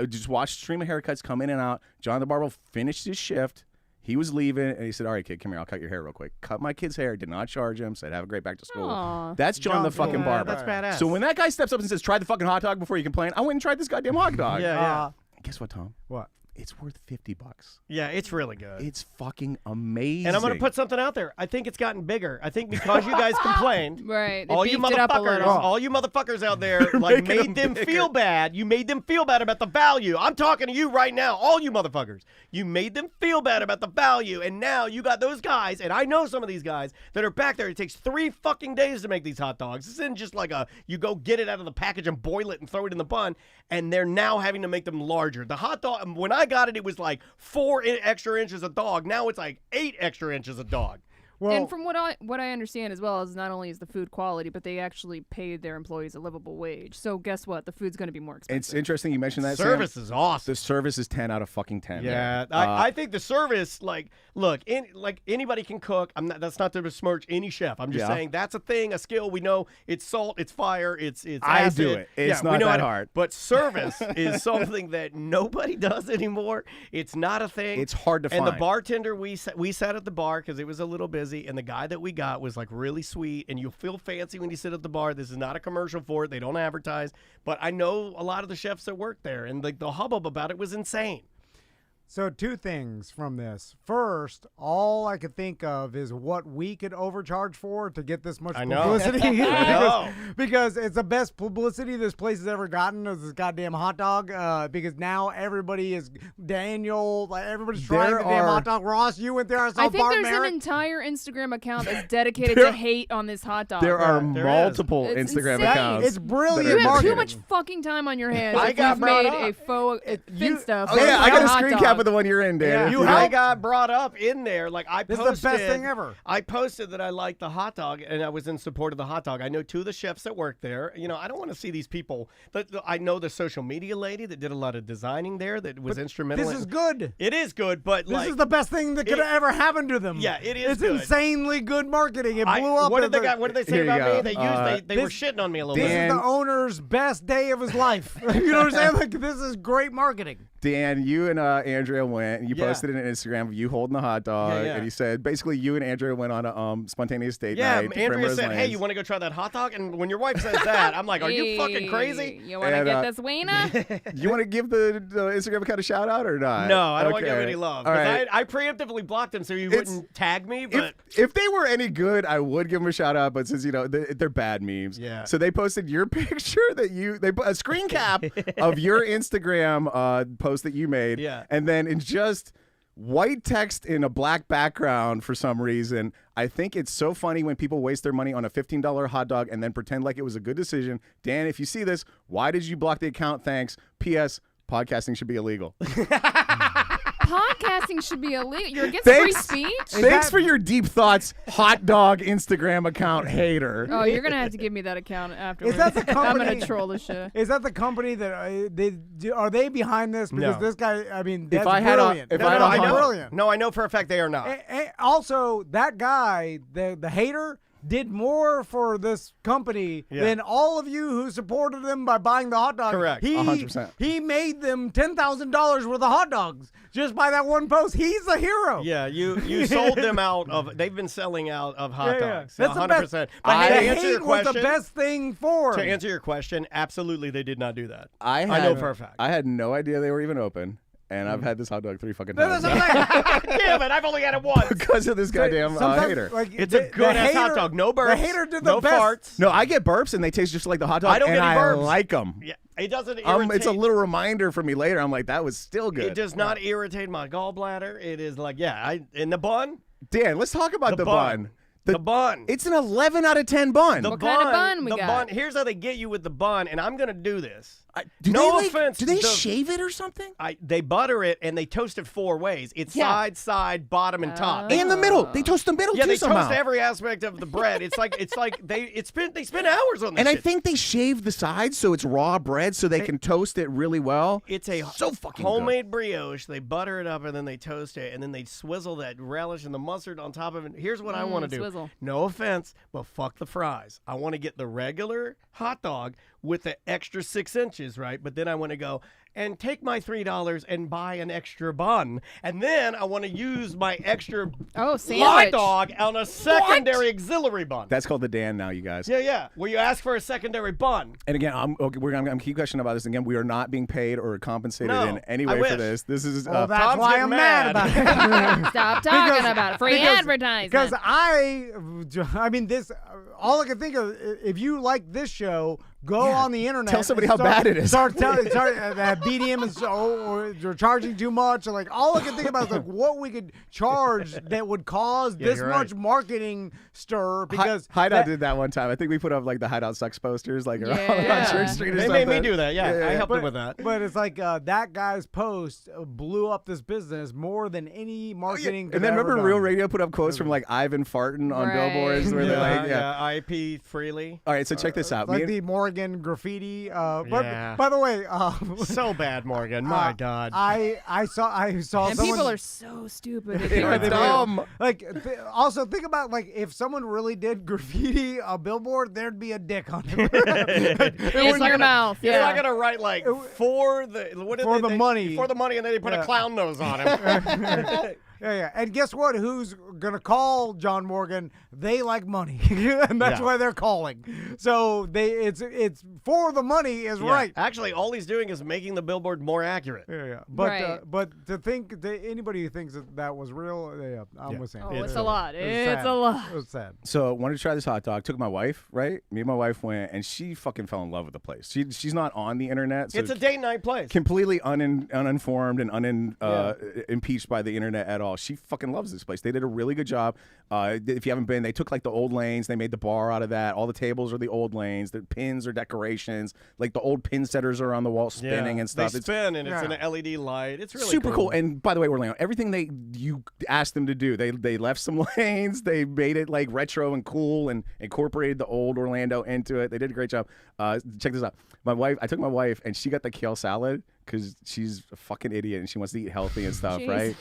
Speaker 7: Just watched a stream of haircuts come in and out. John the Barber finished his shift. He was leaving, and he said, all right, kid, come here. I'll cut your hair real quick. Cut my kid's hair. Did not charge him. Said, have a great back to school.
Speaker 6: Aww.
Speaker 7: That's John the fucking Barber.
Speaker 4: That's badass.
Speaker 7: So when that guy steps up and says, try the fucking hot dog before you complain, I went and tried this goddamn hot dog. Guess what, Tom?
Speaker 5: What?
Speaker 7: It's worth $50.
Speaker 4: Yeah, it's really good.
Speaker 7: It's fucking amazing.
Speaker 4: And I'm going to put something out there. I think it's gotten bigger. I think because you guys complained,
Speaker 6: right?
Speaker 4: All you motherfuckers out there, like made them feel bad. You made them feel bad about the value. I'm talking to you right now, all you motherfuckers. You made them feel bad about the value, and now you got those guys, and I know some of these guys that are back there. It takes 3 fucking days to make these hot dogs. This isn't just like you go get it out of the package and boil it and throw it in the bun, and they're now having to make them larger. The hot dog, when I got it was like 4 extra inches of dog. Now it's like 8 extra inches of dog.
Speaker 5: Well,
Speaker 6: and from what I understand as well is not only is the food quality, but they actually paid their employees a livable wage. So guess what? The food's going to be more expensive.
Speaker 7: It's interesting you mentioned that.
Speaker 4: Service
Speaker 7: Sam.
Speaker 4: is awesome.
Speaker 7: The service is 10 out of fucking 10.
Speaker 4: Yeah, I think the service, look, anybody can cook. That's not to besmirch any chef. I'm just saying that's a thing, a skill. We know it's salt, it's fire, it's acid.
Speaker 7: I do it. It's not that hard.
Speaker 4: But service is something that nobody does anymore. It's not a thing.
Speaker 7: It's hard to find.
Speaker 4: And the bartender, we sat at the bar because it was a little busy, and the guy that we got was like really sweet, and you feel fancy when you sit at the bar. This is not a commercial for it. They don't advertise. But I know a lot of the chefs that work there, and the hubbub about it was insane.
Speaker 5: So 2 things from this. First, all I could think of is what we could overcharge for to get this much publicity.
Speaker 4: I know.
Speaker 5: because it's the best publicity this place has ever gotten is this goddamn hot dog. Because now everybody is Daniel. Like everybody's trying the damn hot dog. Ross, you went there. I
Speaker 6: think there's an entire Instagram account that's dedicated to hate on this hot dog.
Speaker 7: There are multiple Instagram accounts.
Speaker 5: It's brilliant.
Speaker 6: You have
Speaker 5: marketing.
Speaker 6: too much fucking time on your hands.
Speaker 4: I got
Speaker 6: made
Speaker 4: brought
Speaker 6: a faux stuff.
Speaker 7: Oh yeah, I got a
Speaker 6: hot
Speaker 7: screen
Speaker 6: dog.
Speaker 7: cap of the one you're in, Dan.
Speaker 4: Yeah. I got brought up in there. Like I posted.
Speaker 5: This is the best thing ever.
Speaker 4: I posted that I liked the hot dog, and I was in support of the hot dog. I know 2 of the chefs that work there. You know, I don't want to see these people. I know the social media lady that did a lot of designing there that was instrumental.
Speaker 5: This is good.
Speaker 4: It is good, but
Speaker 5: this is the best thing that could have ever happened to them.
Speaker 4: Yeah, it is.
Speaker 5: It's
Speaker 4: good.
Speaker 5: insanely good marketing. It blew up.
Speaker 4: What did they say about me? They were shitting on me a little bit.
Speaker 5: This is the owner's best day of his life. You know what I'm saying? Like, this is great marketing.
Speaker 7: Dan, you and Andrea went, and you posted it on Instagram of you holding the hot dog, and you said basically you and Andrea went on a spontaneous date night.
Speaker 4: Yeah, Andrea said, "Hey, you want to go try that hot dog?" And when your wife says that, I'm like, "Are you fucking crazy?"
Speaker 6: You want to get this wiener?
Speaker 7: You want to give the Instagram account a shout out or not?
Speaker 4: No, I don't want to give any love.
Speaker 7: All right.
Speaker 4: I preemptively blocked him so he wouldn't tag me. But
Speaker 7: if they were any good, I would give them a shout out. But since they're bad memes, so they posted your picture they put a screen cap of your Instagram post that you made.
Speaker 4: Yeah.
Speaker 7: And then in just white text in a black background for some reason, I think it's so funny when people waste their money on a $15 hot dog and then pretend like it was a good decision. Dan, if you see this, why did you block the account? Thanks. P.S. Podcasting should be illegal.
Speaker 6: podcasting should be illegal. You're against free speech?
Speaker 7: Thanks for your deep thoughts, hot dog Instagram account hater.
Speaker 6: Oh, you're gonna have to give me that account afterwards.
Speaker 5: Is that the company?
Speaker 6: I'm gonna troll the shit.
Speaker 5: Is that the company that are they behind this? Because
Speaker 4: No.
Speaker 5: this guy, I mean, that's
Speaker 7: I had a-
Speaker 5: brilliant.
Speaker 7: if
Speaker 5: That's
Speaker 7: I had a
Speaker 4: I know.
Speaker 5: brilliant.
Speaker 4: No, I know for a fact they are not.
Speaker 5: Also, that guy, the hater, did more for this company than all of you who supported them by buying the hot dog.
Speaker 4: Correct.
Speaker 7: 100%.
Speaker 5: He made them $10,000 worth of hot dogs just by that one post. He's a hero.
Speaker 4: Yeah, you sold them out of. They've been selling out of hot dogs.
Speaker 5: That's
Speaker 4: 100%.
Speaker 5: the best.
Speaker 4: But hey,
Speaker 5: The
Speaker 4: to answer your
Speaker 5: hate was
Speaker 4: question,
Speaker 5: the best thing for
Speaker 4: to
Speaker 5: him.
Speaker 4: answer your question, absolutely they did not do that.
Speaker 7: I
Speaker 4: know for a fact.
Speaker 7: I had no idea they were even open, and I've had this hot dog 3 fucking times.
Speaker 5: That's what I'm saying.
Speaker 4: Damn it! I've only had it once.
Speaker 7: because of this goddamn
Speaker 5: Sometimes,
Speaker 7: hater.
Speaker 5: like,
Speaker 4: It's a good ass hot dog. No burps.
Speaker 5: The hater did the
Speaker 4: no
Speaker 5: best.
Speaker 4: farts.
Speaker 7: No, I get burps, and they taste just like the hot dog,
Speaker 4: I don't
Speaker 7: and
Speaker 4: get any
Speaker 7: I
Speaker 4: burps.
Speaker 7: like them.
Speaker 4: Yeah, it doesn't irritate.
Speaker 7: It's a little reminder for me later. I'm like, that was still good.
Speaker 4: It does not irritate my gallbladder. It is like, in the bun.
Speaker 7: Dan, let's talk about the bun.
Speaker 4: The bun.
Speaker 7: It's an 11 out of 10 bun.
Speaker 6: What kind of bun we
Speaker 4: the
Speaker 6: got?
Speaker 4: bun. Here's how they get you with the bun, and I'm gonna do this.
Speaker 7: No
Speaker 4: offense.
Speaker 7: Do they
Speaker 4: the-
Speaker 7: shave it or something?
Speaker 4: They butter it and they toast it 4 ways. It's side, bottom, and top.
Speaker 7: And the middle. They toast the middle
Speaker 4: Yeah,
Speaker 7: too
Speaker 4: they
Speaker 7: somehow.
Speaker 4: toast every aspect of the bread. It's like they spend hours on this.
Speaker 7: And I
Speaker 4: shit.
Speaker 7: think they shave the sides so it's raw bread so they can toast it really well.
Speaker 4: It's a
Speaker 7: so fucking
Speaker 4: homemade brioche. They butter it up and then they toast it and then they swizzle that relish and the mustard on top of it. Here's what I want to do.
Speaker 6: Swizzle.
Speaker 4: No offense, but fuck the fries. I want to get the regular hot dog with the extra 6 inches, right? But then I want to go and take my $3 and buy an extra bun. And then I want to use my extra hot
Speaker 6: sandwich.
Speaker 4: dog on a secondary auxiliary bun.
Speaker 7: That's called the Dan now, you guys.
Speaker 4: Yeah. Where you ask for a secondary bun.
Speaker 7: And again, I'm keep questioning about this. Again, we are not being paid or compensated
Speaker 4: No,
Speaker 7: in any
Speaker 4: I
Speaker 7: way for
Speaker 4: wish.
Speaker 7: this. This is
Speaker 5: Well, that's
Speaker 4: Tom's
Speaker 5: why
Speaker 4: getting
Speaker 5: I'm mad about it.
Speaker 6: Stop talking about it. Free advertising.
Speaker 5: Because I mean, this. All I can think of, if you like this show, go on the internet.
Speaker 7: Tell somebody
Speaker 5: and
Speaker 7: how bad it is.
Speaker 5: Start telling that BDM is or you're charging too much. Or like all I can think about is like what we could charge that would cause this
Speaker 4: you're
Speaker 5: much
Speaker 4: right.
Speaker 5: marketing stir. Because
Speaker 7: Hideout did that one time. I think we put up like the Hideout sucks posters like around
Speaker 6: Yeah.
Speaker 7: Church Street or
Speaker 4: They
Speaker 7: something.
Speaker 4: made me do that. Yeah, I helped them with that.
Speaker 5: But it's like that guy's post blew up this business more than any marketing.
Speaker 7: And then remember Real Radio put up quotes from like Ivan Farton on
Speaker 6: Right.
Speaker 7: billboards where they're like,
Speaker 4: IP freely.
Speaker 7: All right, so check this out.
Speaker 5: like the Morgan graffiti. But
Speaker 4: Yeah.
Speaker 5: by the way,
Speaker 4: So bad, Morgan. My God.
Speaker 5: I saw
Speaker 6: and
Speaker 5: someone.
Speaker 6: people are so stupid. If
Speaker 7: They
Speaker 6: you
Speaker 7: are
Speaker 6: don't know.
Speaker 7: dumb.
Speaker 5: Like, also think about like if someone really did graffiti a billboard, there'd be a dick on it.
Speaker 6: It's your mouth.
Speaker 4: You're
Speaker 6: Yeah.
Speaker 4: not gonna write like for the
Speaker 5: money.
Speaker 4: for the money, and then they put
Speaker 5: Yeah.
Speaker 4: a clown nose on him.
Speaker 5: Yeah. And guess what? Who's gonna call John Morgan? They like money, and that's
Speaker 4: Yeah.
Speaker 5: why they're calling. So it's for the money is right.
Speaker 4: Actually, all he's doing is making the billboard more accurate.
Speaker 5: Yeah. But
Speaker 6: Right.
Speaker 5: but to think that anybody who thinks that was real, I'm with Sam.
Speaker 6: Oh, it's a lot. It's
Speaker 5: sad.
Speaker 6: a lot.
Speaker 5: It was sad.
Speaker 7: So wanted to try this hot dog. Took my wife, right? Me and my wife went, and she fucking fell in love with the place. She's not on the internet. So
Speaker 4: It's a date night place.
Speaker 7: completely uninformed and impeached by the internet at all. She fucking loves this place. They did a really good job. If you haven't been, they took like the old lanes. They made the bar out of that. All the tables are the old lanes. The pins are decorations. Like the old pin setters are on the wall spinning and stuff.
Speaker 4: They
Speaker 7: It's
Speaker 4: spin, and it's an LED light. It's really
Speaker 7: super cool. And by the way, Orlando, everything you asked them to do, they left some lanes. They made it like retro and cool and incorporated the old Orlando into it. They did a great job. Check this out. I took my wife, and she got the kale salad because she's a fucking idiot and she wants to eat healthy and stuff, right?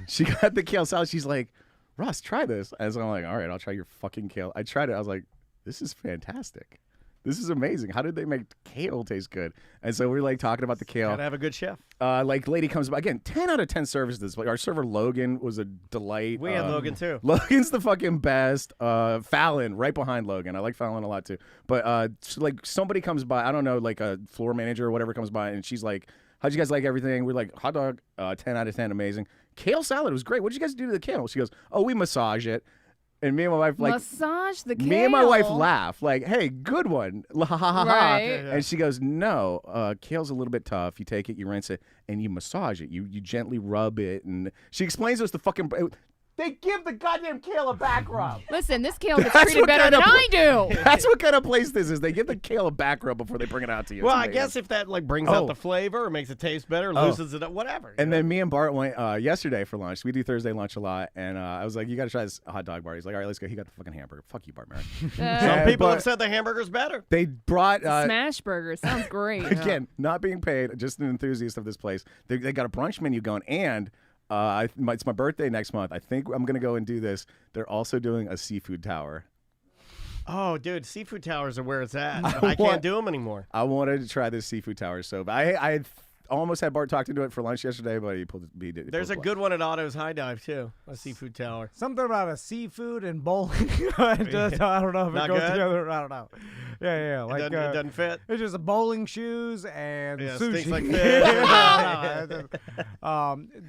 Speaker 7: She got the kale salad. She's like, Russ, try this. And so I'm like, all right, I'll try your fucking kale. I tried it. I was like, this is fantastic. This is amazing. How did they make kale taste good? And so we're like talking about the kale.
Speaker 4: Gotta have a good chef.
Speaker 7: Like lady comes by again. 10 out of 10 services. Like our server Logan was a delight.
Speaker 4: We had Logan too.
Speaker 7: Logan's the fucking best. Fallon right behind Logan. I like Fallon a lot too. But like somebody comes by. I don't know, like a floor manager or whatever comes by, and she's like, "How'd you guys like everything?" We're like, "Hot dog, 10 out of 10, amazing. Kale salad was great. What'd you guys do to the kale?" She goes, "Oh, we massage it." And me and my wife like
Speaker 6: massage the kale.
Speaker 7: Me and my wife laugh like, "Hey, good one, ha ha ha ha."
Speaker 6: Right.
Speaker 7: And she goes, "No, kale's a little bit tough. You take it, you rinse it, and you massage it. You gently rub it." And she explains to us the fucking They give the goddamn kale a back rub.
Speaker 6: Listen, this kale gets treated better than I do.
Speaker 7: That's what kind of place this is. They give the kale a back rub before they bring it out to you.
Speaker 4: Well,
Speaker 7: It's
Speaker 4: I
Speaker 7: amazing.
Speaker 4: guess if that like brings out the flavor or makes it taste better, loosens it up, whatever.
Speaker 7: And then me and Bart went yesterday for lunch. We do Thursday lunch a lot, and I was like, "You got to try this hot dog bar." He's like, "All right, let's go." He got the fucking hamburger. Fuck you, Bart Merrick.
Speaker 4: Some people have said the hamburger's better.
Speaker 7: They brought
Speaker 6: Smash burger sounds great.
Speaker 7: again, not being paid, just an enthusiast of this place. They got a brunch menu going, and it's my birthday next month. I think I'm gonna go and do this. They're also doing a seafood tower.
Speaker 4: Oh, dude, seafood towers are where it's at. I can't do them anymore.
Speaker 7: I wanted to try this seafood tower so bad. I almost had Bart talk into it for lunch yesterday, but he pulled it.
Speaker 4: There's a good one at Otto's High Dive too, a seafood tower.
Speaker 5: Something about a seafood and bowling. I don't know if
Speaker 4: Not
Speaker 5: it goes
Speaker 4: good?
Speaker 5: together. I don't know. Yeah. Like,
Speaker 4: It doesn't fit.
Speaker 5: It's just a bowling shoes and sushi.
Speaker 4: Stinks like fish.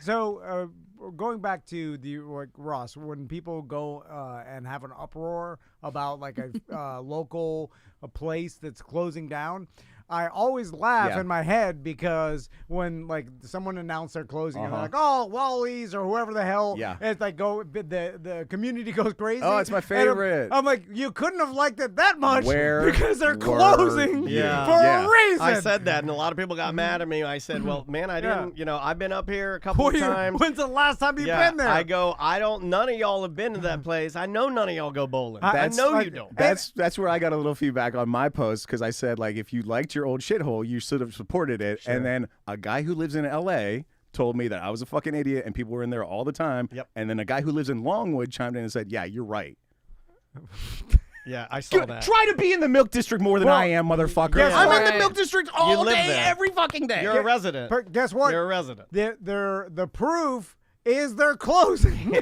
Speaker 5: So going back to the Ross, when people go and have an uproar about like a local place that's closing down, I always laugh in my head because when like someone announced they're closing, and they're like, "Oh, Wally's" or whoever the hell, it's like the community goes crazy.
Speaker 7: Oh, it's my favorite.
Speaker 5: I'm like, you couldn't have liked it that much because they're
Speaker 7: were
Speaker 5: closing
Speaker 7: you?
Speaker 5: for a reason.
Speaker 4: I said that, and a lot of people got mad at me. I said, "Well, man, I didn't. You know, I've been up here a couple of times.
Speaker 5: When's the last time you've been there?"
Speaker 4: I go, none of y'all have been to that place. I know none of y'all go bowling. I know you don't.
Speaker 7: That's where I got a little feedback on my post because I said like if you liked your old shithole, you should have supported it. Sure. And then a guy who lives in L.A. told me that I was a fucking idiot and people were in there all the time.
Speaker 4: Yep.
Speaker 7: And then a guy who lives in Longwood chimed in and said, "Yeah, you're right."
Speaker 4: Yeah, I saw that.
Speaker 7: Try to be in the Milk District more than I am, motherfucker.
Speaker 5: Guess
Speaker 7: I'm
Speaker 5: what?
Speaker 7: in the Milk District all
Speaker 4: live
Speaker 7: day,
Speaker 4: there.
Speaker 7: every fucking day.
Speaker 4: You're a resident.
Speaker 5: Guess what?
Speaker 4: You're a resident.
Speaker 5: The proof is they're closing.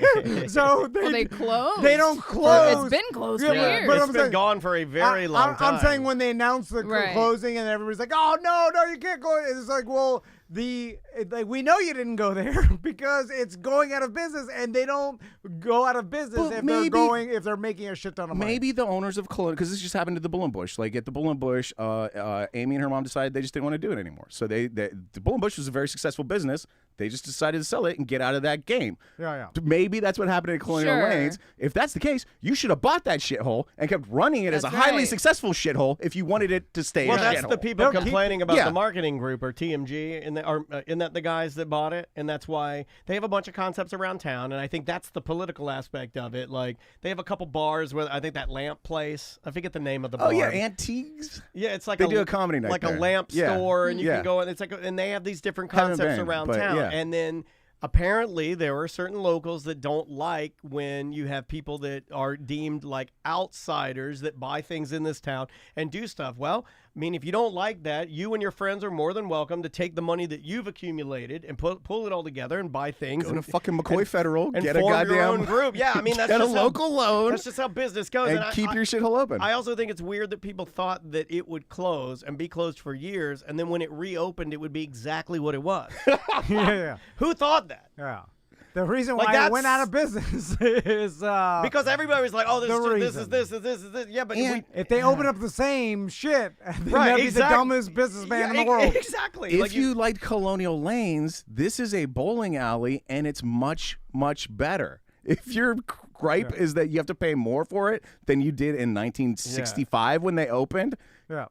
Speaker 5: So
Speaker 6: they close.
Speaker 5: They don't close.
Speaker 6: It's been closed
Speaker 5: Yeah,
Speaker 6: for years.
Speaker 5: but
Speaker 4: It's
Speaker 5: I'm
Speaker 4: been
Speaker 5: saying-
Speaker 4: gone for a very long time.
Speaker 5: I'm saying when they announce the
Speaker 6: Right.
Speaker 5: closing and everybody's like, "Oh no, you can't go." It's like, well, we know you didn't go there because it's going out of business, and they don't go out of business
Speaker 7: But
Speaker 5: if they're making a shit ton of money.
Speaker 7: Maybe the owners of Culinary, because this just happened to the Bull and Bush. Like at the Bull and Bush, Amy and her mom decided they just didn't want to do it anymore. So the Bull and Bush was a very successful business. They just decided to sell it and get out of that game.
Speaker 5: Yeah.
Speaker 7: Maybe that's what happened at Colonial
Speaker 6: Sure.
Speaker 7: Lanes. If that's the case, you should have bought that shithole and kept running it as a
Speaker 6: That's
Speaker 7: highly
Speaker 6: right.
Speaker 7: successful shithole if you wanted it to stay
Speaker 4: Well,
Speaker 7: a
Speaker 4: that's
Speaker 7: shithole.
Speaker 4: the people
Speaker 5: They'll
Speaker 4: complaining about
Speaker 7: Yeah.
Speaker 4: the marketing group or TMG, and isn't that the guys that bought it? And that's why they have a bunch of concepts around town, and I think that's the political aspect of it. Like they have a couple bars where I think that lamp place. I forget the name of the bar.
Speaker 7: Oh yeah, Antiques.
Speaker 4: Yeah, it's like
Speaker 7: They do a comedy night
Speaker 4: like
Speaker 7: there.
Speaker 4: a lamp
Speaker 7: Yeah.
Speaker 4: store, and you
Speaker 7: Yeah.
Speaker 4: can go and it's like, and they have these different
Speaker 7: Haven't
Speaker 4: concepts
Speaker 7: been,
Speaker 4: around
Speaker 7: but
Speaker 4: town,
Speaker 7: yeah.
Speaker 4: and then. Apparently, there are certain locals that don't like when you have people that are deemed like outsiders that buy things in this town and do stuff. Well, I mean, if you don't like that, you and your friends are more than welcome to take the money that you've accumulated and pull it all together and buy things.
Speaker 7: Go to
Speaker 4: and
Speaker 7: fucking McCoy Federal,
Speaker 4: and
Speaker 7: get a
Speaker 4: form
Speaker 7: goddamn
Speaker 4: your own group. Yeah, I mean, that's
Speaker 7: get a
Speaker 4: just how-
Speaker 7: local loan
Speaker 4: That's just how business goes.
Speaker 7: and
Speaker 4: I-
Speaker 7: keep
Speaker 4: I-
Speaker 7: your shithole open.
Speaker 4: I also think it's weird that people thought that it would close and be closed for years, and then when it reopened, it would be exactly what it was.
Speaker 5: yeah.
Speaker 4: Who thought that?
Speaker 5: The reason
Speaker 4: Like,
Speaker 5: why it
Speaker 4: that's-
Speaker 5: went out of business is
Speaker 4: Because everybody was like, "Oh, this
Speaker 5: the
Speaker 4: is just,
Speaker 5: reason.
Speaker 4: this is this." Yeah, but
Speaker 7: And
Speaker 5: if they open up the same shit, then
Speaker 4: Right,
Speaker 5: that'd be
Speaker 4: exactly.
Speaker 5: the dumbest businessman in the world.
Speaker 4: Exactly.
Speaker 7: if
Speaker 4: Like
Speaker 7: you liked Colonial Lanes, this is a bowling alley, and it's much, much better. If your gripe is that you have to pay more for it than you did in 1965 when they opened,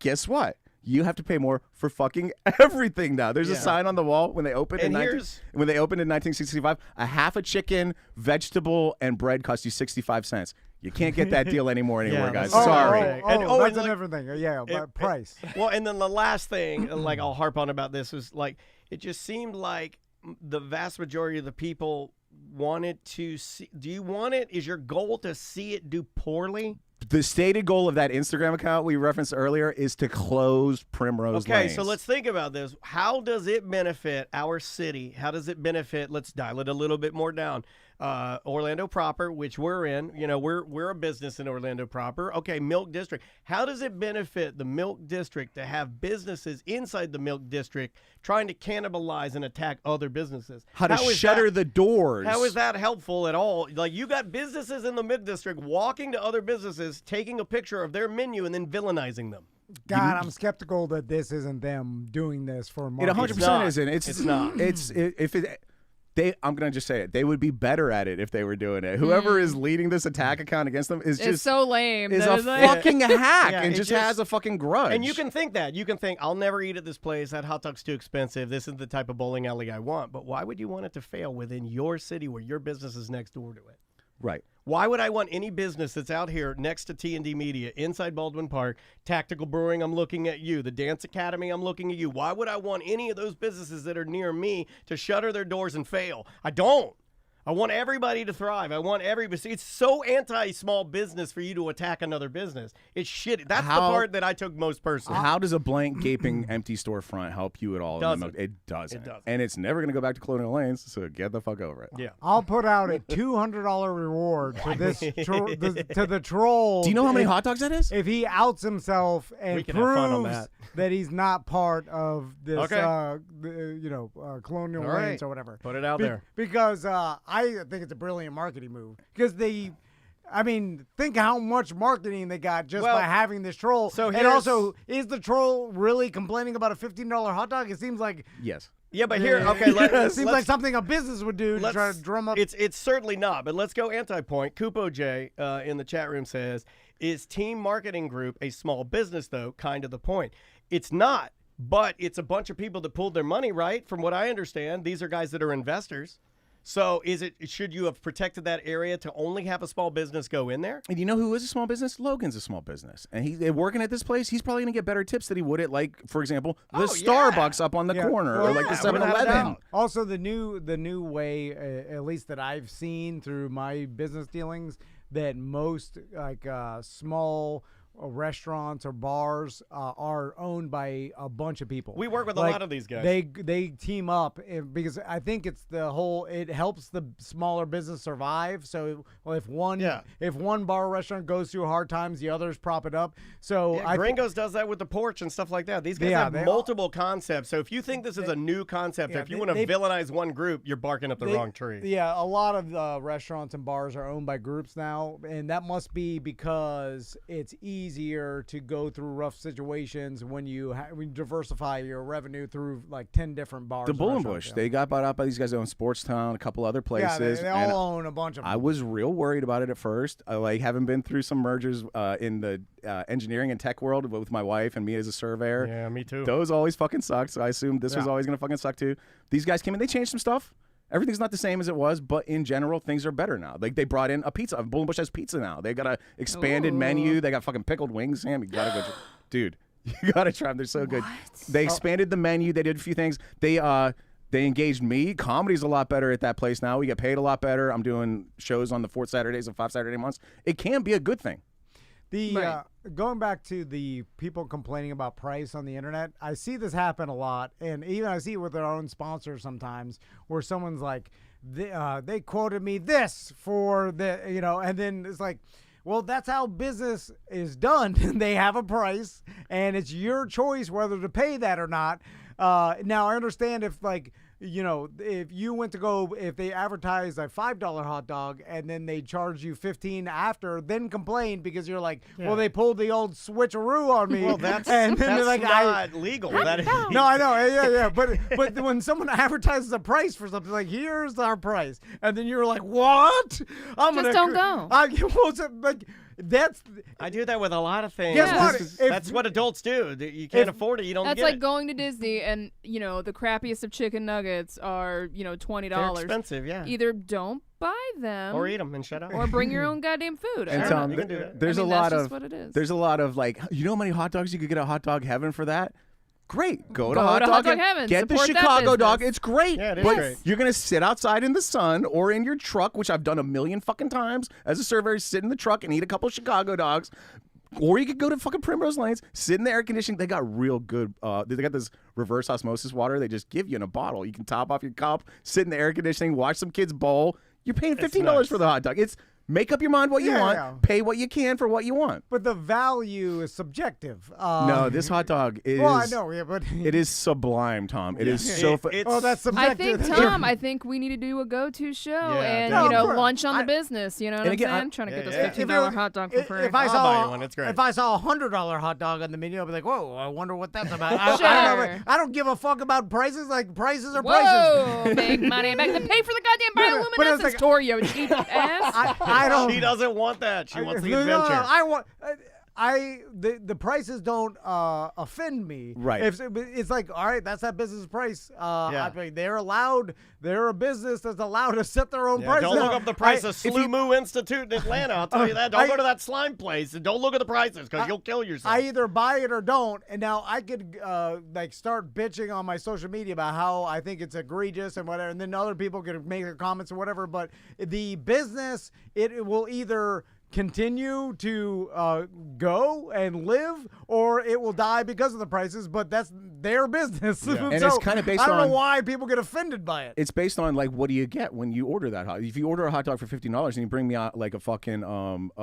Speaker 7: guess what? You have to pay more for fucking everything now. There's a sign on the wall when they opened
Speaker 4: And
Speaker 7: in
Speaker 4: here's-
Speaker 7: when they opened in 1965. A half a chicken, vegetable, and bread cost you 65 cents. You can't get that deal anymore anywhere, guys.
Speaker 4: that's
Speaker 7: Sorry.
Speaker 4: And-
Speaker 5: That's
Speaker 4: and,
Speaker 5: a
Speaker 4: like,
Speaker 5: different thing. Yeah, but price.
Speaker 4: Well, and then the last thing, like I'll harp on about this, is like it just seemed like the vast majority of the people wanted to see. Do you want it? Is your goal to see it do poorly?
Speaker 7: The stated goal of that Instagram account we referenced earlier is to close Primrose
Speaker 4: Okay,
Speaker 7: Lanes.
Speaker 4: so let's think about this. How does it benefit our city? How does it benefit? Let's dial it a little bit more down. Orlando proper, which we're in. You know, we're a business in Orlando proper. Okay, Milk District. How does it benefit the Milk District to have businesses inside the Milk District trying to cannibalize and attack other businesses?
Speaker 7: How to
Speaker 4: is
Speaker 7: shutter
Speaker 4: that-
Speaker 7: the doors.
Speaker 4: How is that helpful at all? Like, you got businesses in the Mid District walking to other businesses, taking a picture of their menu and then villainizing them.
Speaker 5: God, I'm skeptical that this isn't them doing this for
Speaker 7: It
Speaker 5: marketing.
Speaker 7: 100% isn't.
Speaker 4: It's not.
Speaker 7: If it. I'm gonna just say it. They would be better at it if they were doing it. Whoever is leading this attack account against them is
Speaker 6: It's
Speaker 7: just
Speaker 6: so lame.
Speaker 7: is
Speaker 6: That
Speaker 7: a
Speaker 6: is like-
Speaker 7: fucking hack
Speaker 4: Yeah,
Speaker 7: and
Speaker 4: it
Speaker 7: just
Speaker 4: just-
Speaker 7: has a fucking grudge.
Speaker 4: And you can think that. You can think, I'll never eat at this place. That hot dog's too expensive. This is the type of bowling alley I want. But why would you want it to fail within your city where your business is next door to it?
Speaker 7: right.
Speaker 4: Why would I want any business that's out here next to T&D Media, inside Baldwin Park, Tactical Brewing, I'm looking at you, the Dance Academy, I'm looking at you. Why would I want any of those businesses that are near me to shutter their doors and fail? I don't. I want everybody to thrive. I want everybody. It's so anti-small business for you to attack another business. It's shit. That's the part that I took most personally.
Speaker 7: How does a blank, gaping, empty storefront help you at all?
Speaker 4: Doesn't.
Speaker 7: It doesn't.
Speaker 4: It doesn't.
Speaker 7: And it's never going to go back to Colonial Lanes, so get the fuck over it.
Speaker 4: Yeah.
Speaker 5: I'll put out a $200 reward to this to the troll.
Speaker 7: Do you know how many hot dogs that is?
Speaker 5: If he outs himself and
Speaker 4: We can have fun on
Speaker 5: proves
Speaker 4: that.
Speaker 5: he's not part of this,
Speaker 4: Okay.
Speaker 5: Colonial
Speaker 4: All right.
Speaker 5: Lanes or whatever.
Speaker 4: Put it out there.
Speaker 5: Because I think it's a brilliant marketing move. Because think how much marketing they got just
Speaker 4: Well,
Speaker 5: by having this troll.
Speaker 4: so
Speaker 5: and
Speaker 4: here's-
Speaker 5: also, is the troll really complaining about a $15 hot dog? It seems like
Speaker 7: Yes.
Speaker 4: Yeah, but here, okay,
Speaker 5: it seems like something a business would do to try to drum up.
Speaker 4: It's certainly not, but let's go anti-point. Kupo J in the chat room says, is Team Marketing Group a small business, though? Kind of the point. It's not, but it's a bunch of people that pulled their money, right? From what I understand, these are guys that are investors. So should you have protected that area to only have a small business go in there?
Speaker 7: And you know who is a small business? Logan's a small business. And they're working at this place, he's probably going to get better tips than he would at, like, for example, the Starbucks up on the corner or like the
Speaker 4: without a
Speaker 7: 7-Eleven.
Speaker 4: doubt.
Speaker 5: Also, the new way, at least that I've seen through my business dealings, that most small restaurants or bars are owned by a bunch of people.
Speaker 4: We work with a lot of these guys.
Speaker 5: They team up because I think it's it helps the smaller business survive. So if one bar or restaurant goes through hard times, the others prop it up. So
Speaker 4: Gringos does that with the porch and stuff like that. These guys have multiple concepts. So if you think this is a new concept, if you want to villainize one group, you're barking up the wrong tree.
Speaker 5: Yeah, a lot of restaurants and bars are owned by groups now, and that must be because it's easier to go through rough situations when you diversify your revenue through like 10 different bars.
Speaker 7: The Bull and Bush, they got bought out by these guys that own Sportstown, a couple other places.
Speaker 5: Yeah, they all own a bunch of them.
Speaker 7: I was real worried about it at first. I having been through some mergers in the engineering and tech world with my wife and me as a surveyor.
Speaker 4: Yeah, me too.
Speaker 7: Those always fucking sucked, so I assumed this was always going to fucking suck too. These guys came in, they changed some stuff. Everything's not the same as it was, but in general, things are better now. Like, they brought in a pizza. Bull and Bush has pizza now. They got a expanded menu. They got fucking pickled wings. Sam, you gotta go. Dude, you gotta try them. They're so good. They expanded the menu. They did a few things. They engaged me. Comedy's a lot better at that place now. We get paid a lot better. I'm doing shows on the 4th Saturdays of 5 Saturday months. It can be a good thing.
Speaker 5: Going back to the people complaining about price on the internet, I see this happen a lot, and even I see it with their own sponsors sometimes, where someone's like, they quoted me this for the, and then it's like, well, that's how business is done. They have a price, and it's your choice whether to pay that or not. Now, I understand if if you went to if they advertise a $5 hot dog and then they charge you $15 after, then complain because you're like, well, they pulled the old switcheroo on me.
Speaker 4: Well, that's
Speaker 5: like,
Speaker 4: not legal.
Speaker 5: No, I know. Yeah. But when someone advertises a price for something, like, here's our price, and then you're like, what?
Speaker 6: Don't go.
Speaker 4: I do that with a lot of things.
Speaker 5: Guess what?
Speaker 4: That's what adults do. You can't afford it. You don't
Speaker 6: That's
Speaker 4: get
Speaker 6: like
Speaker 4: it.
Speaker 6: going to Disney and, the crappiest of chicken nuggets are, $20.
Speaker 4: They're expensive, yeah.
Speaker 6: Either don't buy them.
Speaker 4: Or eat them and shut up.
Speaker 6: Or bring your own goddamn food.
Speaker 7: And
Speaker 6: I
Speaker 7: Tom,
Speaker 6: don't know.
Speaker 4: you can do that.
Speaker 7: there's
Speaker 6: I mean,
Speaker 7: a lot
Speaker 6: that's
Speaker 7: of
Speaker 6: just what it is.
Speaker 7: there's a lot of like, you know how many hot dogs you could get at Hot Dog Heaven for that? Great. Go to
Speaker 6: Go
Speaker 7: Hot
Speaker 6: to
Speaker 7: Dog
Speaker 6: Hot Dog Heaven.
Speaker 7: Get the
Speaker 6: Support that
Speaker 7: Chicago dog.
Speaker 6: business.
Speaker 7: It's great.
Speaker 4: Yeah, it is
Speaker 7: but
Speaker 4: great.
Speaker 7: you're going to sit outside in the sun or in your truck, which I've done a million fucking times as a surveyor, sit in the truck and eat a couple of Chicago dogs. Or you could go to fucking Primrose Lanes, sit in the air conditioning. They got real good. They got this reverse osmosis water. They just give you in a bottle. You can top off your cup, sit in the air conditioning, watch some kids bowl. You're paying $15 for the hot dog. It's Make up your mind what you
Speaker 5: Yeah,
Speaker 7: want.
Speaker 5: yeah.
Speaker 7: Pay what you can for what you want.
Speaker 5: But the value is subjective.
Speaker 7: No, this hot dog is.
Speaker 5: Well, I know, yeah, but
Speaker 7: it is sublime, Tom. It is so.
Speaker 5: that's
Speaker 6: I
Speaker 5: subjective.
Speaker 6: think, Tom, I think we need to do a go-to show and,
Speaker 5: No,
Speaker 6: you know,
Speaker 5: of course.
Speaker 6: lunch on the business. You know what I'm
Speaker 7: again,
Speaker 6: saying? Trying to get this
Speaker 5: If
Speaker 6: $15 hot dog for free.
Speaker 5: If I
Speaker 4: I'll
Speaker 5: saw
Speaker 4: buy you one. It's great.
Speaker 5: If I saw a $100 hot dog on the menu, I'd be like, "Whoa, I wonder what that's about." I don't know,
Speaker 6: Sure.
Speaker 5: I don't give a fuck about prices. Like prices are prices.
Speaker 6: Whoa, big money. Back to pay for the goddamn
Speaker 5: But it's
Speaker 6: bioluminescence
Speaker 5: like-
Speaker 6: tour, you cheap ass.
Speaker 5: I don't.
Speaker 4: She doesn't want that. She wants the
Speaker 5: No, no,
Speaker 4: adventure.
Speaker 5: no, I want. The prices don't offend me.
Speaker 7: Right.
Speaker 5: If it's like, all right, that's that business price.
Speaker 4: Yeah.
Speaker 5: I mean, they're allowed. They're a business that's allowed to set their own prices.
Speaker 4: Don't look up the price of
Speaker 5: if you-
Speaker 4: Slew Moo Institute in Atlanta. I'll tell you that. Don't go to that slime place and don't look at the prices because you'll kill yourself.
Speaker 5: I either buy it or don't. And now I could like start bitching on my social media about how I think it's egregious and whatever, and then other people could make their comments or whatever. But the business, it will either continue to go and live, or it will die because of the prices. But that's their business.
Speaker 7: And it's kinda based
Speaker 5: I don't
Speaker 7: on-
Speaker 5: know why people get offended by it.
Speaker 7: It's based on like what do you get when you order that hot. If you order a hot dog for $15 and you bring me out like a fucking plain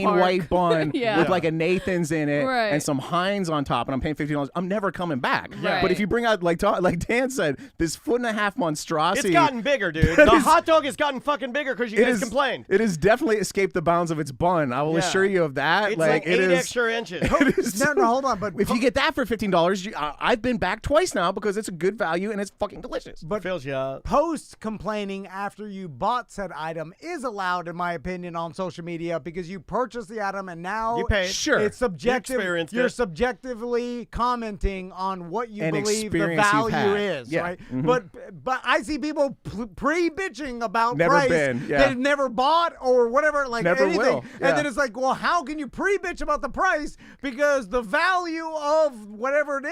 Speaker 6: ballpark.
Speaker 7: white bun
Speaker 6: Yeah.
Speaker 7: with like a Nathan's in it
Speaker 6: Right.
Speaker 7: and some Heinz on top, and I'm paying $15, I'm never coming back.
Speaker 6: Right.
Speaker 7: But if you bring out like Dan said, this 1.5-foot monstrosity,
Speaker 4: It's gotten bigger, dude. The hot dog has gotten fucking bigger because you
Speaker 7: it
Speaker 4: guys
Speaker 7: is-
Speaker 4: complained.
Speaker 7: It has definitely escaped the bounds of its bun. I will
Speaker 4: Yeah.
Speaker 7: assure you of that.
Speaker 4: It's like
Speaker 7: it
Speaker 4: 8
Speaker 7: is-
Speaker 4: extra inches.
Speaker 7: it is
Speaker 5: No, hold on. But
Speaker 7: if you get that for $15, I've been back twice now because it's a good value and it's fucking delicious.
Speaker 5: But
Speaker 4: fills you up.
Speaker 5: post complaining after you bought said item is allowed, in my opinion, on social media because you purchased the item and now
Speaker 4: You paid.
Speaker 7: Sure.
Speaker 5: it's subjective.
Speaker 4: You experienced
Speaker 5: You're
Speaker 4: it.
Speaker 5: subjectively commenting on what you
Speaker 7: An
Speaker 5: believe the
Speaker 7: experience you've
Speaker 5: value
Speaker 7: had.
Speaker 5: is,
Speaker 7: Yeah.
Speaker 5: right?
Speaker 7: Mhm.
Speaker 5: But I see people pre-bitching about
Speaker 7: Never
Speaker 5: price
Speaker 7: been, yeah.
Speaker 5: they've never bought or whatever, like
Speaker 7: Never
Speaker 5: anything.
Speaker 7: will, yeah.
Speaker 5: And then it's like, well, how can you pre-bitch about the price because the value of whatever it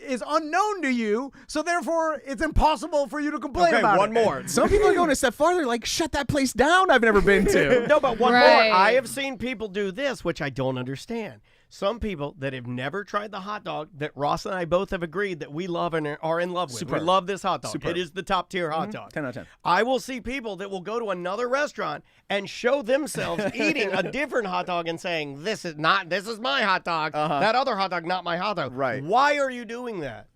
Speaker 5: is unknown to you, so therefore it's impossible for you to complain
Speaker 4: Okay,
Speaker 5: about
Speaker 4: one
Speaker 5: it.
Speaker 4: more.
Speaker 7: Some people are going a step farther, like shut that place down. I've never been to.
Speaker 4: No, but one
Speaker 6: Right.
Speaker 4: more. I have seen people do this, which I don't understand. Some people that have never tried the hot dog that Ross and I both have agreed that we love and are in love with.
Speaker 7: Superb.
Speaker 4: We love this hot dog.
Speaker 7: Superb.
Speaker 4: It is the top tier hot dog.
Speaker 7: 10 out of 10.
Speaker 4: I will see people that will go to another restaurant and show themselves eating a different hot dog and saying, this is my hot dog. That other hot dog, not my hot dog.
Speaker 7: Right.
Speaker 4: Why are you doing that?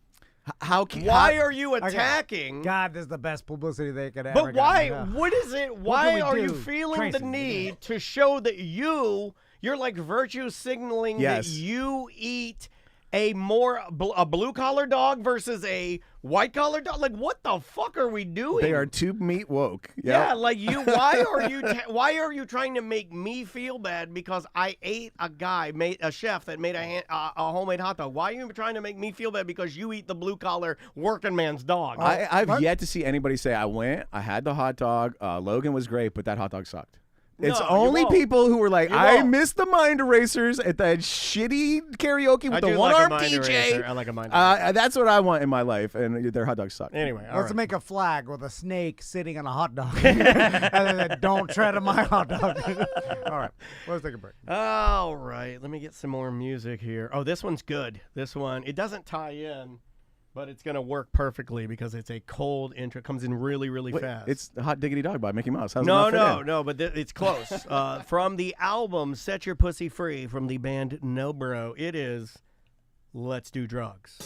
Speaker 7: Why
Speaker 4: are you attacking?
Speaker 5: God, this is the best publicity they could ever
Speaker 4: But why?
Speaker 5: get.
Speaker 4: What is it?
Speaker 5: can
Speaker 4: Why
Speaker 5: we
Speaker 4: are you
Speaker 5: do?
Speaker 4: feeling the
Speaker 5: Tracy,
Speaker 4: need to show that you're like virtue signaling
Speaker 7: Yes.
Speaker 4: that you eat a blue collar dog versus a white collar dog? Like, what the fuck are we doing?
Speaker 7: They are too meat woke.
Speaker 4: Yeah, like you. Why are you trying to make me feel bad because I ate a chef that made a homemade hot dog? Why are you trying to make me feel bad because you eat the blue collar working man's dog?
Speaker 7: I've yet to see anybody say I had the hot dog. Logan was great, but that hot dog sucked. It's
Speaker 4: No, you
Speaker 7: only
Speaker 4: won't.
Speaker 7: people who were like,
Speaker 4: You
Speaker 7: I
Speaker 4: won't.
Speaker 7: missed the mind erasers at that shitty karaoke with
Speaker 4: I
Speaker 7: the
Speaker 4: do
Speaker 7: one
Speaker 4: like a
Speaker 7: arm
Speaker 4: mind
Speaker 7: DJ.
Speaker 4: eraser. I like a mind eraser.
Speaker 7: That's what I want in my life, and their hot dogs suck.
Speaker 4: Anyway, all
Speaker 5: Let's
Speaker 4: right.
Speaker 5: make a flag with a snake sitting on a hot dog. And then don't tread on my hot dog. All right, let's take a break.
Speaker 4: All right, let me get some more music here. Oh, this one's good. This one, it doesn't tie in, but it's going to work perfectly because it's a cold intro. It comes in really, really
Speaker 7: Wait,
Speaker 4: fast.
Speaker 7: it's the Hot Diggity Dog by Mickey Mouse. How's it
Speaker 4: No,
Speaker 7: not fit in?
Speaker 4: but it's close. From the album Set Your Pussy Free from the band No Bro, it is Let's Do Drugs.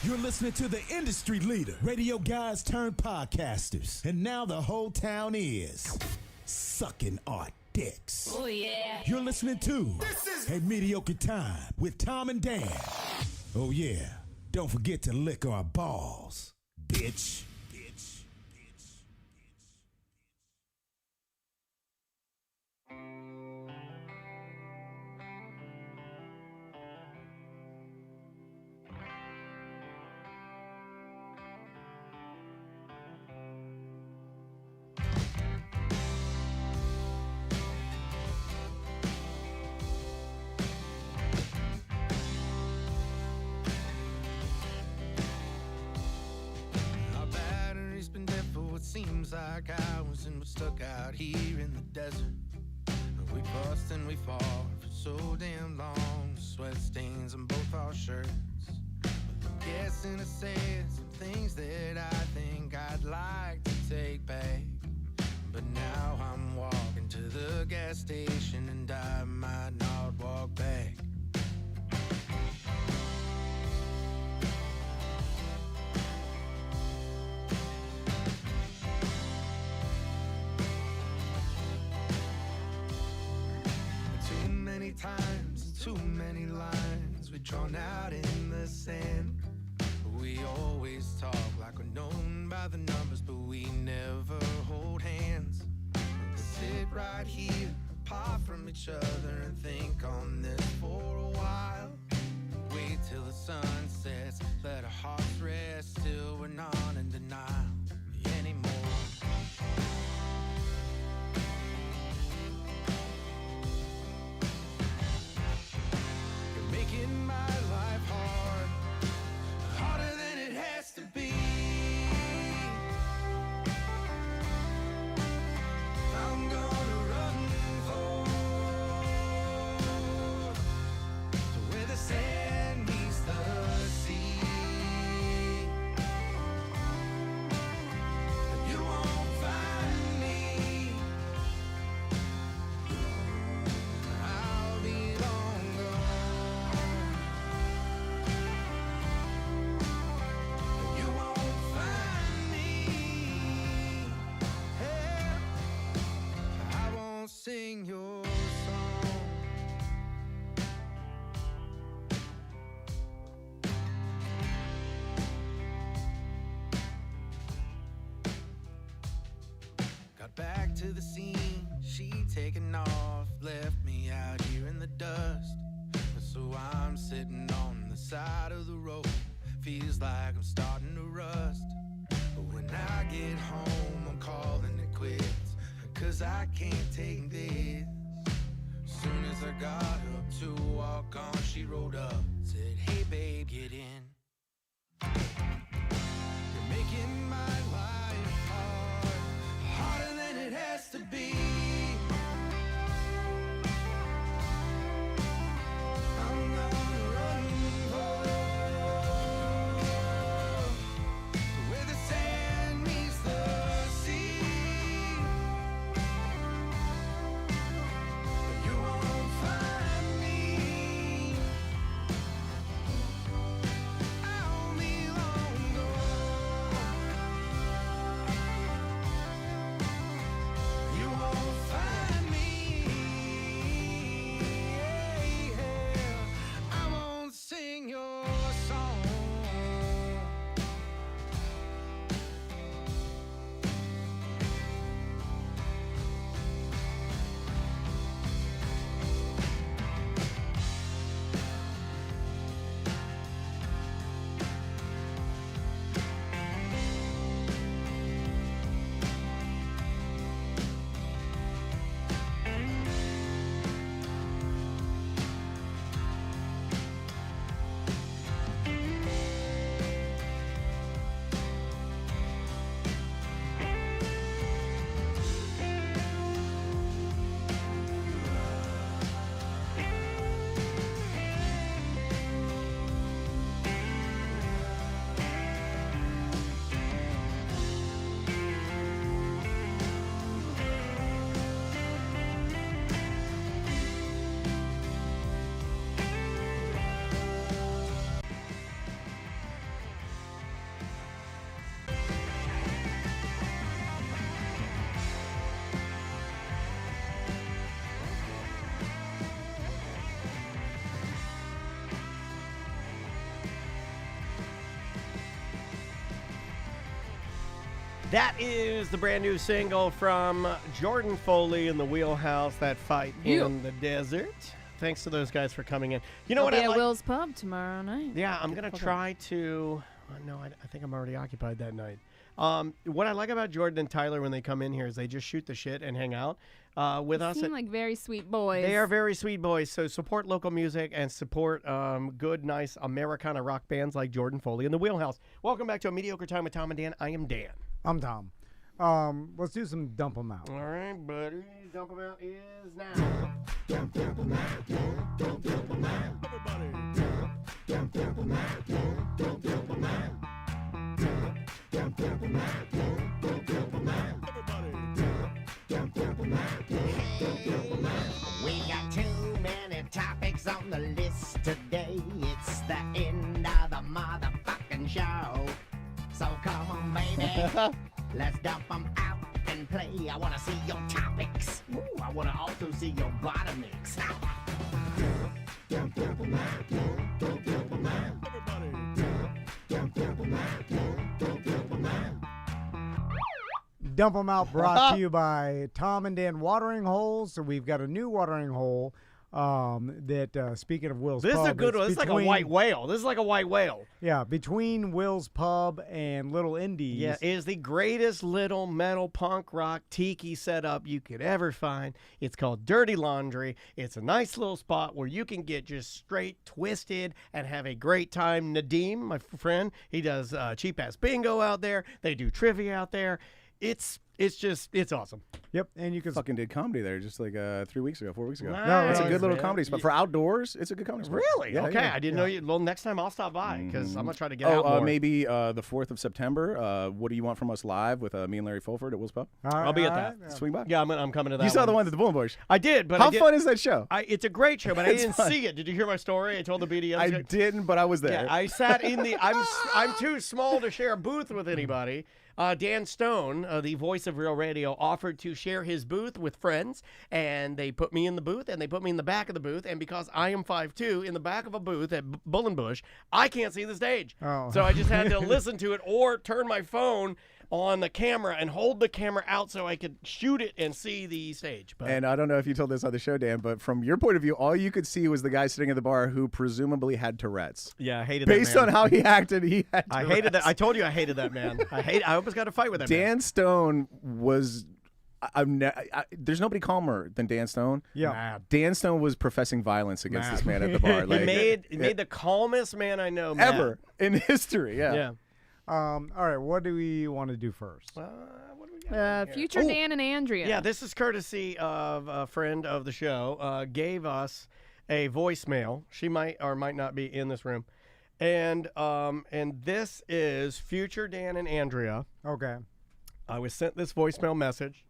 Speaker 8: You're listening to the industry leader, radio guys turned podcasters. And now the whole town is sucking our dicks.
Speaker 10: Oh yeah.
Speaker 8: You're listening to A Mediocre Time with Tom and Dan. Oh yeah, don't forget to lick our balls, bitch.
Speaker 2: Seems like hours and we're stuck out here in the desert. We bust and we fall for so damn long. Sweat stains on both our shirts. I'm guessing I said some things that I think I'd like to take back. But now I'm walking to the gas station and I might not walk back. Times, too many lines we drawn out in the sand. We always talk like we're known by the numbers, but we never hold hands. We sit right here, apart from each other, and think on this for a while. Wait till the sun sets, let our hearts rest, till we're not in denial anymore. Making my life hard, harder than it has to be. I'm gonna run to where the sand meets the sea. You won't find me. I'll be long gone. Sing your song. Got back to the scene, she taken off, left me out here in the dust. So I'm sitting on the side of the road, feels like I'm starting to rust. But when I get home, I'm calling it quits, 'cause I can't take this. Soon as I got up to walk on, she rolled up, said, hey babe, get in. You're making my life hard, harder than it has to be. I'm gonna run to where the sand meets the sea. You won't find me.
Speaker 4: That is the brand new single from Jordan Foley in the Wheelhouse, That Fight in the Desert. Thanks to those guys for coming in. You know
Speaker 6: I'll
Speaker 4: what
Speaker 6: be
Speaker 4: I
Speaker 6: at
Speaker 4: like?
Speaker 6: Will's Pub tomorrow night.
Speaker 4: Yeah, I'm going to try to... no, I think I'm already occupied that night. What I like about Jordan and Tyler when they come in here is they just shoot the shit and hang out with us.
Speaker 6: They seem like very sweet boys.
Speaker 4: They are very sweet boys. So support local music and support good, nice Americana rock bands like Jordan Foley in the Wheelhouse. Welcome back to A Mediocre Time with Tom and Dan. I am Dan.
Speaker 5: I'm Tom. Let's do some Dump 'em Out.
Speaker 4: All right, buddy. Dump 'em Out is now.
Speaker 11: We got too many topics on the list today. It's the end of the motherfucking show. So come on, baby. Let's dump them out and play. I want to see your topics. Ooh, I want to also see your bottomics.
Speaker 5: Dump 'em Out brought to you by Tom and Dan Watering Holes. So we've got a new watering hole that, speaking of Will's
Speaker 4: This
Speaker 5: Pub.
Speaker 4: is a good one. This is like a
Speaker 5: between-
Speaker 4: white whale. This is like a white whale.
Speaker 5: Yeah, between Will's Pub and Little Indies.
Speaker 4: Yeah, it is the greatest little metal punk rock tiki setup you could ever find. It's called Dirty Laundry. It's a nice little spot where you can get just straight twisted and have a great time. Nadeem, my friend, he does cheap-ass bingo out there. They do trivia out there. It's awesome.
Speaker 5: Yep, and you can
Speaker 7: Fucking did comedy there just like 4 weeks ago.
Speaker 4: Nice,
Speaker 7: It's a good little
Speaker 4: man.
Speaker 7: comedy spot. For outdoors, it's a good comedy spot.
Speaker 4: Really?
Speaker 7: Yeah,
Speaker 4: okay,
Speaker 7: yeah.
Speaker 4: I didn't know you. Well, next time I'll stop by because I'm going to try to get out
Speaker 7: Oh,
Speaker 4: more.
Speaker 7: maybe the 4th of September. What do you want from us live with me and Larry Fulford at Will's Pub?
Speaker 4: I'll be at that.
Speaker 7: Swing by.
Speaker 4: Yeah, I'm coming to that
Speaker 7: You saw
Speaker 4: one.
Speaker 7: the one at the Bull Bush.
Speaker 4: I did, but
Speaker 7: How fun is that show?
Speaker 4: It's a great show, but I
Speaker 7: It's
Speaker 4: didn't
Speaker 7: fun.
Speaker 4: see it. Did you hear my story? I told the BDMs.
Speaker 7: I didn't, but I was there.
Speaker 4: Yeah, I sat in the. I'm too small to share a booth with anybody. Dan Stone, the voice of Real Radio, offered to share his booth with friends, and they put me in the booth, and they put me in the back of the booth, and because I am 5'2", in the back of a booth at Bull and Bush, I can't see the stage.
Speaker 5: Oh.
Speaker 4: So I just had to listen to it or turn my phone on the camera and hold the camera out so I could shoot it and see the stage. But
Speaker 7: And I don't know if you told this on the show, Dan, but from your point of view, all you could see was the guy sitting at the bar who presumably had Tourette's.
Speaker 4: yeah, I hated
Speaker 7: Based
Speaker 4: that man.
Speaker 7: on how he acted, he had
Speaker 4: I
Speaker 7: Tourette's.
Speaker 4: hated that. I told you I hated that man. I almost got a fight with that man.
Speaker 7: Dan Stone was... there's nobody calmer than Dan Stone.
Speaker 5: Yeah.
Speaker 7: Dan Stone was professing violence against this man at the bar.
Speaker 4: He made the calmest man I know
Speaker 7: ever in history. Yeah.
Speaker 4: Yeah.
Speaker 5: All right, what do we want to do first?
Speaker 4: What do we got?
Speaker 6: Future Dan and Andrea.
Speaker 4: Yeah, this is courtesy of a friend of the show. Gave us a voicemail. She might or might not be in this room, and this is future Dan and Andrea.
Speaker 5: Okay.
Speaker 4: I was sent this voicemail message.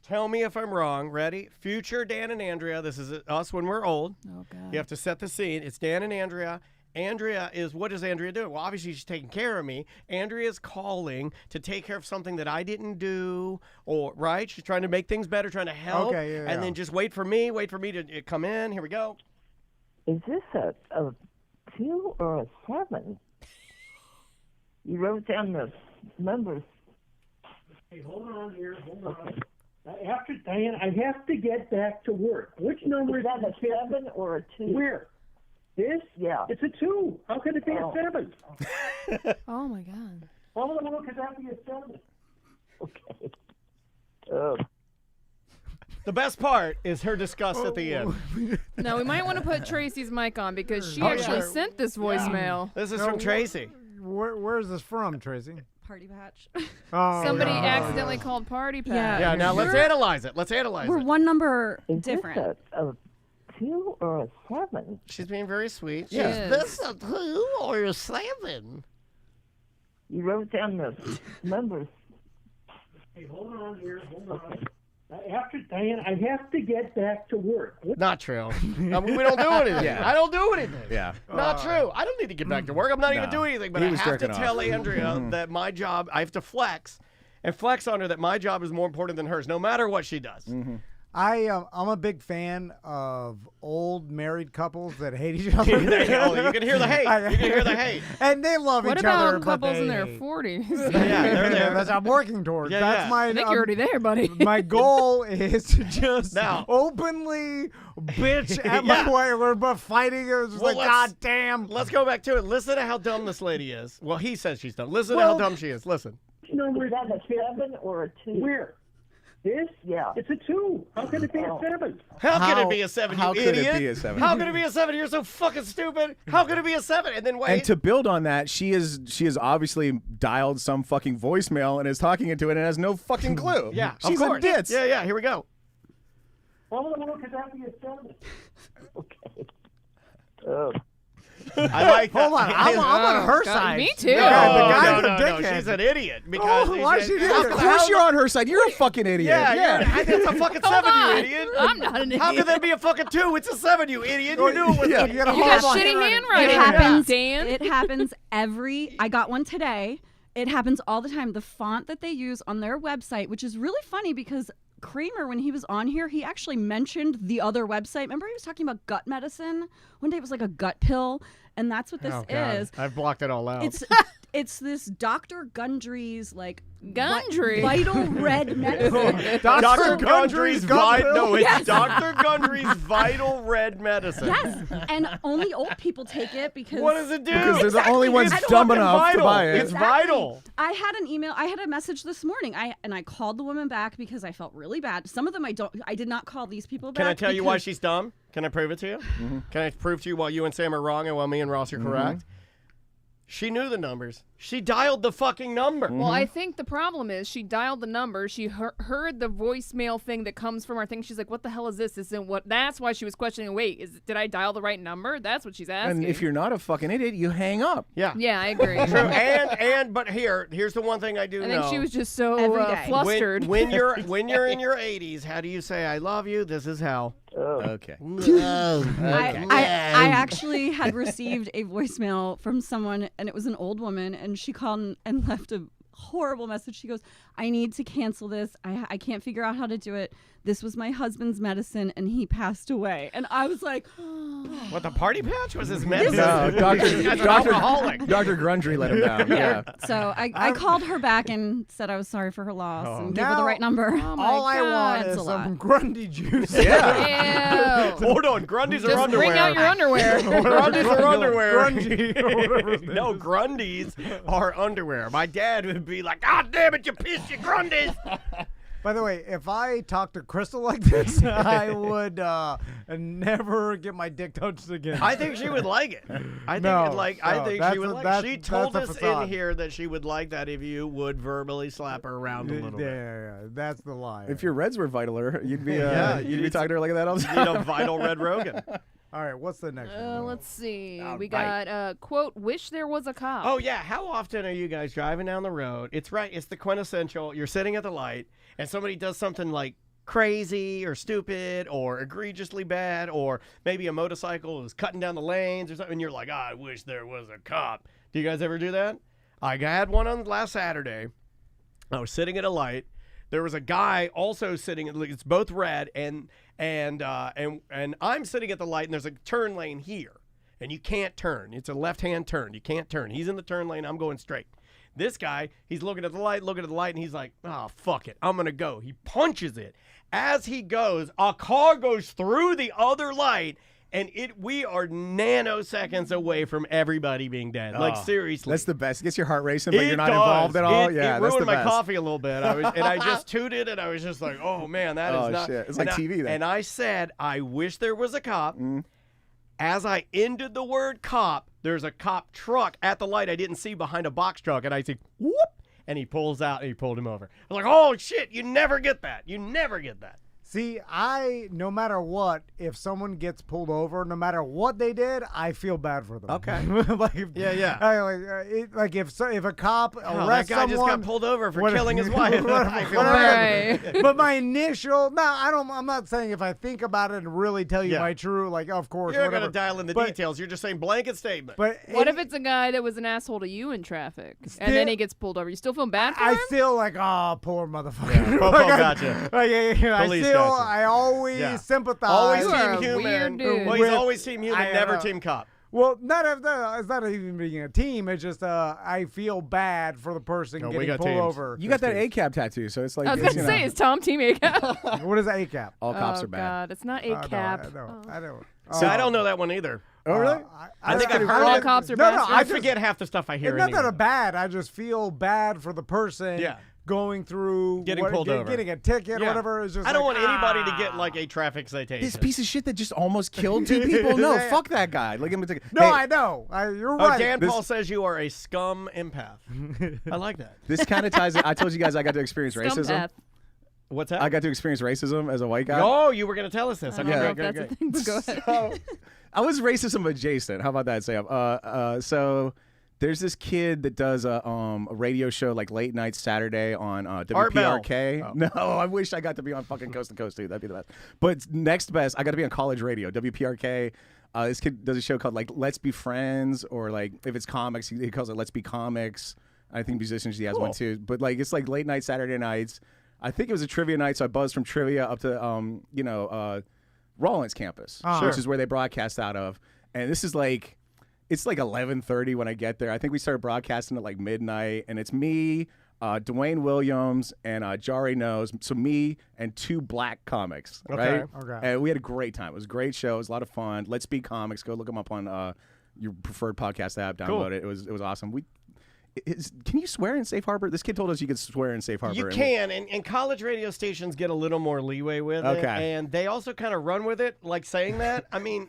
Speaker 4: Tell me if I'm wrong. Ready? Future Dan and Andrea. This is us when we're old.
Speaker 6: Oh, God.
Speaker 4: You have to set the scene. It's Dan and Andrea. Andrea is, what does Andrea do? Well, obviously she's taking care of me. Andrea's calling to take care of something that I didn't do, or right? She's trying to make things better, trying to help.
Speaker 5: Okay, yeah,
Speaker 4: and then just wait for me to come in. Here we go.
Speaker 12: Is this a 2 or a 7? You wrote down the numbers.
Speaker 13: Hey, hold on here. Hold on. After Diane, I have to get back to work. Which number
Speaker 12: Is that a 7 or a 2?
Speaker 13: Where? This?
Speaker 12: Yeah.
Speaker 13: It's a 2. How could it be
Speaker 12: Oh.
Speaker 13: a 7?
Speaker 6: Oh, my God.
Speaker 13: Well, how could that be a 7?
Speaker 12: Okay.
Speaker 4: The best part is her disgust at the end.
Speaker 6: No, we might want to put Tracy's mic on because she
Speaker 4: Oh,
Speaker 6: actually
Speaker 4: yeah.
Speaker 6: sent this voicemail.
Speaker 4: This is
Speaker 5: No,
Speaker 4: from Tracy.
Speaker 5: Where's this from, Tracy?
Speaker 14: Party Patch.
Speaker 5: Oh,
Speaker 6: Somebody
Speaker 5: no.
Speaker 6: accidentally called Party Patch.
Speaker 4: Yeah, now let's analyze it.
Speaker 14: We're one number
Speaker 12: Is
Speaker 14: different.
Speaker 12: this a 2 or a 7?
Speaker 4: She's being very sweet.
Speaker 6: She is.
Speaker 12: this a 2 or a 7? You wrote down the numbers.
Speaker 13: Hey, hold on here. Hold on. After Diane, I have to get back to work.
Speaker 4: Not true. We don't do anything.
Speaker 7: Yeah.
Speaker 4: I don't do anything.
Speaker 7: Yeah.
Speaker 4: Not true. I don't need to get back to work. I'm not even
Speaker 7: No.
Speaker 4: doing anything. But
Speaker 7: He
Speaker 4: I
Speaker 7: was
Speaker 4: have to
Speaker 7: jerking off.
Speaker 4: tell Andrea that my job, I have to flex and flex on her that my job is more important than hers, no matter what she does.
Speaker 5: I'm a big fan of old married couples that hate each other.
Speaker 4: You can hear the hate. You can hear the hate.
Speaker 5: And they love
Speaker 6: What
Speaker 5: each other.
Speaker 6: about couples
Speaker 5: but
Speaker 6: in their
Speaker 5: they-
Speaker 6: 40s?
Speaker 4: Yeah, they're there.
Speaker 5: That's what I'm working towards.
Speaker 4: Yeah,
Speaker 5: That's
Speaker 4: yeah.
Speaker 5: my.
Speaker 6: I think you're already there, buddy.
Speaker 5: My goal is to just
Speaker 4: Now-
Speaker 5: openly bitch at my whaler, but fighting it was just
Speaker 4: Well,
Speaker 5: like,
Speaker 4: let's-
Speaker 5: God damn.
Speaker 4: Let's go back to it. Listen to how dumb this lady is. Well, he says she's dumb. Listen to how dumb she is. Listen.
Speaker 12: Is that a 7 or a 2?
Speaker 13: Where?
Speaker 12: This? Yeah.
Speaker 13: It's a 2. How can it be a 7?
Speaker 4: How can it be a 7,
Speaker 7: how
Speaker 4: you
Speaker 7: could it
Speaker 4: idiot?
Speaker 7: be a 7?
Speaker 4: How can it be a 7? You're so fucking stupid. How could it be a 7? And then wait.
Speaker 7: And to build on that, she is obviously dialed some fucking voicemail and is talking into it and has no fucking clue.
Speaker 4: Yeah,
Speaker 7: she's
Speaker 4: of
Speaker 7: a
Speaker 4: course.
Speaker 7: ditz.
Speaker 4: Yeah, here we go.
Speaker 13: Well, how could that be a 7?
Speaker 12: Okay.
Speaker 4: I like that.
Speaker 5: Hold on, I'm on her
Speaker 6: God,
Speaker 5: side.
Speaker 6: me too.
Speaker 5: Yeah, the
Speaker 4: No,
Speaker 5: guy's
Speaker 4: no,
Speaker 5: a
Speaker 4: no,
Speaker 5: dickhead.
Speaker 4: she's an idiot because
Speaker 5: why is she an idiot?
Speaker 7: Of course you're on her side. You're a fucking idiot.
Speaker 4: Yeah, that's a fucking 7, you idiot.
Speaker 6: I'm not an idiot.
Speaker 4: How could that be a fucking 2? It's a 7, you idiot. You knew it was.
Speaker 7: Yeah.
Speaker 5: You gotta
Speaker 6: You
Speaker 5: hold
Speaker 6: got
Speaker 5: on.
Speaker 6: shitty handwriting.
Speaker 14: It happens.
Speaker 6: Dan.
Speaker 14: It happens I got one today. It happens all the time. The font that they use on their website, which is really funny because Kramer, when he was on here, he actually mentioned the other website. Remember he was talking about gut medicine? One day it was like a gut pill, and that's what this
Speaker 4: Oh, God.
Speaker 14: is.
Speaker 4: I've blocked it all out.
Speaker 14: It's this Dr. Gundry's like
Speaker 6: Gundry.
Speaker 14: vital red medicine.
Speaker 4: Dr. Gundry's
Speaker 5: Gut Pill?
Speaker 4: it's
Speaker 14: Yes.
Speaker 4: Dr. Gundry's Vital Red Medicine.
Speaker 14: Yes, and only old people take it because.
Speaker 4: What does it do?
Speaker 7: Because they're the only ones
Speaker 4: It's
Speaker 7: dumb
Speaker 4: fucking
Speaker 7: enough to
Speaker 4: vital.
Speaker 7: buy it.
Speaker 4: It's vital.
Speaker 14: I had an email. I had a message this morning. I called the woman back because I felt really bad. Some of them I did not call these people back.
Speaker 4: Can I tell you why
Speaker 14: because-
Speaker 4: she's dumb? Can I prove it to you? Can I prove to you why you and Sam are wrong and while me and Ross are correct? She knew the numbers. She dialed the fucking number.
Speaker 6: Well, I think the problem is she dialed the number. She heard the voicemail thing that comes from our thing. She's like, "What the hell is this? Isn't what?" That's why she was questioning. Wait, did I dial the right number? That's what she's asking.
Speaker 7: And if you're not a fucking idiot, you hang up.
Speaker 4: Yeah.
Speaker 6: Yeah, I agree.
Speaker 4: True. But here's the one thing I do
Speaker 6: I
Speaker 4: know.
Speaker 6: think she was just so
Speaker 14: Every day.
Speaker 6: flustered.
Speaker 4: When you're in your 80s, how do you say I love you? This is how.
Speaker 7: Okay.
Speaker 14: I actually had received a voicemail from someone, and it was an old woman, and she called and left a horrible message. She goes, I need to cancel this. I can't figure out how to do it. This was my husband's medicine, and he passed away. And I was like,
Speaker 4: What, the party patch was his medicine?
Speaker 7: No,
Speaker 4: That's an alcoholic.
Speaker 7: Dr. Grundy let him down. Yeah.
Speaker 14: So I called her back and said I was sorry for her loss and gave her the
Speaker 5: Now-
Speaker 14: right number.
Speaker 6: Oh my
Speaker 5: All I
Speaker 6: God.
Speaker 5: want
Speaker 14: That's
Speaker 5: is
Speaker 14: a lot.
Speaker 5: some Grundy juice.
Speaker 4: Yeah.
Speaker 6: Ew.
Speaker 4: Hold on. Grundy's are
Speaker 6: Just
Speaker 4: underwear.
Speaker 6: bring out your underwear.
Speaker 4: Grundy's are underwear.
Speaker 5: Grundy or whatever his name
Speaker 4: No,
Speaker 5: is.
Speaker 4: Grundy's are underwear. My dad would be like, God damn it, you piece, you Grundy's.
Speaker 5: By the way, if I talked to Crystal like this, I would never get my dick touched again.
Speaker 4: I think she would like it. I think she would like it. She told us in here that she would like that if you would verbally slap her around a little bit.
Speaker 5: Yeah, that's the lie.
Speaker 7: If your Reds were vitaler, you'd be
Speaker 4: Yeah,
Speaker 7: you'd be talking to her like that all the
Speaker 4: You
Speaker 7: time.
Speaker 4: need a vital Red Rogan.
Speaker 5: All right, what's the next one?
Speaker 6: Let's see.
Speaker 4: All
Speaker 6: We
Speaker 4: right.
Speaker 6: got quote, wish there was a cop.
Speaker 4: Oh, yeah. How often are you guys driving down the road? It's right. It's the quintessential. You're sitting at the light and somebody does something like crazy or stupid or egregiously bad, or maybe a motorcycle is cutting down the lanes or something. And you're like, I wish there was a cop. Do you guys ever do that? I had one on last Saturday. I was sitting at a light. There was a guy also sitting. It's both red, and I'm sitting at the light, and there's a turn lane here, and you can't turn. It's a left-hand turn. You can't turn. He's in the turn lane. I'm going straight. This guy, he's looking at the light, and he's like, oh, fuck it. I'm going to go. He punches it. As he goes, a car goes through the other light, and we are nanoseconds away from everybody being dead. Like, seriously.
Speaker 7: That's the best. It gets your heart racing, but
Speaker 4: It
Speaker 7: you're not
Speaker 4: does.
Speaker 7: involved at all.
Speaker 4: It
Speaker 7: Yeah, that's
Speaker 4: ruined
Speaker 7: the
Speaker 4: my
Speaker 7: best.
Speaker 4: coffee a little bit. I just tooted, and I was just like, oh, man, that is
Speaker 7: Oh,
Speaker 4: not.
Speaker 7: shit. It's like
Speaker 4: and
Speaker 7: TV then.
Speaker 4: And I said, I wish there was a cop. As I ended the word cop, there's a cop truck at the light I didn't see behind a box truck, and I say, whoop, and he pulls out, and he pulled him over. I was like, oh, shit, you never get that. You never get that.
Speaker 5: See, no matter what, if someone gets pulled over, no matter what they did, I feel bad for them.
Speaker 4: Okay.
Speaker 5: If a cop arrests
Speaker 4: that guy
Speaker 5: someone,
Speaker 4: just got pulled over for killing his wife. I feel
Speaker 6: Right.
Speaker 4: bad.
Speaker 5: But my initial, I'm not saying if I think about it and really tell you my true, like, of course,
Speaker 4: You're not
Speaker 5: whatever.
Speaker 4: going to dial in the
Speaker 5: But-
Speaker 4: details. You're just saying blanket statement.
Speaker 5: But
Speaker 6: What if it's a guy that was an asshole to you in traffic, and then he gets pulled over? You still feel bad for
Speaker 5: I
Speaker 6: him?
Speaker 5: feel like, oh, poor motherfucker.
Speaker 4: Popo gotcha.
Speaker 5: I
Speaker 4: Police
Speaker 5: still I always sympathize.
Speaker 4: Always
Speaker 6: You are
Speaker 4: team
Speaker 6: a
Speaker 4: human.
Speaker 6: weird dude.
Speaker 4: Well, he's
Speaker 5: With-
Speaker 4: always team human,
Speaker 5: I
Speaker 4: never
Speaker 5: know.
Speaker 4: team cop.
Speaker 5: Well, it's not even being a team. It's just I feel bad for the person
Speaker 4: No, we
Speaker 5: getting
Speaker 4: got
Speaker 5: pulled
Speaker 4: teams.
Speaker 5: over.
Speaker 7: You got that ACAB tattoo, so it's like
Speaker 6: I was
Speaker 7: it's,
Speaker 6: going to say, is Tom Team ACAP?
Speaker 5: What is ACAP?
Speaker 7: all cops
Speaker 6: oh,
Speaker 7: are bad.
Speaker 6: God. It's not ACAP.
Speaker 5: I don't.
Speaker 4: So I don't know that one either.
Speaker 7: Oh really?
Speaker 4: I think I've heard
Speaker 6: All
Speaker 4: it.
Speaker 6: cops are
Speaker 5: No,
Speaker 6: bastards.
Speaker 4: I forget half the stuff I hear.
Speaker 5: It's not that
Speaker 4: anyway.
Speaker 5: a bad. I just feel bad for the person
Speaker 4: Yeah.
Speaker 5: going through
Speaker 4: Getting pulled over.
Speaker 5: getting a ticket or
Speaker 4: Yeah.
Speaker 5: whatever. It's just
Speaker 4: I don't
Speaker 5: like,
Speaker 4: want anybody to get like a traffic citation.
Speaker 7: This piece of shit that just almost killed 2 people. No,
Speaker 5: Yeah.
Speaker 7: fuck that guy. Look at him.
Speaker 5: No,
Speaker 7: Hey,
Speaker 5: I know. You're
Speaker 4: Oh,
Speaker 5: right.
Speaker 4: Dan
Speaker 7: This-
Speaker 4: Paul says you are a scum empath. I like that.
Speaker 7: This kind of ties. I told you guys I got to experience racism.
Speaker 6: Scumpath.
Speaker 4: What's that?
Speaker 7: I got to experience racism as a white guy.
Speaker 4: Oh, you were going to tell us this.
Speaker 6: I
Speaker 4: Okay,
Speaker 6: don't know
Speaker 4: great,
Speaker 6: if
Speaker 4: great,
Speaker 6: that's a
Speaker 4: great.
Speaker 6: thing, but go ahead.
Speaker 7: I was racism adjacent. How about that, Sam? So there's this kid that does a radio show like late night Saturday on
Speaker 4: Art Bell.
Speaker 7: WPRK.
Speaker 4: Oh.
Speaker 7: No, I wish I got to be on fucking Coast to Coast too. That'd be the best. But next best, I got to be on college radio, WPRK. This kid does a show called like Let's Be Friends, or like if it's comics, he calls it Let's Be Comics. I think musicians he has one too. But like it's like late night Saturday nights. I think it was a trivia night, so I buzzed from trivia up to Rollins campus, which is where they broadcast out of. And this is like, it's like 11:30 when I get there. I think we started broadcasting at like midnight, and it's me, Dwayne Williams, and Jari Knows. So me and 2 black comics, right?
Speaker 5: Okay.
Speaker 7: And we had a great time. It was a great show. It was a lot of fun. Let's Be Comics. Go look them up on your preferred podcast app. Download
Speaker 4: Cool.
Speaker 7: it. It was awesome. Can you swear in Safe Harbor? This kid told us you could swear in Safe Harbor.
Speaker 4: You can, and college radio stations get a little more leeway with it.
Speaker 7: Okay.
Speaker 4: And they also kind of run with it, like saying that. I mean,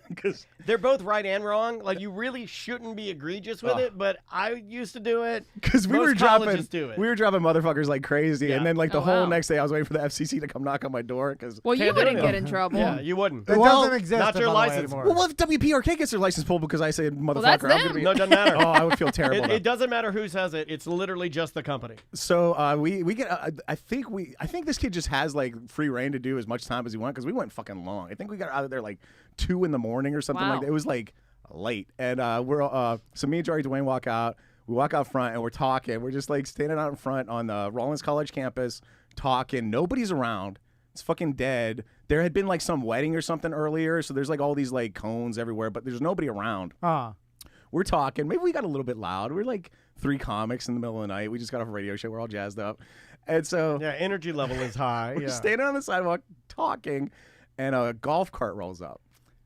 Speaker 4: they're both right and wrong. Like, you really shouldn't be egregious with it, but I used to do it.
Speaker 7: Because we
Speaker 4: Most
Speaker 7: were dropping,
Speaker 4: colleges do it.
Speaker 7: we were dropping motherfuckers like crazy,
Speaker 4: Yeah.
Speaker 7: and then like the
Speaker 6: Oh,
Speaker 7: whole
Speaker 6: wow.
Speaker 7: next day, I was waiting for the FCC to come knock on my door because.
Speaker 6: Well, you
Speaker 4: Can't do
Speaker 6: wouldn't
Speaker 4: it.
Speaker 6: get in trouble.
Speaker 4: Yeah, you wouldn't.
Speaker 5: It
Speaker 7: Well,
Speaker 5: doesn't exist.
Speaker 4: not your
Speaker 5: by the way,
Speaker 4: license.
Speaker 5: anymore.
Speaker 7: Well, if WPRK gets their license pulled because I say motherfucker,
Speaker 6: that's
Speaker 7: I'm gonna
Speaker 6: them.
Speaker 7: be.
Speaker 4: No, it doesn't matter.
Speaker 7: Oh, I would feel terrible.
Speaker 4: It
Speaker 7: though.
Speaker 4: doesn't matter who says it. It's literally just the company.
Speaker 7: So we get. I think this kid just has like free reign to do as much time as he wants because we went fucking long. I think we got out of there like 2 in the morning or something
Speaker 6: Wow.
Speaker 7: like that. It was like late, and we're so me and Jari Dwayne walk out. We walk out front and we're talking. We're just like standing out in front on the Rollins College campus talking. Nobody's around. It's fucking dead. There had been like some wedding or something earlier, so there's like all these like cones everywhere, but there's nobody around. We're talking. Maybe we got a little bit loud. We're like 3 comics in the middle of the night. We just got off a radio show. We're all jazzed up. And so
Speaker 4: Yeah, energy level is high.
Speaker 7: we're
Speaker 4: Yeah.
Speaker 7: standing on the sidewalk talking, and a golf cart rolls up.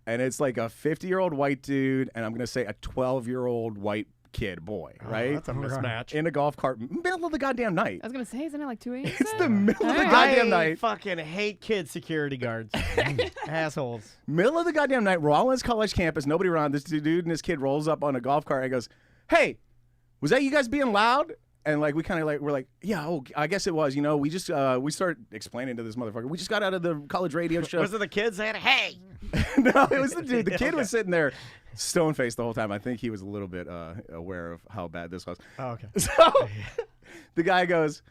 Speaker 7: And it's like a 50-year-old white dude, and I'm going to say a 12-year-old white kid, boy, right?
Speaker 4: That's a mismatch.
Speaker 7: In a golf cart, middle of the goddamn night.
Speaker 6: I was going to say, isn't it like 2 a.m.?
Speaker 7: It's the middle of the
Speaker 6: All right.
Speaker 7: goddamn
Speaker 4: I
Speaker 7: night.
Speaker 4: fucking hate kid security guards. Assholes.
Speaker 7: Middle of the goddamn night, Rollins College campus, nobody around. This dude and this kid rolls up on a golf cart and goes, "Hey, was that you guys being loud?" And like we kind of like we're like, "Yeah, oh, I guess it was." You know, we just we start explaining to this motherfucker. We just got out of the college radio show.
Speaker 4: Was it the kids saying, "Hey"?
Speaker 7: No, it was the dude. The kid was sitting there, stone faced the whole time. I think he was a little bit aware of how bad this was.
Speaker 4: Oh, okay.
Speaker 7: So the guy goes,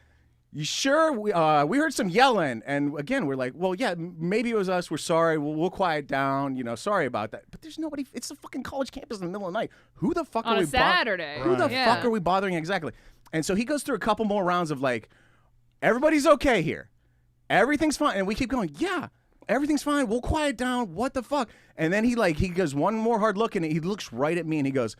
Speaker 7: "You sure? We heard some yelling." And again, we're like, "Well, yeah, maybe it was us. We're sorry. We'll quiet down. You know, sorry about that." But there's nobody. It's a fucking college campus in the middle of the night. Who the fuck
Speaker 6: On
Speaker 7: are
Speaker 6: a
Speaker 7: we?
Speaker 6: Saturday.
Speaker 7: Who the
Speaker 6: Yeah.
Speaker 7: fuck are we bothering exactly? And so he goes through a couple more rounds of like, everybody's okay here. Everything's fine. And we keep going, yeah, everything's fine. We'll quiet down. What the fuck? And then he goes one more hard look and he looks right at me and he goes,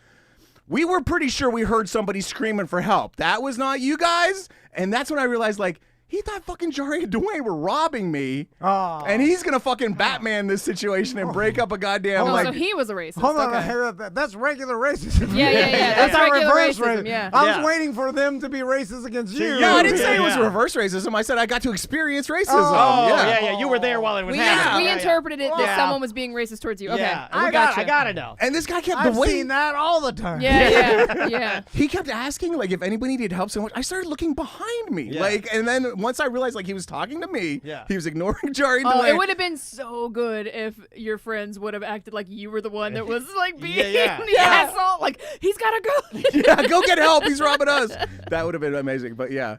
Speaker 7: "We were pretty sure we heard somebody screaming for help. That was not you guys." And that's when I realized, like, he thought fucking Jari and Dwayne were robbing me. And he's going to fucking Batman this situation and break up a goddamn,
Speaker 6: Oh,
Speaker 7: like...
Speaker 6: so he was a racist.
Speaker 5: Hold on,
Speaker 6: Okay.
Speaker 5: that's regular racism.
Speaker 6: Yeah. That's
Speaker 5: not
Speaker 6: regular
Speaker 5: reverse
Speaker 6: racism, yeah.
Speaker 5: I was waiting for them to be racist against you.
Speaker 7: No, I didn't say it was reverse racism. I said I got to experience racism.
Speaker 4: Oh,
Speaker 7: yeah.
Speaker 4: yeah. You were there while it was
Speaker 6: We
Speaker 4: happening.
Speaker 6: interpreted it that
Speaker 4: Yeah.
Speaker 6: someone was being racist towards you. Okay.
Speaker 4: Yeah,
Speaker 6: I got
Speaker 4: I got it now.
Speaker 7: And this guy kept
Speaker 5: I've
Speaker 7: the way
Speaker 5: seen that all the time.
Speaker 6: Yeah.
Speaker 7: he kept asking like if anybody needed help so much. I started looking behind me.
Speaker 4: Yeah.
Speaker 7: Like, and then once I realized like he was talking to me,
Speaker 4: Yeah.
Speaker 7: he was ignoring Jari and
Speaker 6: Oh,
Speaker 7: Dwayne.
Speaker 6: it would have been so good if your friends would have acted like you were the one that was like being
Speaker 4: Yeah.
Speaker 6: the asshole. Like, he's got to go.
Speaker 7: Yeah, go get help. He's robbing us. That would have been amazing. But yeah,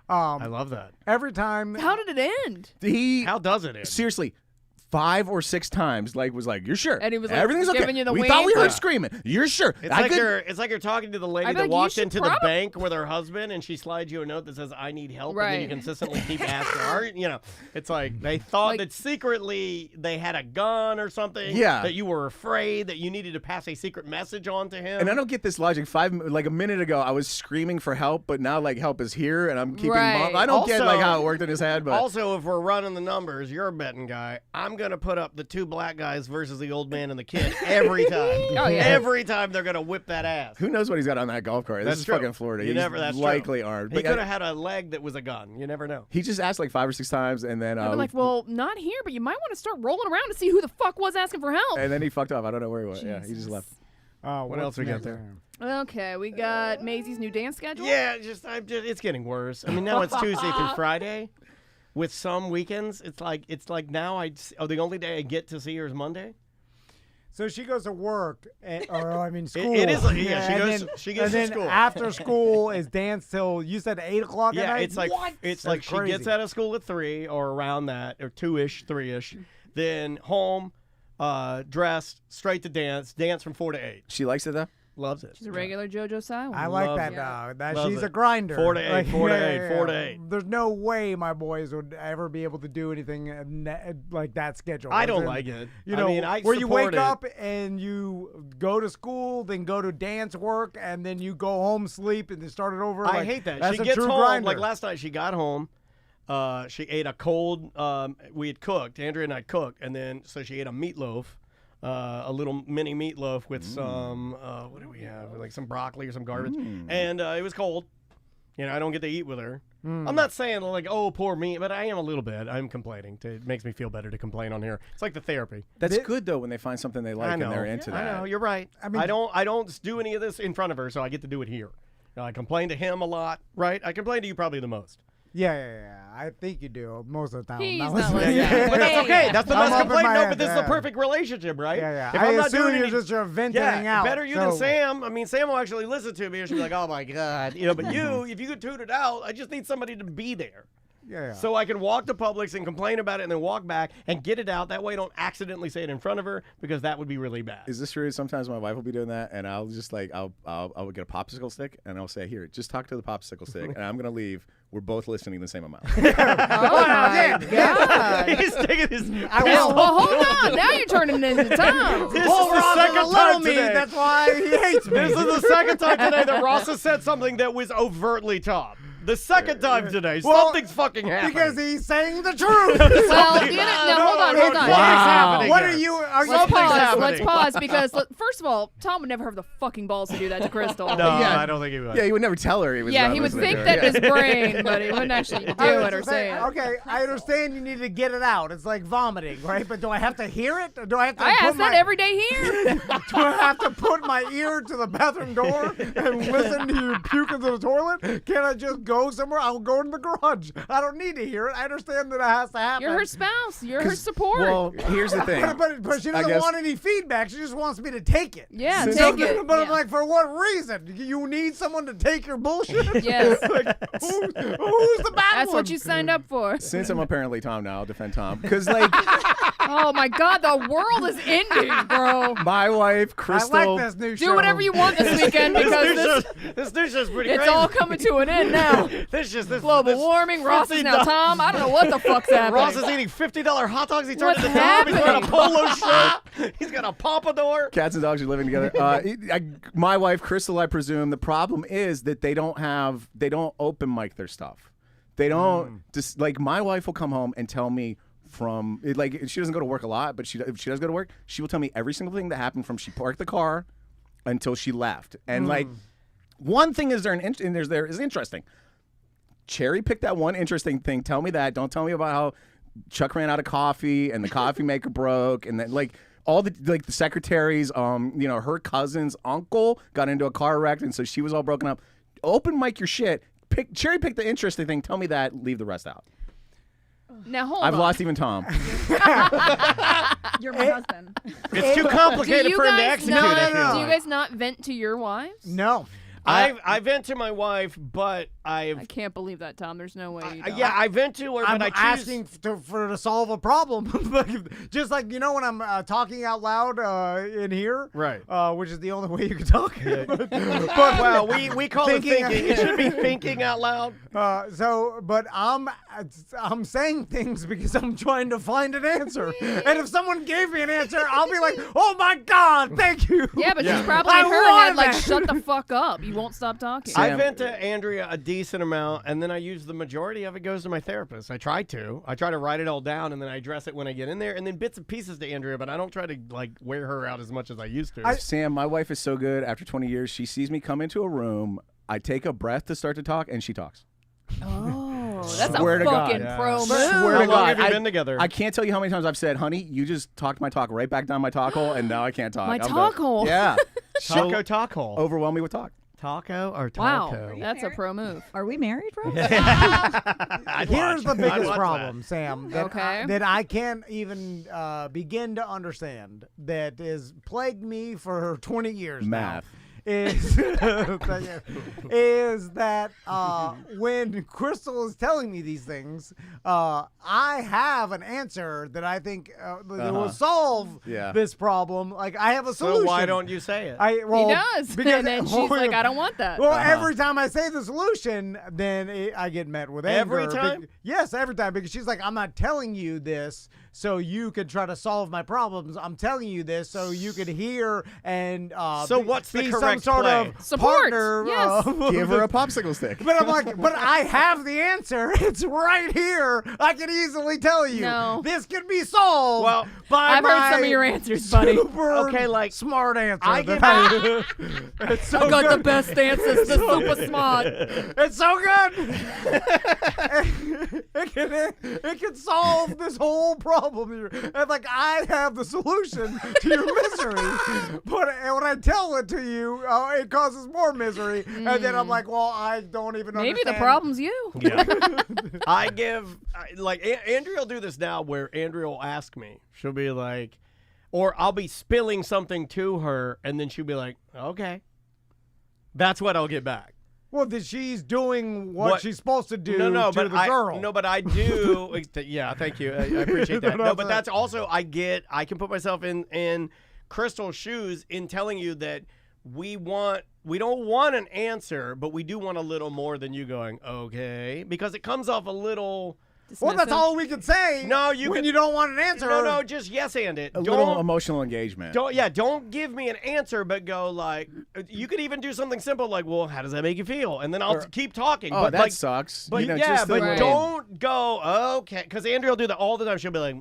Speaker 4: I love that.
Speaker 5: Every time.
Speaker 6: How did it end?
Speaker 7: he
Speaker 4: How does it end?
Speaker 7: seriously 5 or 6 times, was like, "You're sure?"
Speaker 6: And he was like,
Speaker 7: everything's okay.
Speaker 6: giving you the
Speaker 7: We thought we
Speaker 6: wink.
Speaker 7: heard screaming. You're sure?
Speaker 4: It's like you're talking to the lady
Speaker 6: I'd be
Speaker 4: that
Speaker 6: like, you
Speaker 4: walked
Speaker 6: should
Speaker 4: into the bank with her husband, and she slides you a note that says, "I need help," and then you
Speaker 6: Right.
Speaker 4: consistently keep asking her. It's like they thought that secretly they had a gun or something.
Speaker 7: Yeah.
Speaker 4: That you were afraid that you needed to pass a secret message on to him.
Speaker 7: And I don't get this logic. A minute ago, I was screaming for help, but now help is here, and I'm keeping.
Speaker 6: Right.
Speaker 7: I don't get how it worked in his head, but
Speaker 4: also, if we're running the numbers, you're a betting guy. I'm gonna put up the 2 black guys versus the old man and the kid every time.
Speaker 6: Oh, yeah.
Speaker 4: Every time they're gonna whip that ass.
Speaker 7: who knows what he's got on that golf cart?
Speaker 4: That's
Speaker 7: This is
Speaker 4: true.
Speaker 7: fucking Florida.
Speaker 4: You
Speaker 7: He's
Speaker 4: never. That's
Speaker 7: likely
Speaker 4: true.
Speaker 7: armed.
Speaker 4: He
Speaker 7: But
Speaker 4: could have had a leg that was a gun. You never know.
Speaker 7: he just asked 5 or 6 times, and then
Speaker 6: I'd be like, well, not here, but you might want to start rolling around to see who the fuck was asking for help.
Speaker 7: and then he fucked up. I don't know where he went. Yeah, he just left.
Speaker 4: What else we got there?
Speaker 6: Okay, we got Maisie's new dance schedule.
Speaker 4: Yeah, it's getting worse. I mean, now it's Tuesday through Friday. With some weekends, it's like now the only day I get to see her is Monday.
Speaker 5: So she goes to work, school.
Speaker 4: It is she goes to school.
Speaker 5: After school is dance till you said 8 o'clock.
Speaker 4: Yeah,
Speaker 5: at night?
Speaker 4: it's like
Speaker 5: What?
Speaker 4: it's
Speaker 5: That's
Speaker 4: like she
Speaker 5: crazy.
Speaker 4: gets out of school at 3 or around that, or 2-ish, 3-ish, then home, dressed, straight to dance from 4 to 8.
Speaker 7: She likes it though.
Speaker 4: Loves it.
Speaker 6: She's a regular JoJo style.
Speaker 5: I like
Speaker 4: Loves
Speaker 5: that
Speaker 4: it.
Speaker 5: dog. That
Speaker 4: Loves
Speaker 5: she's
Speaker 4: it.
Speaker 5: a grinder.
Speaker 4: 4 to 8, 4 to 8, 4 to 8.
Speaker 5: There's no way my boys would ever be able to do anything like that schedule.
Speaker 4: I don't
Speaker 5: As in,
Speaker 4: like it.
Speaker 5: You know,
Speaker 4: I
Speaker 5: where you wake
Speaker 4: support it.
Speaker 5: up and you go to school, then go to dance work, and then you go home, sleep, and then start it over.
Speaker 4: I
Speaker 5: Like,
Speaker 4: hate that.
Speaker 5: That's
Speaker 4: She
Speaker 5: a
Speaker 4: gets
Speaker 5: true
Speaker 4: home,
Speaker 5: grinder.
Speaker 4: like last night she got home. She ate a cold, we had cooked, Andrea and I cooked, and then so she ate a meatloaf, a little mini meatloaf with some, what do we have? Like some broccoli or some garbage. And it was cold. I don't get to eat with her. I'm not saying oh, poor me, but I am a little bit. I'm complaining. It makes me feel better to complain on here. It's like the therapy.
Speaker 7: That's good though when they find something they like
Speaker 4: I
Speaker 7: and
Speaker 4: know.
Speaker 7: they're into that.
Speaker 4: I know, you're right. I mean, I don't do any of this in front of her, so I get to do it here. I complain to him a lot, right? I complain to you probably the most.
Speaker 5: Yeah. I think you do most of the time.
Speaker 6: He's not
Speaker 5: listening.
Speaker 6: listening.
Speaker 4: But that's okay. That's the
Speaker 5: I'm
Speaker 4: best
Speaker 5: up in
Speaker 4: complaint.
Speaker 5: my
Speaker 4: No,
Speaker 5: head,
Speaker 4: but this is
Speaker 5: yeah.
Speaker 4: the perfect relationship, right?
Speaker 5: Yeah.
Speaker 4: If
Speaker 5: I
Speaker 4: I'm not
Speaker 5: assume
Speaker 4: doing
Speaker 5: you're
Speaker 4: any,
Speaker 5: just venting out.
Speaker 4: better you than Sam. I mean, Sam will actually listen to me, and she'll be like, "Oh my god," But you, if you could tune it out, I just need somebody to be there.
Speaker 5: Yeah.
Speaker 4: So I can walk to Publix and complain about it, and then walk back and get it out. That way, I don't accidentally say it in front of her because that would be really bad.
Speaker 7: Is this true? Sometimes my wife will be doing that, and I'll just I'll get a popsicle stick, and I'll say, "Here, just talk to the popsicle stick," and I'm gonna leave. We're both listening the same amount.
Speaker 6: Oh my God.
Speaker 4: He's taking his.
Speaker 6: Well, hold on. Now you're turning into Tom.
Speaker 4: This is the second time today.
Speaker 5: That's why he hates me.
Speaker 4: This is the second time today that Ross has said something that was overtly Tom. The second time today. Something's fucking happening.
Speaker 5: Because he's saying the truth.
Speaker 6: Well, now hold on.
Speaker 4: Something's happening
Speaker 5: What
Speaker 4: here.
Speaker 5: are you? Are you
Speaker 6: Let's pause.
Speaker 4: happening.
Speaker 6: Let's pause because first of all, Tom would never have the fucking balls to do that to Crystal.
Speaker 4: No,
Speaker 7: Yeah.
Speaker 4: I don't think he would.
Speaker 7: Yeah, he would never tell her he was.
Speaker 6: Yeah,
Speaker 7: not
Speaker 6: he would
Speaker 7: listening
Speaker 6: think
Speaker 7: to
Speaker 6: that
Speaker 7: her.
Speaker 6: in his brain, but he wouldn't actually do it or say it.
Speaker 5: Okay, I understand you need to get it out. It's like vomiting, right? But do I have to hear it? Or do I have to?
Speaker 6: I
Speaker 5: put
Speaker 6: ask that every day here.
Speaker 5: Do I have to put my ear to the bathroom door and listen to you puke into the toilet? Can't I just go somewhere? I'll go in the garage. I don't need to hear it. I understand that it has to happen.
Speaker 6: You're her spouse. You're her support.
Speaker 7: Well, here's the thing.
Speaker 5: But she doesn't want any feedback. She just wants me to take it.
Speaker 6: Yeah,
Speaker 5: So-
Speaker 6: take it.
Speaker 5: But I'm
Speaker 6: Yeah.
Speaker 5: like, for what reason? You need someone to take your bullshit?
Speaker 6: Yes.
Speaker 5: Who's the bad
Speaker 6: That's
Speaker 5: one?
Speaker 6: what you signed up for.
Speaker 7: Since I'm apparently Tom now, I'll defend Tom because
Speaker 6: Oh my God, the world is ending, bro.
Speaker 7: my wife,
Speaker 5: I
Speaker 7: Crystal.
Speaker 5: like this new show.
Speaker 6: Do whatever you want this weekend because
Speaker 4: This news is pretty
Speaker 6: it's
Speaker 4: crazy.
Speaker 6: all coming to an end now.
Speaker 4: This
Speaker 6: Global warming. Ross is now Tom. I don't know what the fuck's happening.
Speaker 4: Ross is eating $50 hot dogs. He turned
Speaker 6: What's
Speaker 4: into Tom. He's got a
Speaker 6: happening?
Speaker 4: polo shirt. He's got a pompadour.
Speaker 7: Cats and dogs are living together. My wife, Crystal, I presume. The problem is that they don't open mic their stuff. They don't just like my wife will come home and tell me she doesn't go to work a lot, but if she does go to work, she will tell me every single thing that happened from she parked the car until she left. And one thing is interesting. Cherry pick that one interesting thing. Tell me that. Don't tell me about how Chuck ran out of coffee and the coffee maker broke and then all the the secretaries, her cousin's uncle got into a car wreck and so she was all broken up. Open mic your shit. Cherry pick the interesting thing. Tell me that. Leave the rest out.
Speaker 6: Now hold
Speaker 7: I've
Speaker 6: on.
Speaker 7: lost even Tom.
Speaker 14: You're my husband.
Speaker 4: It's too complicated for him to execute. I feel
Speaker 6: Do you
Speaker 4: like.
Speaker 6: guys not vent to your wives?
Speaker 5: No.
Speaker 4: I vent to my wife, but
Speaker 6: I can't believe that, Tom. There's no way. You don't.
Speaker 4: Yeah, I vent to her,
Speaker 5: I'm
Speaker 4: but I choose.
Speaker 5: asking for to solve a problem. Just like, you know, when I'm talking out loud in here,
Speaker 4: Right.
Speaker 5: Which is the only way you can talk. But
Speaker 4: Well, we call it thinking. It should be thinking out loud.
Speaker 5: But I'm saying things because I'm trying to find an answer. And if someone gave me an answer, I'll be like, oh my God, thank you.
Speaker 6: Yeah, but she's probably
Speaker 5: I
Speaker 6: in her head
Speaker 5: wanted
Speaker 6: like,
Speaker 5: that.
Speaker 6: shut the fuck up. You won't stop talking.
Speaker 4: I vent to Andrea a decent amount, and then I use the majority of it goes to my therapist. I try to write it all down, and then I address it when I get in there, and then bits and pieces to Andrea, but I don't try to like wear her out as much as I used to.
Speaker 7: Sam, my wife is so good. After 20 years, she sees me come into a room. I take a breath to start to talk, and she talks.
Speaker 6: Oh, that's
Speaker 7: Swear
Speaker 6: a
Speaker 7: to God.
Speaker 6: fucking pro move.
Speaker 7: Swear
Speaker 4: How
Speaker 7: to
Speaker 4: long
Speaker 7: God.
Speaker 4: have you been together?
Speaker 7: I can't tell you how many times I've said, honey, you just talked my talk right back down my talk hole, and now I can't talk.
Speaker 6: My
Speaker 7: I'm done.
Speaker 6: talk hole.
Speaker 7: Yeah.
Speaker 4: Taco talk hole.
Speaker 7: Overwhelm me with talk.
Speaker 4: Taco or
Speaker 6: Wow,
Speaker 4: taco?
Speaker 6: that's a pro move.
Speaker 14: Are we married, Rob?
Speaker 5: Here's the biggest problem, Sam, that I can't even begin to understand, that has plagued me for 20 years
Speaker 7: Math.
Speaker 5: now. Is that when Crystal is telling me these things, I have an answer that I think that will solve this problem. Like, I have a solution.
Speaker 4: So why don't you say it?
Speaker 6: He does.
Speaker 5: Because,
Speaker 6: and then she's like, I don't want that.
Speaker 5: Well, every time I say the solution, then I get met with anger.
Speaker 4: Every time?
Speaker 5: Yes, every time. Because she's like, I'm not telling you this so you could try to solve my problems. I'm telling you this so you could hear and
Speaker 4: so what's the
Speaker 5: be
Speaker 4: correct
Speaker 5: some sort
Speaker 4: play?
Speaker 5: of
Speaker 6: Support.
Speaker 5: partner.
Speaker 6: Yes.
Speaker 7: Give her a popsicle stick.
Speaker 5: But I'm like, but I have the answer. It's right here. I can easily tell you.
Speaker 6: No.
Speaker 5: This can be solved.
Speaker 4: Well,
Speaker 5: by
Speaker 6: I've heard some
Speaker 5: my
Speaker 6: of your answers, buddy.
Speaker 5: super
Speaker 4: Okay, like,
Speaker 5: smart answer.
Speaker 4: I
Speaker 5: that it's so
Speaker 6: I got
Speaker 5: good.
Speaker 6: the best answers. The super smart.
Speaker 5: It's so good. it can solve this whole problem here. And like, I have the solution to your misery, but when I tell it to you, it causes more misery. And then I'm like, well, I don't even
Speaker 6: Maybe
Speaker 5: understand.
Speaker 6: the problem's you.
Speaker 4: Yeah. Andrea will do this now where Andrea will ask me. She'll be like, or I'll be spilling something to her, and then she'll be like, okay. That's what I'll get back.
Speaker 5: Well, that she's doing what she's supposed to do to
Speaker 4: but
Speaker 5: the girl.
Speaker 4: No, but I do. Yeah, thank you. I appreciate that. No, but that's also, I can put myself in Crystal's shoes in telling you that we don't want an answer, but we do want a little more than you going, okay, because it comes off a little.
Speaker 5: Well, that's all we can say.
Speaker 4: No,
Speaker 5: when you don't want an answer.
Speaker 4: No, just yes and it.
Speaker 7: A little emotional engagement.
Speaker 4: Don't give me an answer, but go like, you could even do something simple like, well, how does that make you feel? And then I'll keep talking.
Speaker 7: Oh,
Speaker 4: but
Speaker 7: that sucks.
Speaker 4: But don't go, okay, because Andrea will do that all the time. She'll be like,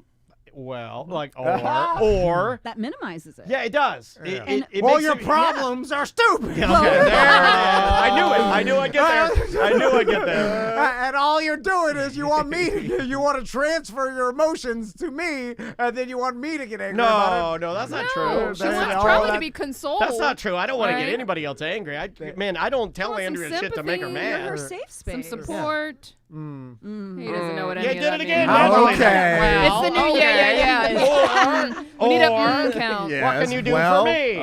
Speaker 4: well, like, or.
Speaker 14: That minimizes it.
Speaker 4: Yeah, it does.
Speaker 14: Yeah.
Speaker 4: It
Speaker 5: Well,
Speaker 4: makes
Speaker 5: your
Speaker 4: it-
Speaker 5: problems are stupid.
Speaker 4: Yeah, okay, there it is. I knew it. I knew I'd get there. I knew I'd get there.
Speaker 5: And all you're doing is you want to transfer your emotions to me, and then you want me to get angry about it.
Speaker 4: No, that's not
Speaker 6: No,
Speaker 4: true.
Speaker 6: she wants probably to be consoled.
Speaker 4: That's not true. I don't want to
Speaker 6: Right?
Speaker 4: get anybody else angry. I don't tell
Speaker 6: Want some
Speaker 4: Andrea shit to make her
Speaker 6: sympathy.
Speaker 4: mad.
Speaker 14: You're her safe space.
Speaker 6: Some support. He doesn't know what any
Speaker 4: Yeah,
Speaker 6: of
Speaker 4: did
Speaker 6: that
Speaker 4: it again.
Speaker 6: means.
Speaker 5: Okay.
Speaker 6: It's the new yeah. We need a count.
Speaker 7: Yes,
Speaker 4: What can you do
Speaker 7: well,
Speaker 4: for me?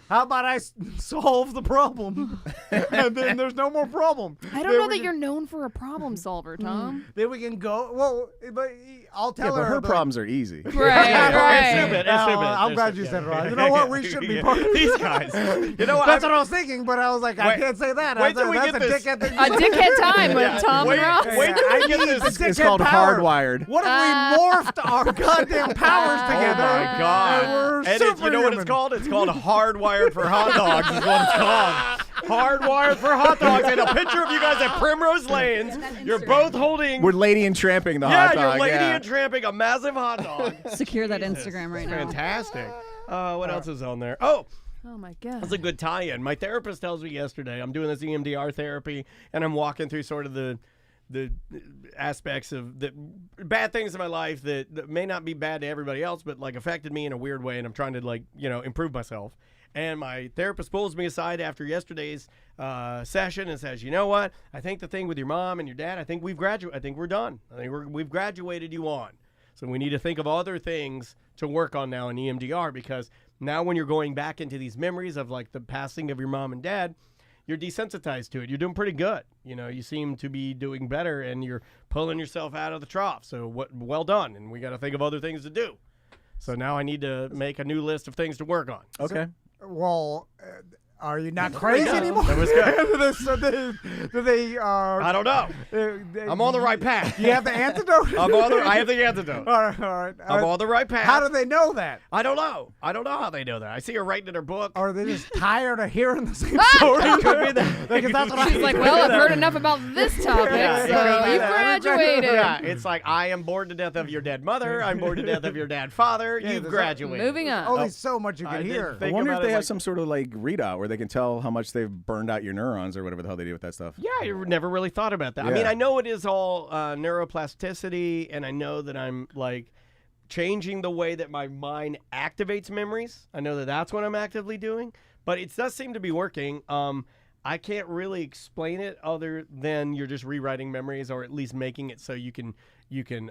Speaker 5: How about I solve the problem, and then there's no more problem.
Speaker 6: I don't know that you're known for a problem solver, Tom.
Speaker 5: Then we can go. Well, but I'll tell
Speaker 7: Yeah, but her
Speaker 5: that-
Speaker 7: problems are easy.
Speaker 6: Right,
Speaker 4: It's
Speaker 6: right.
Speaker 4: stupid. It's
Speaker 5: No,
Speaker 4: stupid.
Speaker 5: I'm glad you said it right. You know what? We should be part of
Speaker 4: These guys. You know what?
Speaker 5: That's what I was thinking, but I was like, I
Speaker 4: Wait,
Speaker 5: can't say that.
Speaker 4: wait till we
Speaker 5: That's
Speaker 4: get
Speaker 5: a
Speaker 4: this.
Speaker 5: dickhead thing.
Speaker 6: A dickhead time with Tom and Ross.
Speaker 4: Wait till
Speaker 5: I
Speaker 4: we get
Speaker 5: need
Speaker 4: this.
Speaker 5: the
Speaker 7: It's
Speaker 5: dickhead
Speaker 7: called
Speaker 5: power.
Speaker 7: hardwired.
Speaker 5: What if we morphed our goddamn powers together?
Speaker 4: Oh my God!
Speaker 5: And we're
Speaker 4: And you know what it's
Speaker 5: superhuman.
Speaker 4: called? It's called Hardwired for Hot Dogs. Is what it's called. Hardwired for Hot Dogs, and a picture of you guys at Primrose Lanes. You're both holding.
Speaker 7: We're lady and tramping the hot dog.
Speaker 4: you're lady
Speaker 7: yeah.
Speaker 4: and tramping a massive hot dog.
Speaker 14: Secure that Instagram right now.
Speaker 4: Fantastic. What else is on there? Oh.
Speaker 6: Oh my God.
Speaker 4: That's a good tie-in. My therapist tells me yesterday, I'm doing this EMDR therapy, and I'm walking through sort of the aspects of the bad things in my life that may not be bad to everybody else, but like affected me in a weird way, and I'm trying to improve myself. And my therapist pulls me aside after yesterday's session and says, you know what? I think the thing with your mom and your dad, I think we're done. I think we've graduated you on. So we need to think of other things to work on now in EMDR, because now when you're going back into these memories of like the passing of your mom and dad, you're desensitized to it. You're doing pretty good. You know, you seem to be doing better, and you're pulling yourself out of the trough. So well done. And we got to think of other things to do. So now I need to make a new list of things to work on.
Speaker 7: Okay.
Speaker 5: Well, are you not crazy anymore?
Speaker 4: That was good.
Speaker 5: Do they?
Speaker 4: I don't know. I'm on the right path.
Speaker 5: You have the antidote?
Speaker 4: I have the antidote.
Speaker 5: All right.
Speaker 4: I'm on the right path.
Speaker 5: How do they know that?
Speaker 4: I don't know. I don't know how they know that. I see her writing in her book.
Speaker 5: Or are they just tired of hearing the same story?
Speaker 4: Could be that.
Speaker 5: Because that's what
Speaker 6: She's like, well, I've heard enough about this topic, so you've graduated.
Speaker 4: Yeah, it's like, I am bored to death of your dead mother. I'm bored to death of your dead father. You've graduated.
Speaker 6: Moving on.
Speaker 5: Only so much you can hear.
Speaker 7: I wonder if they have some sort of like readout where they can tell how much they've burned out your neurons or whatever the hell they do with that stuff.
Speaker 4: Yeah, I never really thought about that. I mean, I know it is all neuroplasticity, and I know that I'm like changing the way that my mind activates memories. I know that that's what I'm actively doing, but it does seem to be working. I can't really explain it other than you're just rewriting memories, or at least making it so you can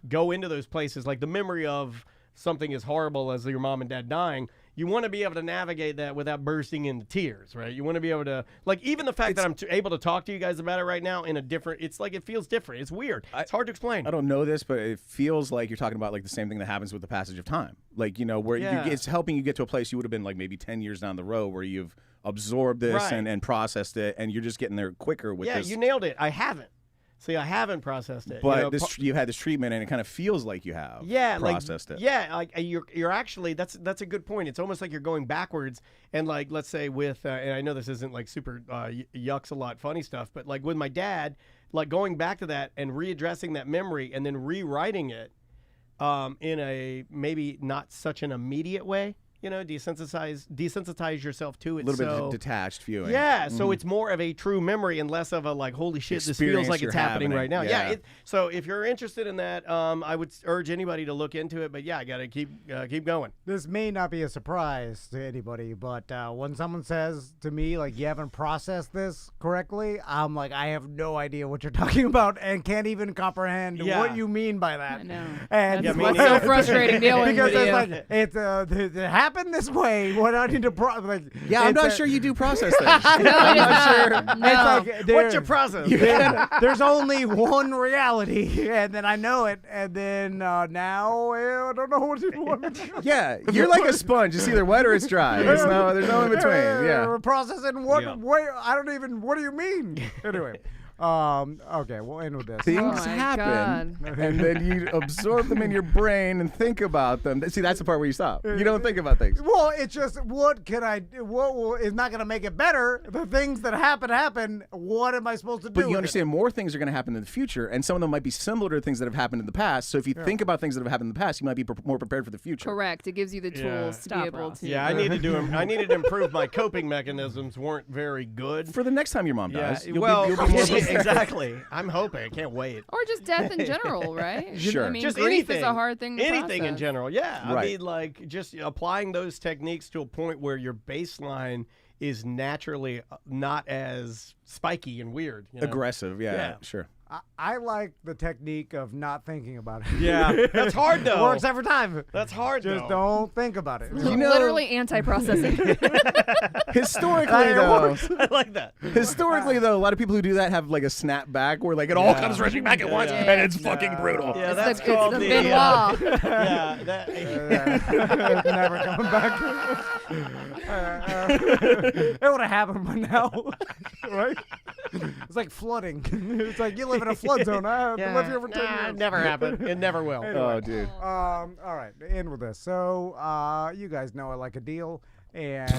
Speaker 4: go into those places. Like the memory of something as horrible as your mom and dad dying, you want to be able to navigate that without bursting into tears, right? You want to be able to, like, even the fact that I'm able to talk to you guys about it right now in a different, it's like, it feels different. It's weird. It's hard to explain.
Speaker 7: I don't know this, but it feels like you're talking about like the same thing that happens with the passage of time. Like, you know, where it's helping you get to a place you would have been like maybe 10 years down the road where you've absorbed this and processed it, and you're just getting there quicker with this.
Speaker 4: Yeah, you nailed it. I haven't. See, I haven't processed it.
Speaker 7: But you've had this treatment, and it kind of feels like you have processed it.
Speaker 4: Yeah, like you're actually, that's a good point. It's almost like you're going backwards. And like, let's say with, and I know this isn't like super yucks a lot funny stuff, but like with my dad, like going back to that and readdressing that memory and then rewriting it in a maybe not such an immediate way. You know, desensitize yourself to it.
Speaker 7: A little bit detached viewing.
Speaker 4: Yeah, so it's more of a true memory and less of a like, holy shit, this feels like it's happening right now. Yeah. So if you're interested in that, I would urge anybody to look into it. But yeah, I got to keep going.
Speaker 5: This may not be a surprise to anybody, but when someone says to me, like, you haven't processed this correctly, I'm like, I have no idea what you're talking about and can't even comprehend what you mean by that.
Speaker 6: I know.
Speaker 5: And
Speaker 6: that's so frustrating dealing with you.
Speaker 5: Because it's it happened this way. What I need to
Speaker 7: I'm not sure you do process things.
Speaker 6: I'm not sure. No.
Speaker 5: It's like,
Speaker 4: what's your process?
Speaker 5: There's only one reality, and then I know it, and then now I don't know what you want me to do.
Speaker 7: Yeah, you're like a sponge. It's either wet or it's dry. There's no in between. Yeah.
Speaker 5: We're processing what way? I don't even. What do you mean? Anyway. Okay, we'll end with this.
Speaker 7: Things happen, and then you absorb them in your brain and think about them. See, that's the part where you stop. You don't think about things.
Speaker 5: Well, it's just, what can I do? What is not going to make it better? The things that happen. What am I supposed to do?
Speaker 7: But you understand more things are going to happen in the future, and some of them might be similar to things that have happened in the past. So if you think about things that have happened in the past, you might be more prepared for the future.
Speaker 6: Correct. It gives you the tools to be able to.
Speaker 4: Yeah, I needed to improve my coping mechanisms. Weren't very good.
Speaker 7: For the next time your mom dies, you'll be more
Speaker 4: exactly. I'm hoping. I can't wait.
Speaker 6: Or just death in general, right?
Speaker 7: Sure.
Speaker 6: I mean,
Speaker 4: just
Speaker 6: grief
Speaker 4: anything,
Speaker 6: is a hard thing to
Speaker 4: anything
Speaker 6: process.
Speaker 4: in general. Yeah.
Speaker 7: Right.
Speaker 4: I mean, like, just applying those techniques to a point where your baseline is naturally not as spiky and weird. You know?
Speaker 7: Aggressive. Yeah. Sure.
Speaker 5: I like the technique of not thinking about it.
Speaker 4: Yeah, that's hard though.
Speaker 5: It works every time.
Speaker 4: That's hard though.
Speaker 5: Just don't think about it.
Speaker 6: You know, literally anti-processing.
Speaker 7: Historically, though,
Speaker 4: I like that.
Speaker 7: Historically, though, a lot of people who do that have like a snap back where like it all comes rushing back at once, and it's fucking brutal.
Speaker 4: Yeah, that's called
Speaker 6: the
Speaker 4: the
Speaker 6: law.
Speaker 4: yeah,
Speaker 5: It's never coming back. It would have happened by now, right? It's like flooding. It's like you live in a flood zone. I have to live here for 10 years.
Speaker 4: It never happened. It never will.
Speaker 5: Anyway,
Speaker 7: Oh, dude.
Speaker 5: all right, end with this. So, you guys know I like a deal, and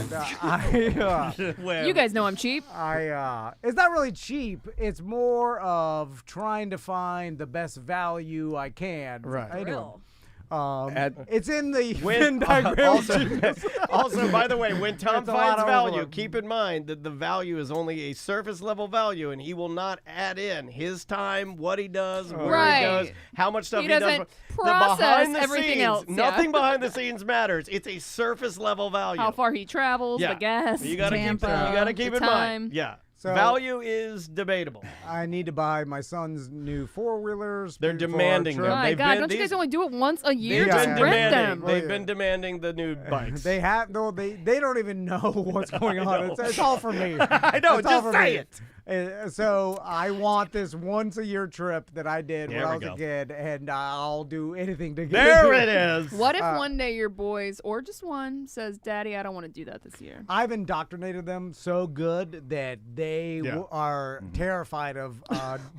Speaker 6: You guys know I'm cheap.
Speaker 5: it's not really cheap. It's more of trying to find the best value I can.
Speaker 4: Right.
Speaker 5: Anyway, it's in the
Speaker 4: Venn
Speaker 5: Venn diagram.
Speaker 4: Also, by the way, when Tom
Speaker 5: It's a lot
Speaker 4: finds
Speaker 5: of
Speaker 4: value,
Speaker 5: overload.
Speaker 4: keep in mind that the value is only a surface level value, and he will not add in his time, what he does, where
Speaker 6: Right.
Speaker 4: he does, how much stuff
Speaker 6: He
Speaker 4: he does.
Speaker 6: doesn't
Speaker 4: The
Speaker 6: process
Speaker 4: behind the
Speaker 6: everything
Speaker 4: scenes,
Speaker 6: else, yeah.
Speaker 4: nothing behind the scenes matters. It's a surface level value.
Speaker 6: How far he travels,
Speaker 4: Yeah.
Speaker 6: the gas,
Speaker 4: You gotta
Speaker 6: Tampa,
Speaker 4: keep in
Speaker 6: the
Speaker 4: mind.
Speaker 6: time.
Speaker 4: Yeah.
Speaker 5: So
Speaker 4: Value is debatable.
Speaker 5: I need to buy my son's new 4-wheelers.
Speaker 4: They're
Speaker 5: pay for our
Speaker 4: demanding
Speaker 5: trip.
Speaker 4: them.
Speaker 6: My
Speaker 4: They've
Speaker 6: God,
Speaker 4: been-
Speaker 6: don't you guys
Speaker 4: these-
Speaker 6: only do it once a year?
Speaker 4: They've
Speaker 6: Just
Speaker 4: been
Speaker 6: rent
Speaker 4: demanding.
Speaker 6: them.
Speaker 4: They've been demanding the new bikes.
Speaker 5: They have no. They don't even know what's going on. It's all for me.
Speaker 4: I know.
Speaker 5: It's all
Speaker 4: Just
Speaker 5: for
Speaker 4: say
Speaker 5: me.
Speaker 4: it.
Speaker 5: So I want this once a year trip that I did
Speaker 4: There
Speaker 5: when I
Speaker 4: we
Speaker 5: was
Speaker 4: go.
Speaker 5: a kid, and I'll do anything to get
Speaker 4: There it is.
Speaker 6: What if one day your boys, or just one, says, "Daddy, I don't want to do that this year"?
Speaker 5: I've indoctrinated them so good that they
Speaker 4: Yeah.
Speaker 5: are terrified of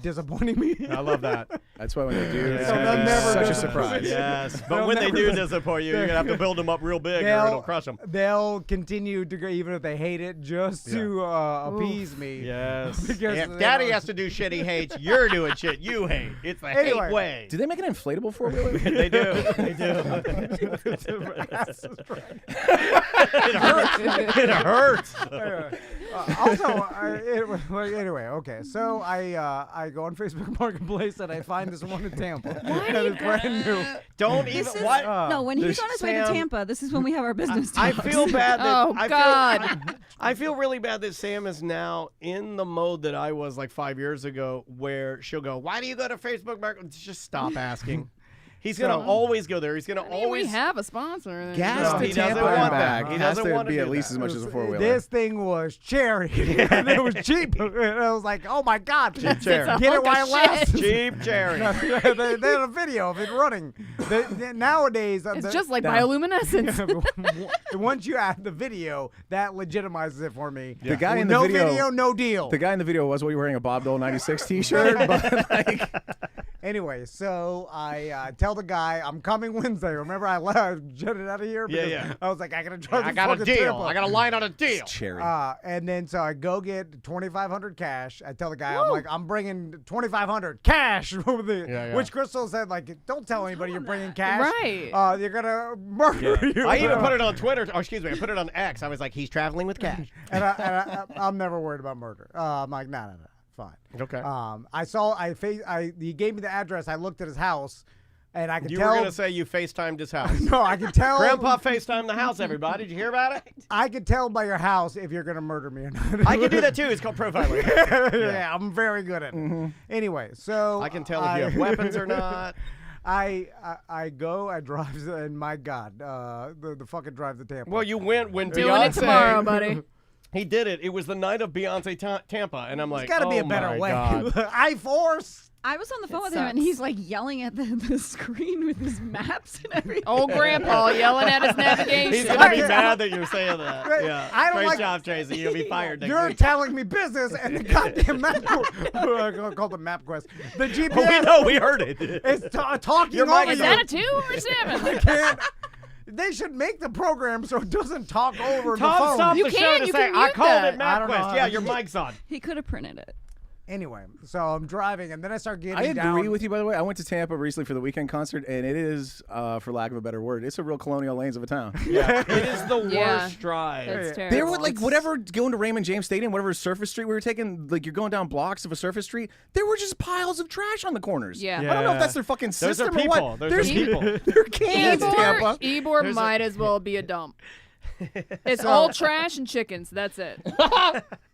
Speaker 5: disappointing me.
Speaker 4: I love that.
Speaker 7: That's why when they do, it's
Speaker 4: So
Speaker 7: gonna
Speaker 4: they'll
Speaker 7: be
Speaker 4: never
Speaker 7: such a
Speaker 5: disappoint.
Speaker 7: surprise.
Speaker 4: Yes, but
Speaker 5: They'll
Speaker 4: when they
Speaker 5: never
Speaker 4: do
Speaker 5: dis-
Speaker 4: disappoint you, you're gonna have to build them up real big, or it'll crush them.
Speaker 5: They'll continue to go, even if they hate it, just to appease me.
Speaker 4: Yes.
Speaker 5: Because
Speaker 4: If
Speaker 5: they
Speaker 4: Daddy
Speaker 5: don't-
Speaker 4: has to do shit he hates, you're doing shit you hate. It's the
Speaker 5: Anyway.
Speaker 4: hate way.
Speaker 7: Do they make an inflatable 4-wheeler?
Speaker 4: They do. They do. It hurts. It hurts.
Speaker 5: Anyway, okay. So I go on Facebook Marketplace and I find this one in Tampa. And it's brand new.
Speaker 4: Don't even.
Speaker 14: This is,
Speaker 4: What?
Speaker 14: no, when he's on his way to
Speaker 4: Sam-
Speaker 14: Tampa, this is when we have our business
Speaker 4: I
Speaker 14: talks.
Speaker 4: feel bad that
Speaker 6: Oh,
Speaker 4: I
Speaker 6: God.
Speaker 4: I feel really bad that Sam is now in the mode that I was like 5 years ago, where she'll go, "Why do you go to Facebook Market?" Just stop asking. He's gonna always go there. He's gonna
Speaker 6: I mean,
Speaker 4: always
Speaker 6: we have a sponsor.
Speaker 7: Gas
Speaker 4: No,
Speaker 7: to
Speaker 4: he doesn't
Speaker 7: Tampa
Speaker 4: want
Speaker 7: and
Speaker 4: that.
Speaker 7: back.
Speaker 4: He
Speaker 7: It has
Speaker 4: doesn't
Speaker 7: to
Speaker 4: want to
Speaker 7: be
Speaker 4: do
Speaker 7: at least
Speaker 4: that.
Speaker 7: as much as a 4-wheeler.
Speaker 5: This thing was cherry. And it was cheap. And I was like, oh my God.
Speaker 4: Cheap cherry.
Speaker 5: Get it while it lasts.
Speaker 4: cheap cherry.
Speaker 5: they had a video of it running. Nowadays,
Speaker 6: It's just like bioluminescence.
Speaker 5: once you add the video, that legitimizes it for me.
Speaker 7: The guy in the
Speaker 5: no
Speaker 7: video,
Speaker 5: no deal.
Speaker 7: The guy in the video was wearing a Bob Dole '96 T-shirt, but like,
Speaker 5: Anyway, so I tell the guy I'm coming Wednesday. Remember, I jetted out of here.
Speaker 4: Yeah,
Speaker 5: because
Speaker 4: yeah.
Speaker 5: I was like, I gotta drive.
Speaker 4: I
Speaker 5: to
Speaker 4: got a
Speaker 5: fucking
Speaker 4: deal.
Speaker 5: Tampa.
Speaker 4: I got a line on a deal.
Speaker 7: cherry.
Speaker 5: And then so I go get $2,500 cash. I tell the guy, I'm like, I'm bringing $2,500 cash.
Speaker 4: Yeah.
Speaker 5: Which Crystal said, like, don't tell anybody you're bringing cash.
Speaker 6: Right.
Speaker 5: You're gonna murder you.
Speaker 4: I even put it on Twitter. Or excuse me, I put it on X. I was like, he's traveling with cash.
Speaker 5: and I'm never worried about murder. I'm like, no, fine.
Speaker 4: Okay.
Speaker 5: He gave me the address. I looked at his house, and I could
Speaker 4: You
Speaker 5: tell.
Speaker 4: were gonna say you FaceTimed his house.
Speaker 5: No, I could tell.
Speaker 4: Grandpa FaceTimed the house. Everybody, did you hear about it?
Speaker 5: I could tell by your house if you're gonna murder me or not.
Speaker 4: I can do that too. It's called profiling.
Speaker 5: Yeah, I'm very good at it. Anyway, so
Speaker 4: I can tell if you have weapons or not.
Speaker 5: I drive, and my God, the fucking drive to Tampa.
Speaker 4: Well, you went when
Speaker 6: Doing
Speaker 4: Beyonce.
Speaker 6: it tomorrow, buddy.
Speaker 4: He did it. It was the night of Beyonce Tampa, and I'm like,
Speaker 5: There's got to be
Speaker 4: oh
Speaker 5: a better
Speaker 4: my
Speaker 5: way.
Speaker 4: God.
Speaker 5: I-Force.
Speaker 14: I was on the phone
Speaker 6: It
Speaker 14: with him, and
Speaker 6: sucks.
Speaker 14: he's like yelling at the screen with his maps and everything.
Speaker 6: Old Grandpa yelling at his navigation.
Speaker 4: He's gonna be mad that you're saying that. Yeah.
Speaker 5: I don't
Speaker 4: Great
Speaker 5: like-
Speaker 4: job, Tracy. You'll be fired next
Speaker 5: You're
Speaker 4: week.
Speaker 5: telling me business, and the goddamn map. I called the map quest. The GPS.
Speaker 4: Oh, we know. We heard it.
Speaker 5: It's talking
Speaker 4: Your
Speaker 5: over
Speaker 4: mic
Speaker 6: Is
Speaker 5: you.
Speaker 6: that a 2 or a 7?
Speaker 5: I can't. They should make the program so it doesn't talk over the
Speaker 4: Tom,
Speaker 5: phone.
Speaker 4: stop
Speaker 6: You
Speaker 4: the show
Speaker 6: can,
Speaker 4: to
Speaker 6: you
Speaker 4: say,
Speaker 6: can
Speaker 4: I
Speaker 6: mute
Speaker 4: called
Speaker 6: that.
Speaker 4: it
Speaker 5: I don't know
Speaker 4: MapQuest.
Speaker 5: how
Speaker 4: Yeah,
Speaker 5: to
Speaker 4: your
Speaker 5: do it.
Speaker 4: mic's on.
Speaker 14: He could have printed it.
Speaker 5: Anyway, so I'm driving, and then I start getting
Speaker 7: I
Speaker 5: down.
Speaker 7: agree with you, by the way. I went to Tampa recently for the weekend concert, and it is, for lack of a better word, it's a real Colonial Lanes of a town.
Speaker 4: Yeah, it is the worst
Speaker 6: Yeah.
Speaker 4: drive.
Speaker 6: That's terrible.
Speaker 7: There were like whatever going to Raymond James Stadium, whatever surface street we were taking, like you're going down blocks of a surface street. There were just piles of trash on the corners.
Speaker 6: Yeah.
Speaker 7: I don't know if
Speaker 4: Yeah.
Speaker 7: that's their fucking
Speaker 4: Those are
Speaker 7: system or
Speaker 4: people.
Speaker 7: what.
Speaker 4: Those are
Speaker 7: There's
Speaker 4: people.
Speaker 7: They're kids, Tampa.
Speaker 6: Ebor might as well be a dump. It's all trash and chickens. That's it.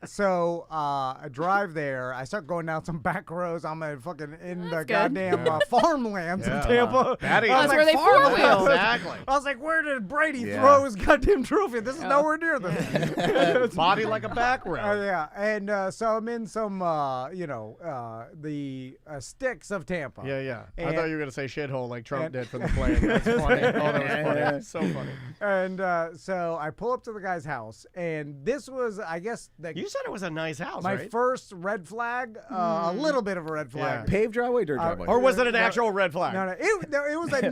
Speaker 5: So I drive there. I start going down some back roads. I'm fucking in the
Speaker 6: good.
Speaker 5: goddamn farmlands
Speaker 4: Yeah.
Speaker 5: of Tampa.
Speaker 4: That is-
Speaker 5: I was
Speaker 6: That's where they
Speaker 5: farmlands.
Speaker 6: four-wheel.
Speaker 4: Exactly.
Speaker 5: I was like, where did Brady
Speaker 7: Yeah.
Speaker 5: throw his goddamn trophy? This is nowhere near this.
Speaker 4: Body like a back row.
Speaker 5: Yeah, and so I'm in some, the sticks of Tampa.
Speaker 4: Yeah, yeah. I
Speaker 5: And-
Speaker 4: thought you were going to say shithole like Trump
Speaker 5: and-
Speaker 4: did from the plane. That's funny. Oh, that was funny. So funny.
Speaker 5: And so I pull up to the guy's house, and this was, I guess,
Speaker 4: You said it was a nice house,
Speaker 5: my
Speaker 4: right?
Speaker 5: first red flag, a little bit of a red flag.
Speaker 7: Paved driveway, dirt driveway.
Speaker 4: Or was it an actual red flag?
Speaker 5: No, it was like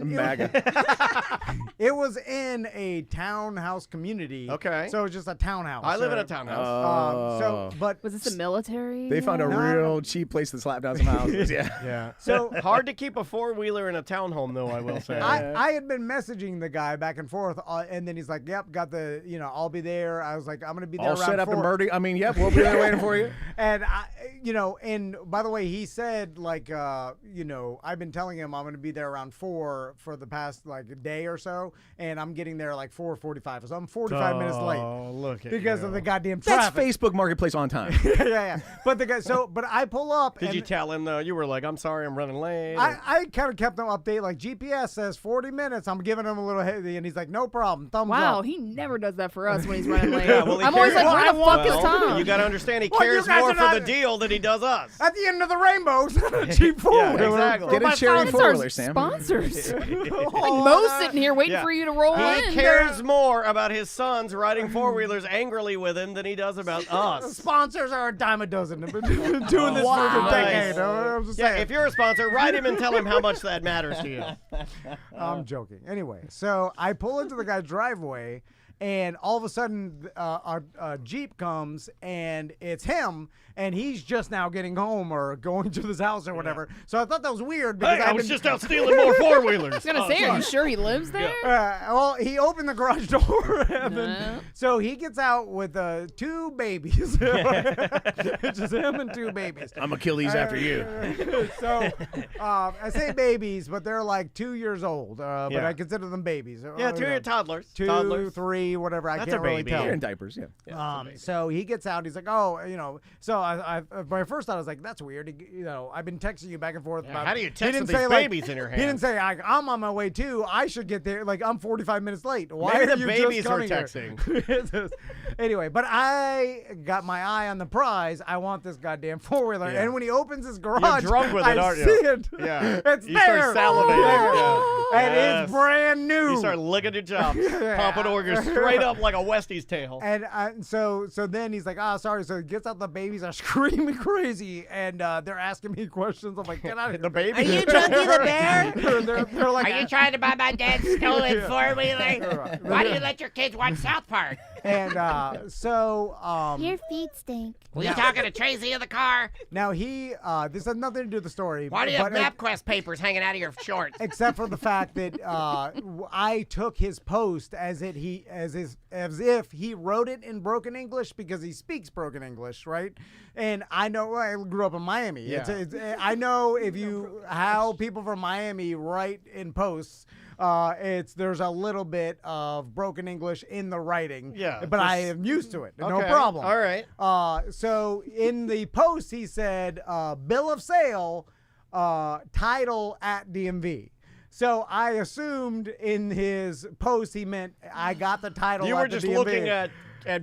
Speaker 5: it was in a townhouse community.
Speaker 4: Okay.
Speaker 5: So it was just a townhouse.
Speaker 4: I live in a
Speaker 5: So,
Speaker 4: townhouse.
Speaker 5: but
Speaker 6: Was this a military?
Speaker 7: They found a
Speaker 5: No.
Speaker 7: real cheap place to slap down some houses. Yeah.
Speaker 4: yeah.
Speaker 5: so
Speaker 4: Hard to keep a four-wheeler in a townhome, though, I will say.
Speaker 5: I had been messaging the guy back and forth, and then he's like, "Yep, got the, I'll be there." I was like, "I'm gonna be there
Speaker 7: All
Speaker 5: around
Speaker 7: set up
Speaker 5: 4."
Speaker 7: and murder. I mean, yeah, Yep, we'll be there waiting for you.
Speaker 5: And and by the way, he said like, I've been telling him I'm going to be there around 4 for the past like a day or so, and I'm getting there like 4:45, so I'm 45 minutes late.
Speaker 4: Oh, look at
Speaker 5: because
Speaker 4: you.
Speaker 5: of the goddamn
Speaker 7: That's
Speaker 5: traffic.
Speaker 7: Facebook Marketplace on time.
Speaker 5: yeah. But the guy, but I pull up.
Speaker 4: Did
Speaker 5: and
Speaker 4: you tell him though? You were like, I'm sorry, I'm running late.
Speaker 5: I kind of kept him updated. Like GPS says 40 minutes. I'm giving him a little heavy, and he's like, no problem. Thumbs
Speaker 6: Wow,
Speaker 5: up.
Speaker 6: he never does that for us when he's running late.
Speaker 4: Yeah, well, he
Speaker 6: I'm always
Speaker 4: cares-
Speaker 6: like, where the
Speaker 4: Well,
Speaker 6: fuck is Tom?
Speaker 4: You got to understand, he
Speaker 5: Well, you
Speaker 4: cares
Speaker 5: guys
Speaker 4: more
Speaker 5: are
Speaker 4: for
Speaker 5: not-
Speaker 4: the deal than he does us.
Speaker 5: At the end of the rainbow, cheap four-wheeler.
Speaker 4: exactly.
Speaker 7: Get a
Speaker 6: But
Speaker 7: cherry
Speaker 6: sponsors,
Speaker 7: four-wheeler, Sam.
Speaker 6: Sponsors.
Speaker 5: Oh,
Speaker 6: Mo's sitting here waiting
Speaker 4: Yeah.
Speaker 6: for you to roll
Speaker 4: He
Speaker 6: in.
Speaker 4: cares more about his sons riding four-wheelers angrily with him than he does about us.
Speaker 5: Sponsors are a dime a dozen. They've been doing this for a decade. I'm just
Speaker 4: Yeah,
Speaker 5: saying.
Speaker 4: if you're a sponsor, write him and tell him how much that matters to you.
Speaker 5: I'm joking. Anyway, so I pull into the guy's driveway, and all of a sudden, a Jeep comes, and it's him, and he's just now getting home or going to his house or whatever. So I thought that was weird. Because
Speaker 4: Hey, I was just out stealing more four-wheelers.
Speaker 6: I was going to say, are you sure he lives there?
Speaker 5: Well, he opened the garage door, and then, so he gets out with 2 babies. It's just him and 2 babies.
Speaker 7: I'm going to kill these after you.
Speaker 5: So I say babies, but they're like 2 years old. But
Speaker 4: Yeah.
Speaker 5: I consider them babies.
Speaker 4: Yeah, 2 toddlers.
Speaker 5: 2,
Speaker 4: toddlers.
Speaker 5: 3, whatever. I
Speaker 4: That's
Speaker 5: can't
Speaker 4: a
Speaker 5: really
Speaker 4: baby.
Speaker 5: tell.
Speaker 7: They're in diapers, yeah.
Speaker 5: So he gets out. He's like, So my first thought was like, that's weird. I've been texting you back and forth.
Speaker 4: Yeah,
Speaker 5: about,
Speaker 4: how do you
Speaker 5: he
Speaker 4: text
Speaker 5: didn't
Speaker 4: with these
Speaker 5: say,
Speaker 4: babies in your
Speaker 5: He didn't
Speaker 4: hands?
Speaker 5: say I'm on my way too. I should get there. Like I'm 45 minutes late. Why
Speaker 4: Maybe
Speaker 5: are
Speaker 4: the
Speaker 5: you
Speaker 4: babies
Speaker 5: just
Speaker 4: were
Speaker 5: coming here?
Speaker 4: texting.
Speaker 5: Anyway, but I got my eye on the prize. I want this goddamn 4-wheeler.
Speaker 4: Yeah.
Speaker 5: And when he opens his garage,
Speaker 4: drunk with it,
Speaker 5: I
Speaker 4: aren't you?
Speaker 5: see it.
Speaker 4: Yeah.
Speaker 5: It's
Speaker 4: You start
Speaker 5: there.
Speaker 4: salivating. Yeah.
Speaker 5: And
Speaker 4: Yes.
Speaker 5: it's brand new.
Speaker 4: You start licking your chops,
Speaker 5: Yeah.
Speaker 4: pompadours straight up like a Westie's tail.
Speaker 5: And so then he's like, sorry. So he gets out, the babies are screaming crazy, and they're asking me questions. I'm like, get out of here.
Speaker 4: The baby.
Speaker 11: Are you Chunky the Bear?
Speaker 5: they're like,
Speaker 11: Are you trying to buy my dad's stolen four-wheeler? Why do you let your kids watch South Park?
Speaker 5: and so
Speaker 15: Your feet stink.
Speaker 11: Were you talking to Tracy in the car?
Speaker 5: now he this has nothing to do with the story.
Speaker 11: Why do you have
Speaker 5: but
Speaker 11: MapQuest papers hanging out of your shorts?
Speaker 5: except for the fact that I took his post as if he wrote it in broken English because he speaks broken English, right? And I know I grew up in Miami.
Speaker 4: Yeah.
Speaker 5: I know how people from Miami write in posts. There's a little bit of broken English in the writing.
Speaker 4: Yeah,
Speaker 5: but I
Speaker 4: just-
Speaker 5: am used to it. No
Speaker 4: Okay,
Speaker 5: problem.
Speaker 4: all right.
Speaker 5: So in the post he said bill of sale, title at DMV. So I assumed in his post he meant I got the title.
Speaker 4: You
Speaker 5: at
Speaker 4: were
Speaker 5: the
Speaker 4: just
Speaker 5: DMV.
Speaker 4: looking at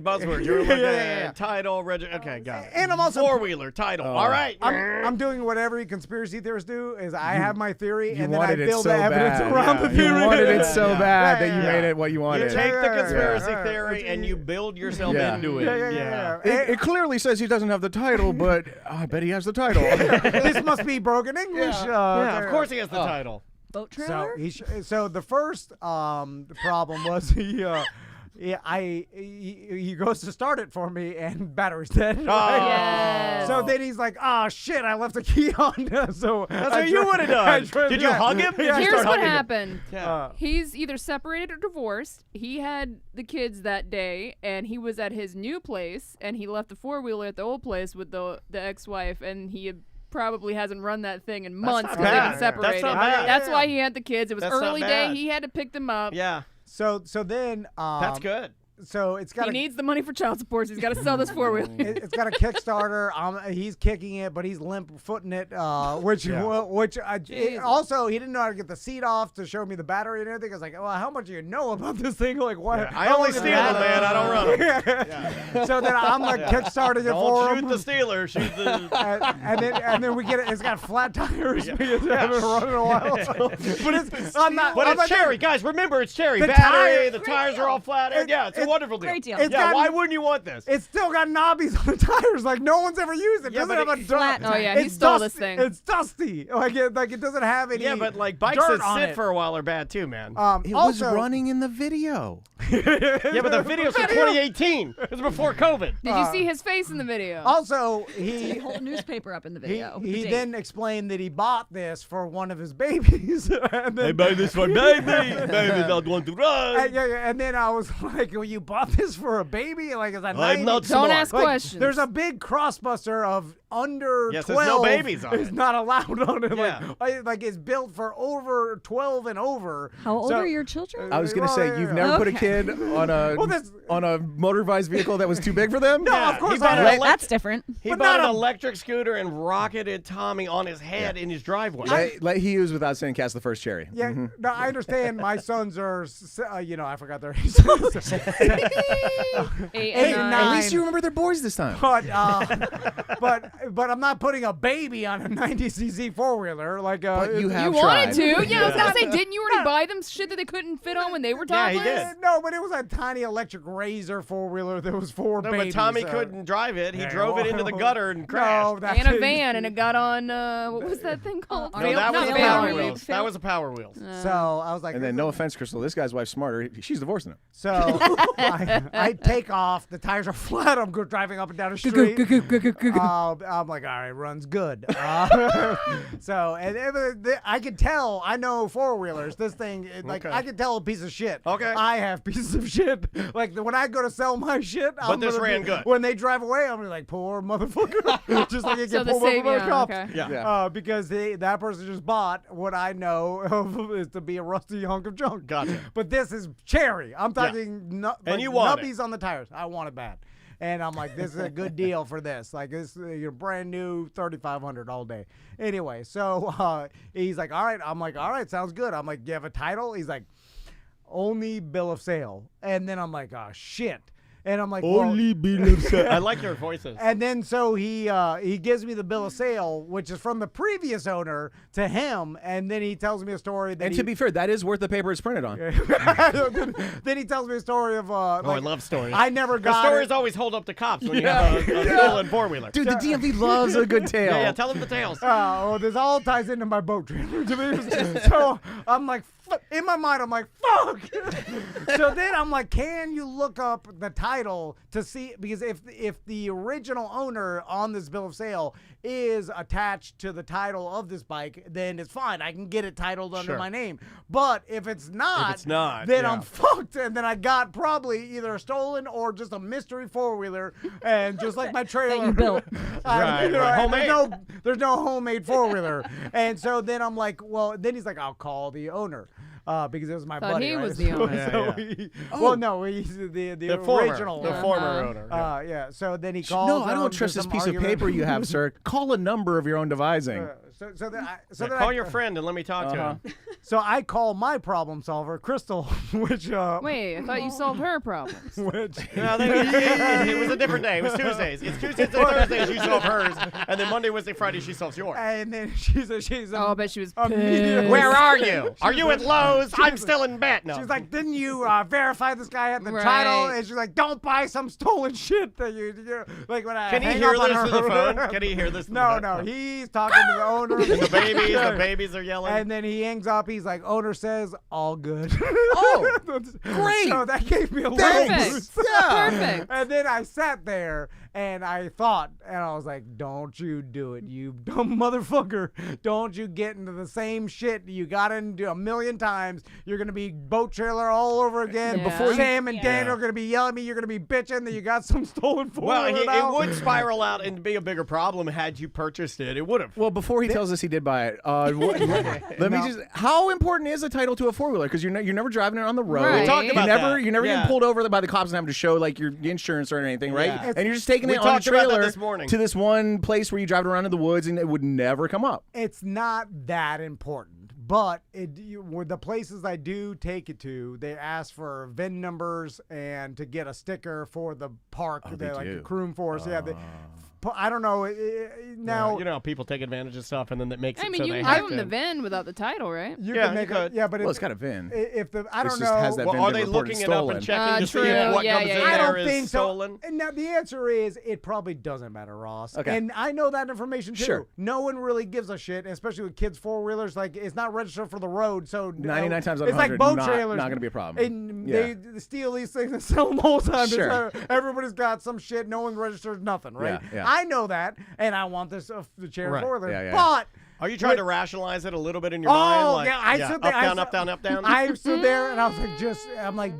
Speaker 4: buzzwords. You were looking
Speaker 5: Yeah.
Speaker 4: at title, okay, got it.
Speaker 5: And I'm also
Speaker 4: four-wheeler title. All right.
Speaker 5: I'm doing what every conspiracy theorist do. Is I have my theory and then I
Speaker 7: wanted it
Speaker 5: build
Speaker 7: so
Speaker 5: the evidence
Speaker 7: bad.
Speaker 5: around
Speaker 7: Yeah.
Speaker 5: the theory.
Speaker 7: You wanted it so
Speaker 5: Yeah.
Speaker 7: bad that
Speaker 5: Yeah,
Speaker 7: you
Speaker 5: yeah.
Speaker 7: made it what you
Speaker 4: You
Speaker 7: wanted.
Speaker 4: take the conspiracy
Speaker 5: Yeah.
Speaker 4: theory and you build yourself
Speaker 7: Yeah.
Speaker 4: into it.
Speaker 5: Yeah.
Speaker 7: It clearly says he doesn't have the title, but I bet he has the title.
Speaker 5: This must be broken English.
Speaker 4: Yeah, of course he has the title.
Speaker 14: Boat
Speaker 5: So
Speaker 14: trailer?
Speaker 5: so the first problem was he goes to start it for me and battery's dead. Right?
Speaker 6: Yes.
Speaker 5: So then he's like, shit, I left the key on. So
Speaker 4: That's what you would have done. Did you hug him? Did you
Speaker 6: Here's
Speaker 4: start
Speaker 6: what
Speaker 4: hugging him?
Speaker 6: happened.
Speaker 4: Yeah.
Speaker 6: He's either separated or divorced. He had the kids that day, and he was at his new place, and he left the four-wheeler at the old place with the ex-wife, and he probably hasn't run that thing in months
Speaker 4: not
Speaker 6: because they've
Speaker 4: bad.
Speaker 6: been separated.
Speaker 4: That's not bad.
Speaker 6: That's why he had the kids. It was
Speaker 4: That's not
Speaker 6: early
Speaker 4: bad.
Speaker 6: day. He had to pick them up.
Speaker 4: Yeah.
Speaker 5: So then
Speaker 4: That's good.
Speaker 5: So it's got
Speaker 6: He needs the money for child support. So he's got to sell this four-wheeler.
Speaker 5: It's got a Kickstarter. He's kicking it, but he's limp footing it. Also he didn't know how to get the seat off to show me the battery and everything. I was like, well, how much do you know about this thing? Like what?
Speaker 4: I only steal them, man. I don't run them.
Speaker 5: So then I'm like kickstarting it for
Speaker 4: Don't
Speaker 5: him.
Speaker 4: shoot the stealer. Shoot the.
Speaker 5: and then we get it. It's got flat tires because I haven't run in a while. But
Speaker 4: it's cherry, guys. Remember, it's cherry.
Speaker 5: The
Speaker 4: Battery. The
Speaker 14: Great
Speaker 4: tires
Speaker 14: deal.
Speaker 4: are all flat. Yeah, it's a wonderful deal.
Speaker 14: Great deal.
Speaker 5: It's
Speaker 4: Yeah,
Speaker 5: got-
Speaker 4: why wouldn't you want this?
Speaker 5: It's still got knobbies on the tires. Like no one's ever used it.
Speaker 4: Yeah,
Speaker 5: Doesn't
Speaker 4: but
Speaker 5: have a
Speaker 14: flat
Speaker 5: dirt.
Speaker 6: Oh, yeah, he
Speaker 5: It's
Speaker 6: stole
Speaker 5: dusty.
Speaker 6: this thing.
Speaker 5: It's dusty. Like it doesn't have any.
Speaker 4: Yeah, but like bikes
Speaker 5: dirt
Speaker 4: that
Speaker 5: on
Speaker 4: sit
Speaker 5: it.
Speaker 4: for a while are bad too, man.
Speaker 7: It
Speaker 5: also,
Speaker 7: was running in the video.
Speaker 4: Yeah, but the video's from 2018. It was before COVID.
Speaker 6: Did you see his face in the video?
Speaker 5: Also,
Speaker 14: He
Speaker 5: he
Speaker 14: whole newspaper up in the
Speaker 5: he,
Speaker 14: video.
Speaker 5: he
Speaker 14: The date.
Speaker 5: then explained that he bought this for one of his babies. And then,
Speaker 4: buy this for baby. Baby's not going to run.
Speaker 5: and, yeah, and then I was like, well, you bought this for a baby? Like, is that
Speaker 4: Like,
Speaker 5: 90?
Speaker 4: not
Speaker 6: Don't ask
Speaker 5: Like,
Speaker 6: questions.
Speaker 5: There's a big crossbuster of under
Speaker 4: Yes,
Speaker 5: 12.
Speaker 4: there's no babies on
Speaker 5: is
Speaker 4: it.
Speaker 5: not allowed on it.
Speaker 4: Yeah.
Speaker 5: Like it's built for over 12 and over.
Speaker 14: How old
Speaker 5: So-
Speaker 14: are your children?
Speaker 7: I was gonna say you've
Speaker 5: yeah.
Speaker 7: never put a
Speaker 14: Okay.
Speaker 7: kid on a
Speaker 5: Well, that's-
Speaker 7: on a motorized vehicle that was too big for them.
Speaker 5: No,
Speaker 4: Yeah,
Speaker 5: of course
Speaker 4: he bought
Speaker 5: not.
Speaker 4: an
Speaker 14: That's different.
Speaker 4: He
Speaker 5: But
Speaker 4: bought
Speaker 5: not
Speaker 4: an
Speaker 5: a-
Speaker 4: electric scooter and rocketed Tommy on his head in his driveway.
Speaker 7: Let he use without saying cast the first cherry.
Speaker 5: Yeah,
Speaker 7: Mm-hmm.
Speaker 5: no, I understand. My sons are, I forgot their age.
Speaker 6: 8
Speaker 5: and
Speaker 6: and 9.
Speaker 5: nine.
Speaker 7: At least you remember their boys this time.
Speaker 5: but I'm not putting a baby on a 90cc four wheeler. Like,
Speaker 7: But you have
Speaker 6: You wanted
Speaker 7: tried.
Speaker 6: to? Yeah, I was gonna say, didn't you already buy them shit that they couldn't fit on when they were
Speaker 4: Yeah,
Speaker 6: toddlers?
Speaker 4: he did.
Speaker 5: No, but it was a tiny electric Razor four wheeler that was for
Speaker 4: No,
Speaker 5: babies.
Speaker 4: but Tommy couldn't drive it. He drove it into the gutter and crashed.
Speaker 5: No, that's
Speaker 6: And a van, and it got on what was that thing called?
Speaker 4: No, that was a
Speaker 6: Fail-
Speaker 4: Power
Speaker 6: Fail-
Speaker 4: Wheels.
Speaker 6: Fail-
Speaker 4: That was a Power Wheels.
Speaker 5: So I was like,
Speaker 7: And then, no offense, Crystal, this guy's wife's smarter. She's divorcing him.
Speaker 5: So I take off. The tires are flat. I'm driving up and down the street. I'm like, all right, runs good. So I could tell. I know four wheelers. This thing,
Speaker 4: Okay.
Speaker 5: I can tell a piece of shit.
Speaker 4: Okay.
Speaker 5: I have pieces of shit. Like when I go to sell my shit,
Speaker 4: But this ran good.
Speaker 5: When they drive away, I'm gonna be like, poor motherfucker. Just like it
Speaker 6: So
Speaker 5: get
Speaker 6: the
Speaker 5: pulled over
Speaker 6: same-
Speaker 5: by the
Speaker 6: yeah,
Speaker 5: cops.
Speaker 6: okay.
Speaker 4: Yeah.
Speaker 5: Because that person just bought what I know of is to be a rusty hunk of junk.
Speaker 4: Gotcha.
Speaker 5: But this is cherry. I'm talking
Speaker 4: And you want it.
Speaker 5: nubbies on the tires. I want it bad. And I'm like, this is a good deal for this. Like, this you're brand new, $3,500 all day. Anyway, so he's like, all right. I'm like, all right, sounds good. I'm like, do you have a title? He's like, only bill of sale. And then I'm like, oh, shit. And I'm like,
Speaker 7: bill of sale.
Speaker 4: I like your voices.
Speaker 5: and then so he gives me the bill of sale, which is from the previous owner to him, and then he tells me a story that
Speaker 7: And to be fair, that is worth the paper it's printed on.
Speaker 5: then he tells me a story of
Speaker 4: I love stories.
Speaker 5: I never
Speaker 4: The
Speaker 5: got
Speaker 4: stories
Speaker 5: it.
Speaker 4: always hold up to cops when you have a stolen four-wheeler.
Speaker 7: Dude, the DMV loves a good tale.
Speaker 4: Yeah, tell them the tales.
Speaker 5: This all ties into my boat trailer. So I'm like, in my mind, I'm like, fuck. So then I'm like, can you look up the title to see? Because if the original owner on this bill of sale is attached to the title of this bike, then it's fine. I can get it titled under
Speaker 4: Sure.
Speaker 5: my name. But if it's not, then
Speaker 4: yeah.
Speaker 5: I'm fucked. And then I got probably either a stolen or just a mystery four-wheeler. And just like my trailer.
Speaker 14: you built.
Speaker 4: Right, right. Homemade.
Speaker 5: There's no homemade four-wheeler. And so then I'm like, well, then he's like, I'll call the owner. Because it was my
Speaker 6: Thought
Speaker 5: buddy.
Speaker 6: he
Speaker 5: right?
Speaker 6: was the owner.
Speaker 5: Well, no, he's the original.
Speaker 4: The former owner.
Speaker 5: Yeah. So then he calls.
Speaker 7: No, I don't
Speaker 5: him,
Speaker 7: trust
Speaker 5: there's
Speaker 7: this
Speaker 5: some
Speaker 7: piece
Speaker 5: argument.
Speaker 7: of paper you have, sir. Call a number of your own devising.
Speaker 5: So then
Speaker 4: Yeah, call your friend and let me talk to him.
Speaker 5: So I call my problem solver, Crystal, which
Speaker 6: Wait, I thought you solved her problems.
Speaker 5: which
Speaker 4: No, it was a different day. It was Tuesdays. It's Tuesdays and Thursdays you solve hers, and then Monday, Wednesday, Friday she solves yours.
Speaker 5: and then she's
Speaker 6: Oh, I bet she was
Speaker 5: immediately-
Speaker 6: pissed.
Speaker 4: Where are you? Are you at Lowe's? I'm still in bed. No.
Speaker 5: She's like, didn't you verify this guy had the
Speaker 6: Right.
Speaker 5: title? And she's like, don't buy some stolen shit that you like when I
Speaker 4: Can he
Speaker 5: hang
Speaker 4: hear
Speaker 5: up on
Speaker 4: this
Speaker 5: her.
Speaker 4: through the phone? Can he hear this through
Speaker 5: No,
Speaker 4: the
Speaker 5: no,
Speaker 4: phone?
Speaker 5: he's talking to the owner.
Speaker 4: And the babies are yelling.
Speaker 5: And then he hangs up. He's like, owner says, all good.
Speaker 7: Oh, great.
Speaker 5: So that gave me a little
Speaker 6: Perfect.
Speaker 5: boost.
Speaker 6: Perfect.
Speaker 5: And then I sat there and I thought, and I was like, don't you do it, you dumb motherfucker. Don't you get into the same shit you got into a million times. You're going to be boat trailer all over again.
Speaker 6: Yeah.
Speaker 5: Before Sam and
Speaker 6: Yeah.
Speaker 5: Dan are going to be yelling at me. You're going to be bitching that you got some stolen
Speaker 4: well,
Speaker 5: four-wheeler
Speaker 4: it
Speaker 5: now.
Speaker 4: would spiral out and be a bigger problem had you purchased it. It would have.
Speaker 7: Well, before he tells us he did buy it, let me just. How important is a title to a four-wheeler? Because you're never driving it on the road.
Speaker 6: Right. We talked
Speaker 4: about
Speaker 7: You're never
Speaker 4: that.
Speaker 7: getting pulled over by the cops and having to show like your insurance or anything, right?
Speaker 4: Yeah.
Speaker 7: And you're just taking
Speaker 4: We
Speaker 7: it on a
Speaker 4: talked about that
Speaker 7: trailer
Speaker 4: this morning.
Speaker 7: to this one place where you drive it around in the woods, and it would never come up.
Speaker 5: It's not that important. But with the places I do take it to, they ask for VIN numbers and to get a sticker for the park.
Speaker 7: Oh,
Speaker 5: They're
Speaker 7: they
Speaker 5: like
Speaker 7: do.
Speaker 5: a Croom Force. Yeah. I don't know. Now,
Speaker 4: you know how people take advantage of stuff and then that makes
Speaker 6: I
Speaker 4: it
Speaker 6: mean,
Speaker 4: so
Speaker 6: you
Speaker 4: they
Speaker 6: can
Speaker 4: have
Speaker 6: give them the
Speaker 4: to.
Speaker 6: VIN without the title, right?
Speaker 5: you
Speaker 4: Yeah,
Speaker 5: can make
Speaker 4: you
Speaker 5: it.
Speaker 4: could.
Speaker 5: Yeah, but
Speaker 7: Well, it's got a VIN.
Speaker 5: if the I
Speaker 7: This
Speaker 5: don't
Speaker 7: just
Speaker 5: know.
Speaker 7: has that
Speaker 4: Well,
Speaker 7: VIN
Speaker 4: are
Speaker 7: been
Speaker 4: they
Speaker 7: reported
Speaker 4: looking it up
Speaker 7: stolen.
Speaker 4: and checking to see
Speaker 6: True.
Speaker 4: if what
Speaker 6: Yeah,
Speaker 4: comes
Speaker 6: yeah,
Speaker 4: in
Speaker 6: yeah.
Speaker 5: I
Speaker 4: there
Speaker 5: don't
Speaker 4: is
Speaker 5: think
Speaker 4: stolen?
Speaker 5: so. And now the answer is it probably doesn't matter, Ross.
Speaker 7: Okay.
Speaker 5: And I know that information too.
Speaker 7: Sure.
Speaker 5: No one really gives a shit, especially with kids four-wheelers. Like it's not registered for the road, so
Speaker 7: 99 times out of
Speaker 5: it's like
Speaker 7: 100,
Speaker 5: boat
Speaker 7: not
Speaker 5: trailers.
Speaker 7: going to be a problem.
Speaker 5: And
Speaker 7: Yeah.
Speaker 5: they steal these things and sell them all the time.
Speaker 7: Sure.
Speaker 5: Everybody's got some shit. No one registers nothing, right?
Speaker 7: Yeah, yeah.
Speaker 5: I know that, and I want this the chair
Speaker 7: Right.
Speaker 5: four-wheeler.
Speaker 7: Yeah, yeah.
Speaker 5: But
Speaker 4: Are you trying to rationalize it a little bit in your mind?
Speaker 5: Oh,
Speaker 4: Like,
Speaker 5: yeah, I stood there.
Speaker 4: up, down, up, down.
Speaker 5: I stood there and I was like, I'm like,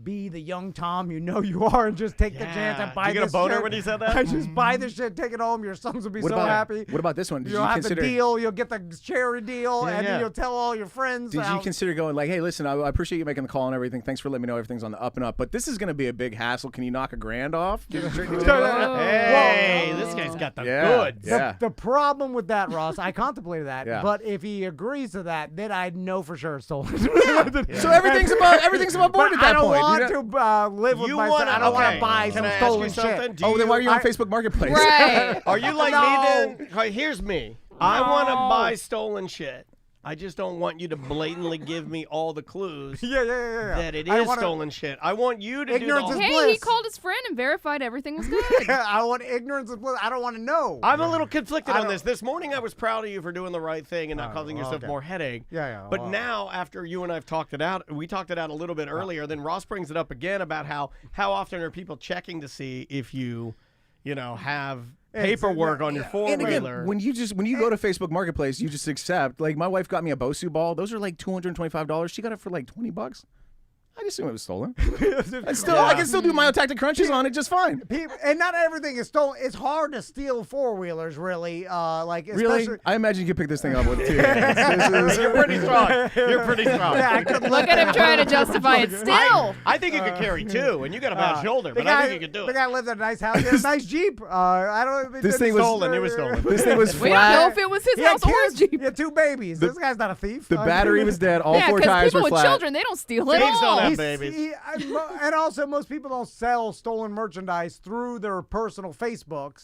Speaker 5: be the young Tom you know you are, and just take the chance and buy
Speaker 4: Did you
Speaker 5: this
Speaker 4: get a boner
Speaker 5: shit.
Speaker 4: when you said that?
Speaker 5: I just buy this shit, take it home. Your sons will be so happy.
Speaker 7: What about this one? Did
Speaker 5: You'll
Speaker 7: you
Speaker 5: have
Speaker 7: consider
Speaker 5: the deal. You'll get the cherry deal, and then
Speaker 4: yeah.
Speaker 5: you'll tell all your friends.
Speaker 7: Did you consider going like, hey, listen, I appreciate you making the call and everything. Thanks for letting me know everything's on the up and up. But this is going to be a big hassle. Can you knock $1,000 off?
Speaker 4: Hey, this guy's got the goods.
Speaker 7: Yeah.
Speaker 5: The problem with that, Ross, I contemplated that,
Speaker 7: Yeah.
Speaker 5: but if he agrees to that, then I know for sure it's stolen.
Speaker 7: So everything's above board at that point.
Speaker 5: I don't want to live with myself. I don't want to buy some stolen shit.
Speaker 7: Then why are you on Facebook Marketplace?
Speaker 6: Right.
Speaker 4: Are you like me then? Hey, here's me. I want to buy stolen shit. I just don't want you to blatantly give me all the clues that it is stolen shit. I want you to
Speaker 5: Ignorance
Speaker 4: do
Speaker 5: is
Speaker 4: the
Speaker 5: bliss.
Speaker 6: Hey, he called his friend and verified everything was good.
Speaker 5: I want ignorance is bliss. I don't want to know.
Speaker 4: I'm a little conflicted on this. This morning I was proud of you for doing the right thing and not causing yourself more headache. But now, after you and I have talked it out, we talked it out a little bit earlier, then Ross brings it up again about how often are people checking to see if you have paperwork on your
Speaker 7: And again,
Speaker 4: four-wheeler.
Speaker 7: when you go to Facebook Marketplace, you just accept. Like my wife got me a Bosu ball. Those are like $225. She got it for like $20. I just assume it was stolen. I can still do myotactic crunches on it just fine.
Speaker 5: And not everything is stolen. It's hard to steal four-wheelers, really.
Speaker 7: Really? I imagine you could pick this thing up with 2 hands.
Speaker 4: You're pretty strong. You're pretty strong.
Speaker 5: Yeah, I could
Speaker 6: Look at him trying to justify it still.
Speaker 4: I think you could carry 2, and you got a bad shoulder, but I think you could do
Speaker 5: The
Speaker 4: it.
Speaker 5: guy lived in a nice house. He had a nice Jeep. I don't.
Speaker 7: This thing was
Speaker 4: stolen. It was stolen.
Speaker 7: This thing was
Speaker 6: We don't know
Speaker 7: flat.
Speaker 6: if it was his
Speaker 5: He had
Speaker 6: house or his
Speaker 5: kids.
Speaker 6: Jeep.
Speaker 5: He had 2 babies. This guy's not a thief.
Speaker 7: The battery was dead. All
Speaker 6: Yeah,
Speaker 7: 4
Speaker 6: because
Speaker 7: tires
Speaker 6: people
Speaker 7: were
Speaker 6: with
Speaker 7: flat.
Speaker 6: children, they don't steal at
Speaker 4: Thieves don't
Speaker 6: all.
Speaker 4: have babies.
Speaker 5: And also, most people don't sell stolen merchandise through their personal Facebooks.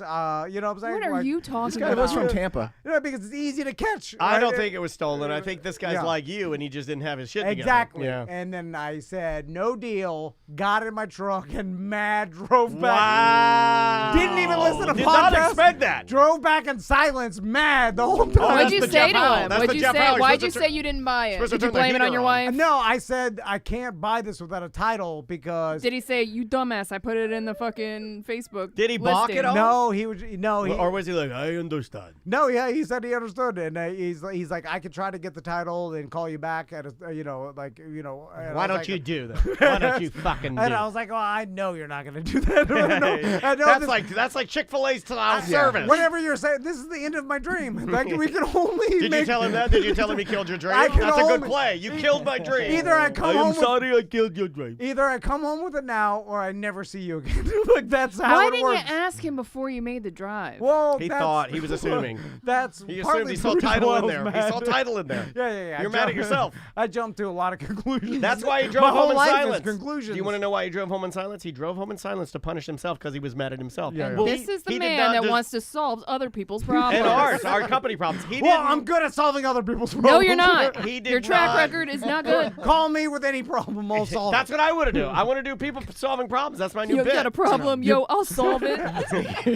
Speaker 5: You know what I'm saying?
Speaker 6: What are you talking
Speaker 7: This guy
Speaker 6: about?
Speaker 7: was from Tampa.
Speaker 5: Because it's easy to catch.
Speaker 4: I
Speaker 5: right?
Speaker 4: don't think it was stolen. I think this guy's like you, and he just didn't have his shit together.
Speaker 5: Exactly.
Speaker 4: Yeah.
Speaker 5: And then I said, no deal, got in my truck, and mad drove back.
Speaker 4: Wow.
Speaker 5: Didn't even listen to
Speaker 4: Did
Speaker 5: podcast.
Speaker 4: not expect that.
Speaker 5: Drove back in silence, mad the whole time.
Speaker 6: What'd you
Speaker 4: that's the
Speaker 6: say
Speaker 4: Jeff
Speaker 6: to
Speaker 4: Howell.
Speaker 6: him?
Speaker 4: That's
Speaker 6: What'd
Speaker 4: the
Speaker 6: you
Speaker 4: Jeff
Speaker 6: say?
Speaker 4: Howell. You're
Speaker 6: Why'd you
Speaker 4: supposed to
Speaker 6: say you didn't buy it?
Speaker 4: supposed to
Speaker 6: Did you
Speaker 4: turn the
Speaker 6: blame it on
Speaker 4: heater
Speaker 6: your
Speaker 4: on.
Speaker 6: wife?
Speaker 5: No, I said I can't buy this without a title because.
Speaker 6: Did he say, you dumbass, I put it in the fucking Facebook
Speaker 4: Did he balk
Speaker 6: listing.
Speaker 4: it all?
Speaker 5: No, he was no. He,
Speaker 4: Or was he like, I understand?
Speaker 5: no, yeah, he said he understood, and he's like, I could try to get the title and call you back at a, and
Speaker 4: Why
Speaker 5: I was
Speaker 4: don't
Speaker 5: like-
Speaker 4: you do that? Why don't you fucking do
Speaker 5: And I was like, oh, I know you're not gonna do that. I know
Speaker 4: that's like Chick-fil-A style service.
Speaker 5: Whatever you're saying, this is the end of my dream. Like we can only.
Speaker 4: Did you tell him that? Did you tell him he killed your dream?
Speaker 5: I can
Speaker 4: That's a good
Speaker 5: only-
Speaker 4: play. You killed my dream.
Speaker 5: Either I come home.
Speaker 4: I killed your dream.
Speaker 5: Either I come home with it now, or I never see you again. Like that's how
Speaker 6: Why
Speaker 5: it
Speaker 6: didn't
Speaker 5: works.
Speaker 6: you ask him before you made the drive?
Speaker 5: Well,
Speaker 4: He
Speaker 5: that's-
Speaker 4: thought he was assuming.
Speaker 5: That's
Speaker 4: He assumed
Speaker 5: partly
Speaker 4: he saw
Speaker 5: the reason
Speaker 4: title
Speaker 5: why I
Speaker 4: in
Speaker 5: was
Speaker 4: there. He
Speaker 5: mad.
Speaker 4: saw title in there.
Speaker 5: Yeah.
Speaker 4: You're mad at yourself.
Speaker 5: I jumped to a lot of conclusions.
Speaker 4: That's why he drove
Speaker 5: My
Speaker 4: home
Speaker 5: whole
Speaker 4: in
Speaker 5: life is
Speaker 4: silence.
Speaker 5: conclusions.
Speaker 4: Do you want to know why he drove home in silence? He drove home in silence to punish himself because he was mad at himself.
Speaker 5: Yeah,
Speaker 6: And
Speaker 5: yeah.
Speaker 6: this is the
Speaker 4: he did
Speaker 6: man
Speaker 4: not
Speaker 6: that wants to solve other people's problems.
Speaker 4: and ours, our company problems. He
Speaker 5: Well,
Speaker 4: didn't.
Speaker 5: I'm good at solving other people's problems.
Speaker 6: No, you're not.
Speaker 4: He did
Speaker 6: Your track
Speaker 4: not.
Speaker 6: record is not good.
Speaker 5: Call me with any problem, I'll solve
Speaker 4: That's
Speaker 5: it.
Speaker 4: what I want to do. I want to do people solving problems. That's my new
Speaker 6: You
Speaker 4: bit.
Speaker 6: got a problem, yo, I'll solve it.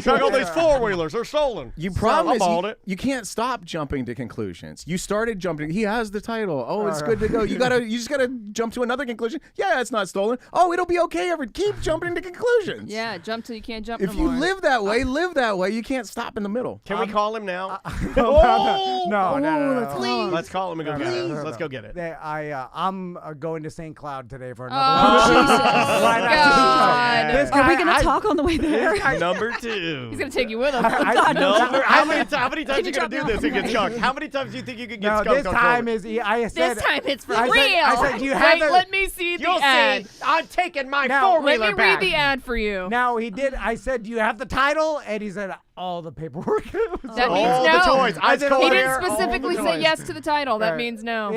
Speaker 4: Check all these four-wheelers. They're stolen.
Speaker 7: You
Speaker 4: So
Speaker 7: problem
Speaker 4: I bought it.
Speaker 7: you can't stop jumping to conclusions. You started jumping. He has the title. Oh, it's good to go. You just gotta jump to another conclusion. Yeah, it's not stolen. Oh, it'll be okay. Keep jumping to conclusions.
Speaker 6: Yeah, jump till you can't jump
Speaker 7: If
Speaker 6: no
Speaker 7: you
Speaker 6: more.
Speaker 7: live that way, live that way. You can't stop in the middle.
Speaker 4: Can we call him now?
Speaker 5: No.
Speaker 6: Please.
Speaker 4: Let's call him and go get it.
Speaker 5: no.
Speaker 4: Let's go get it.
Speaker 5: I'm going to St. Cloud today for
Speaker 6: Oh,
Speaker 5: another
Speaker 6: Jesus.
Speaker 5: Right after the show.
Speaker 6: God.
Speaker 5: This
Speaker 14: Are we
Speaker 5: guy-
Speaker 14: gonna talk on the way there?
Speaker 4: Number 2.
Speaker 6: He's going to take you with him.
Speaker 4: How many times
Speaker 6: Can
Speaker 4: you
Speaker 6: you
Speaker 4: gonna
Speaker 6: drop
Speaker 4: do
Speaker 6: me off
Speaker 4: this and
Speaker 6: on
Speaker 4: get
Speaker 6: the
Speaker 4: chunked? How many times do you think you can get
Speaker 5: No,
Speaker 4: skunked
Speaker 5: this
Speaker 4: on
Speaker 5: time
Speaker 4: COVID?
Speaker 5: is. I said.
Speaker 6: This time it's for
Speaker 5: I
Speaker 6: real.
Speaker 5: said, you have
Speaker 6: Wait,
Speaker 5: the-
Speaker 6: let me see the
Speaker 4: You'll
Speaker 6: ad.
Speaker 4: see. I'm taking my
Speaker 5: Now,
Speaker 6: Let
Speaker 4: four-wheeler
Speaker 6: me
Speaker 4: back.
Speaker 6: read the ad for you.
Speaker 5: Now he did. I said, "Do you have the title?" And he said, "All the paperwork."
Speaker 6: That means
Speaker 4: all
Speaker 6: no.
Speaker 4: the toys. Ice
Speaker 5: did-
Speaker 4: cold
Speaker 6: He
Speaker 4: air,
Speaker 6: didn't
Speaker 4: all
Speaker 6: specifically
Speaker 4: the
Speaker 6: say
Speaker 4: toys.
Speaker 6: yes to the title. That
Speaker 5: Right.
Speaker 6: means no.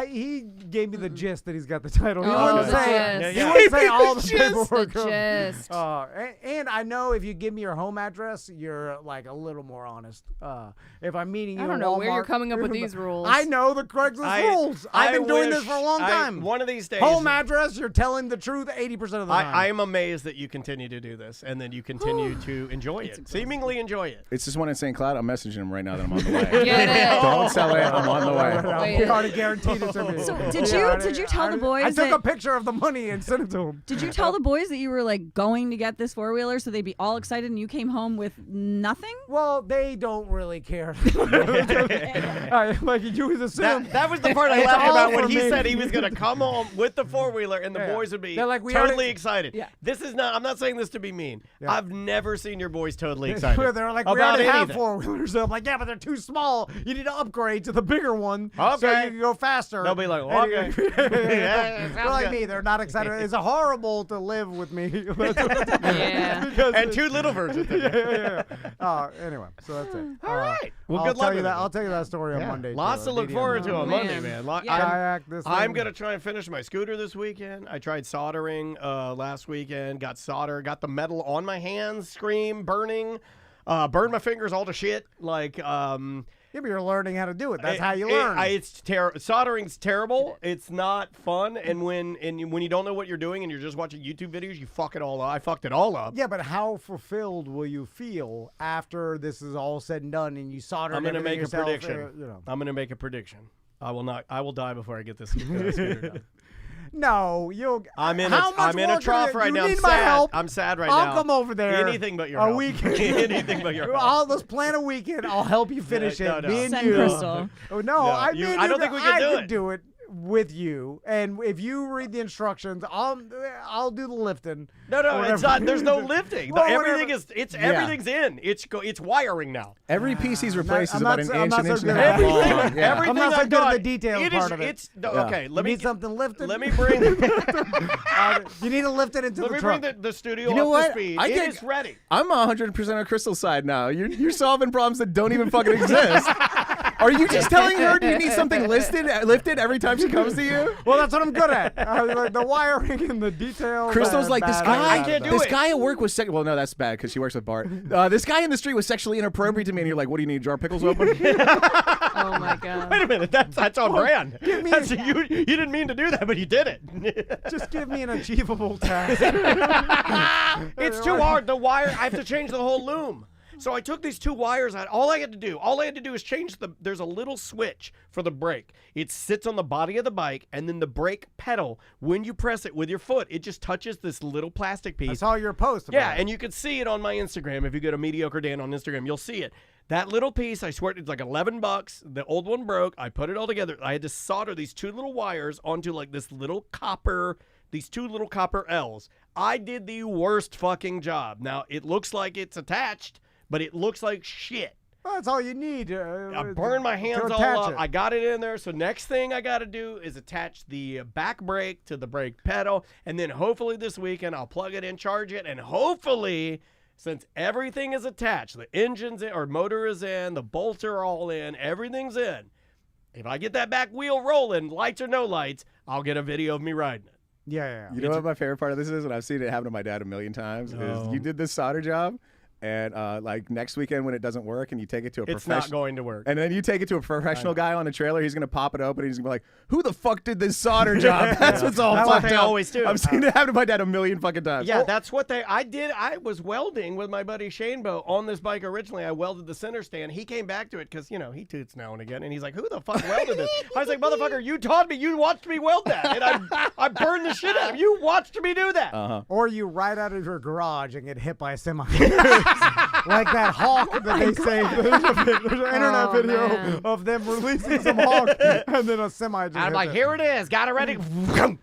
Speaker 5: He gave me the gist that he's got the title. He
Speaker 6: Oh,
Speaker 5: wouldn't
Speaker 6: the
Speaker 5: say.
Speaker 6: gist.
Speaker 5: He wouldn't say all the
Speaker 6: The
Speaker 5: paperwork.
Speaker 6: gist.
Speaker 5: And I know if you give me your home address, you're like a little more honest. If I'm meeting you,
Speaker 6: I don't
Speaker 5: in
Speaker 6: know where you're
Speaker 5: Walmart-
Speaker 6: coming up with these rules.
Speaker 5: I know the Craigslist rules. I've been doing this for a long time.
Speaker 4: One of these days.
Speaker 5: Home address, you're telling the truth 80% of the time.
Speaker 4: I am amazed that you continue to do this and then you continue to enjoy it. Seemingly enjoy it.
Speaker 7: It's this one in St. Cloud. I'm messaging him right now that I'm on the way.
Speaker 6: Get it.
Speaker 7: Don't sell it. I'm on the way.
Speaker 6: Wait.
Speaker 5: We already guaranteed feed it to me.
Speaker 14: So did you tell the boys?
Speaker 5: I took a picture of the money and sent it to them.
Speaker 14: Did you tell the boys that you were like going to get this 4-wheeler so they'd be all excited and you came home with nothing?
Speaker 5: Well, they don't really care. Like you would assume.
Speaker 4: That was the part I laughed about when he said he was going to come home with the 4-wheeler and the boys would be
Speaker 5: like,
Speaker 4: totally excited.
Speaker 14: Yeah.
Speaker 4: This is not. I'm not saying this to be mean. I've never seen your boys totally excited.
Speaker 5: They're like, we
Speaker 4: about
Speaker 5: already have
Speaker 4: anything.
Speaker 5: 4-wheelers. I'm like, yeah, but they're too small. You need to upgrade to the bigger one so
Speaker 4: Okay.
Speaker 5: you can go faster.
Speaker 4: They'll be like, okay.
Speaker 5: They're like me. They're not excited. It's horrible to live with me.
Speaker 6: Yeah.
Speaker 4: And two little versions.
Speaker 5: Anyway, so that's it.
Speaker 4: All right. Well,
Speaker 5: I'll
Speaker 4: good luck
Speaker 5: tell you
Speaker 4: with
Speaker 5: that.
Speaker 4: it.
Speaker 5: I'll tell you that story on
Speaker 4: Yeah.
Speaker 5: Monday.
Speaker 4: Lots
Speaker 5: too,
Speaker 4: to look
Speaker 5: BDM.
Speaker 4: forward to on Monday,
Speaker 6: man.
Speaker 4: man.
Speaker 5: Kayak this
Speaker 4: I'm
Speaker 5: thing.
Speaker 4: going to try and finish my scooter this weekend. I tried soldering last weekend, got the metal on my hands, scream, burning, burned my fingers all to shit. Like,
Speaker 5: Yeah, but you're learning how to do it. That's how you learn.
Speaker 4: Soldering terrible. It's not fun. And when you don't know what you're doing and you're just watching YouTube videos, you fuck it all up. I fucked it all up.
Speaker 5: Yeah, but how fulfilled will you feel after this is all said and done and you solder
Speaker 4: I'm going to make
Speaker 5: yourself,
Speaker 4: a prediction. I'm going to make a prediction. I will die before I get this scooter done.
Speaker 5: No, you'll.
Speaker 4: I'm in
Speaker 5: how
Speaker 4: a trough right now.
Speaker 5: You need
Speaker 4: I'm
Speaker 5: my
Speaker 4: sad.
Speaker 5: help.
Speaker 4: I'm sad right
Speaker 5: I'll
Speaker 4: now.
Speaker 5: come over there.
Speaker 4: Anything but your
Speaker 5: a
Speaker 4: help.
Speaker 5: weekend.
Speaker 4: Anything but your help.
Speaker 5: Let's plan a weekend. I'll help you finish
Speaker 4: No,
Speaker 5: it.
Speaker 4: no.
Speaker 5: Me and
Speaker 14: Send
Speaker 5: you.
Speaker 14: Crystal.
Speaker 5: Oh no, I
Speaker 4: don't think we can do
Speaker 5: I
Speaker 4: it.
Speaker 5: could do it with you, and if you read the instructions, I'll do the lifting.
Speaker 4: No, it's not. There's no lifting.
Speaker 5: Well,
Speaker 4: Everything's in. It's wiring now.
Speaker 7: Every piece he's replaced is
Speaker 5: I'm
Speaker 7: about
Speaker 5: not
Speaker 7: an
Speaker 5: so-
Speaker 7: inch,
Speaker 5: I'm
Speaker 7: an
Speaker 5: not
Speaker 7: inch
Speaker 5: so
Speaker 7: and a
Speaker 5: good
Speaker 7: half
Speaker 5: at
Speaker 7: long.
Speaker 5: everything.
Speaker 7: Yeah.
Speaker 4: Everything
Speaker 5: I'm not so
Speaker 4: I've
Speaker 5: good at
Speaker 4: done,
Speaker 5: the detail
Speaker 4: it
Speaker 5: part
Speaker 4: is,
Speaker 5: of it.
Speaker 4: It's okay. Let
Speaker 5: You
Speaker 4: me
Speaker 5: need something lifted.
Speaker 4: Let me bring.
Speaker 5: You need to lift it into
Speaker 4: Let
Speaker 5: the
Speaker 4: me
Speaker 5: truck.
Speaker 4: bring the studio
Speaker 7: You know
Speaker 4: up
Speaker 7: what?
Speaker 4: to speed.
Speaker 7: I
Speaker 4: It
Speaker 7: think-
Speaker 4: is ready.
Speaker 7: I'm 100% on Crystal's side now. You're solving problems that don't even fucking exist. Are you just telling her you need something lifted every time she comes to you?
Speaker 5: Well, that's what I'm good at. Like the wiring and the details.
Speaker 7: Crystal's like, this guy.
Speaker 4: I can't do
Speaker 7: this
Speaker 4: it.
Speaker 7: guy at work was well, no, that's bad because she works with Bart. This guy in the street was sexually inappropriate to me, and you're like, what do you need? A jar of pickles open?
Speaker 6: Oh my god.
Speaker 4: Wait a minute. That's on brand. You didn't mean to do that, but you did it.
Speaker 5: Just give me an achievable task.
Speaker 4: It's too hard. The wire. I have to change the whole loom. So I took these two wires out. All I had to do is change there's a little switch for the brake. It sits on the body of the bike, and then the brake pedal, when you press it with your foot, it just touches this little plastic piece.
Speaker 5: I saw your post about
Speaker 4: Yeah,
Speaker 5: it.
Speaker 4: and you can see it on my Instagram. If you go to Mediocre Dan on Instagram, you'll see it. That little piece, I swear, it's like $11. The old one broke. I put it all together. I had to solder these two little wires onto like these two little copper L's. I did the worst fucking job. Now, it looks like it's attached, but it looks like shit.
Speaker 5: Well, that's all you need.
Speaker 4: I burned my hands all up. I got it in there. So next thing I got to do is attach the back brake to the brake pedal. And then hopefully this weekend I'll plug it in, charge it. And hopefully, since everything is attached, the engine's in, or motor is in, the bolts are all in, everything's in. If I get that back wheel rolling, lights or no lights, I'll get a video of me riding it.
Speaker 5: Yeah.
Speaker 7: You know what my favorite part of this is, and I've seen it happen to my dad a million times, is you did this solder job, and like next weekend when it doesn't work and you take it to a
Speaker 4: It's
Speaker 7: professional.
Speaker 4: not going to work.
Speaker 7: And then you take it to a professional guy on a trailer, he's going to pop it open and he's going to be like, who the fuck did this solder job? That's what's all
Speaker 4: That's
Speaker 7: fucked
Speaker 4: what they
Speaker 7: up.
Speaker 4: always do.
Speaker 7: I've seen it happen to my dad a million fucking times.
Speaker 4: Yeah, that's what I did. I was welding with my buddy Shane Bow on this bike originally. I welded the center stand. He came back to it because, he toots now and again. And he's like, who the fuck welded this? I was like, motherfucker, you taught me. You watched me weld that. And I burned the shit out of it. You watched me do that.
Speaker 5: Or you ride out of your garage and get hit by a semi. Like that hawk that they say. There's an internet video of them releasing some hawk and then a semi just
Speaker 4: I'm
Speaker 5: hit
Speaker 4: like,
Speaker 5: it.
Speaker 4: here it is. Got it ready.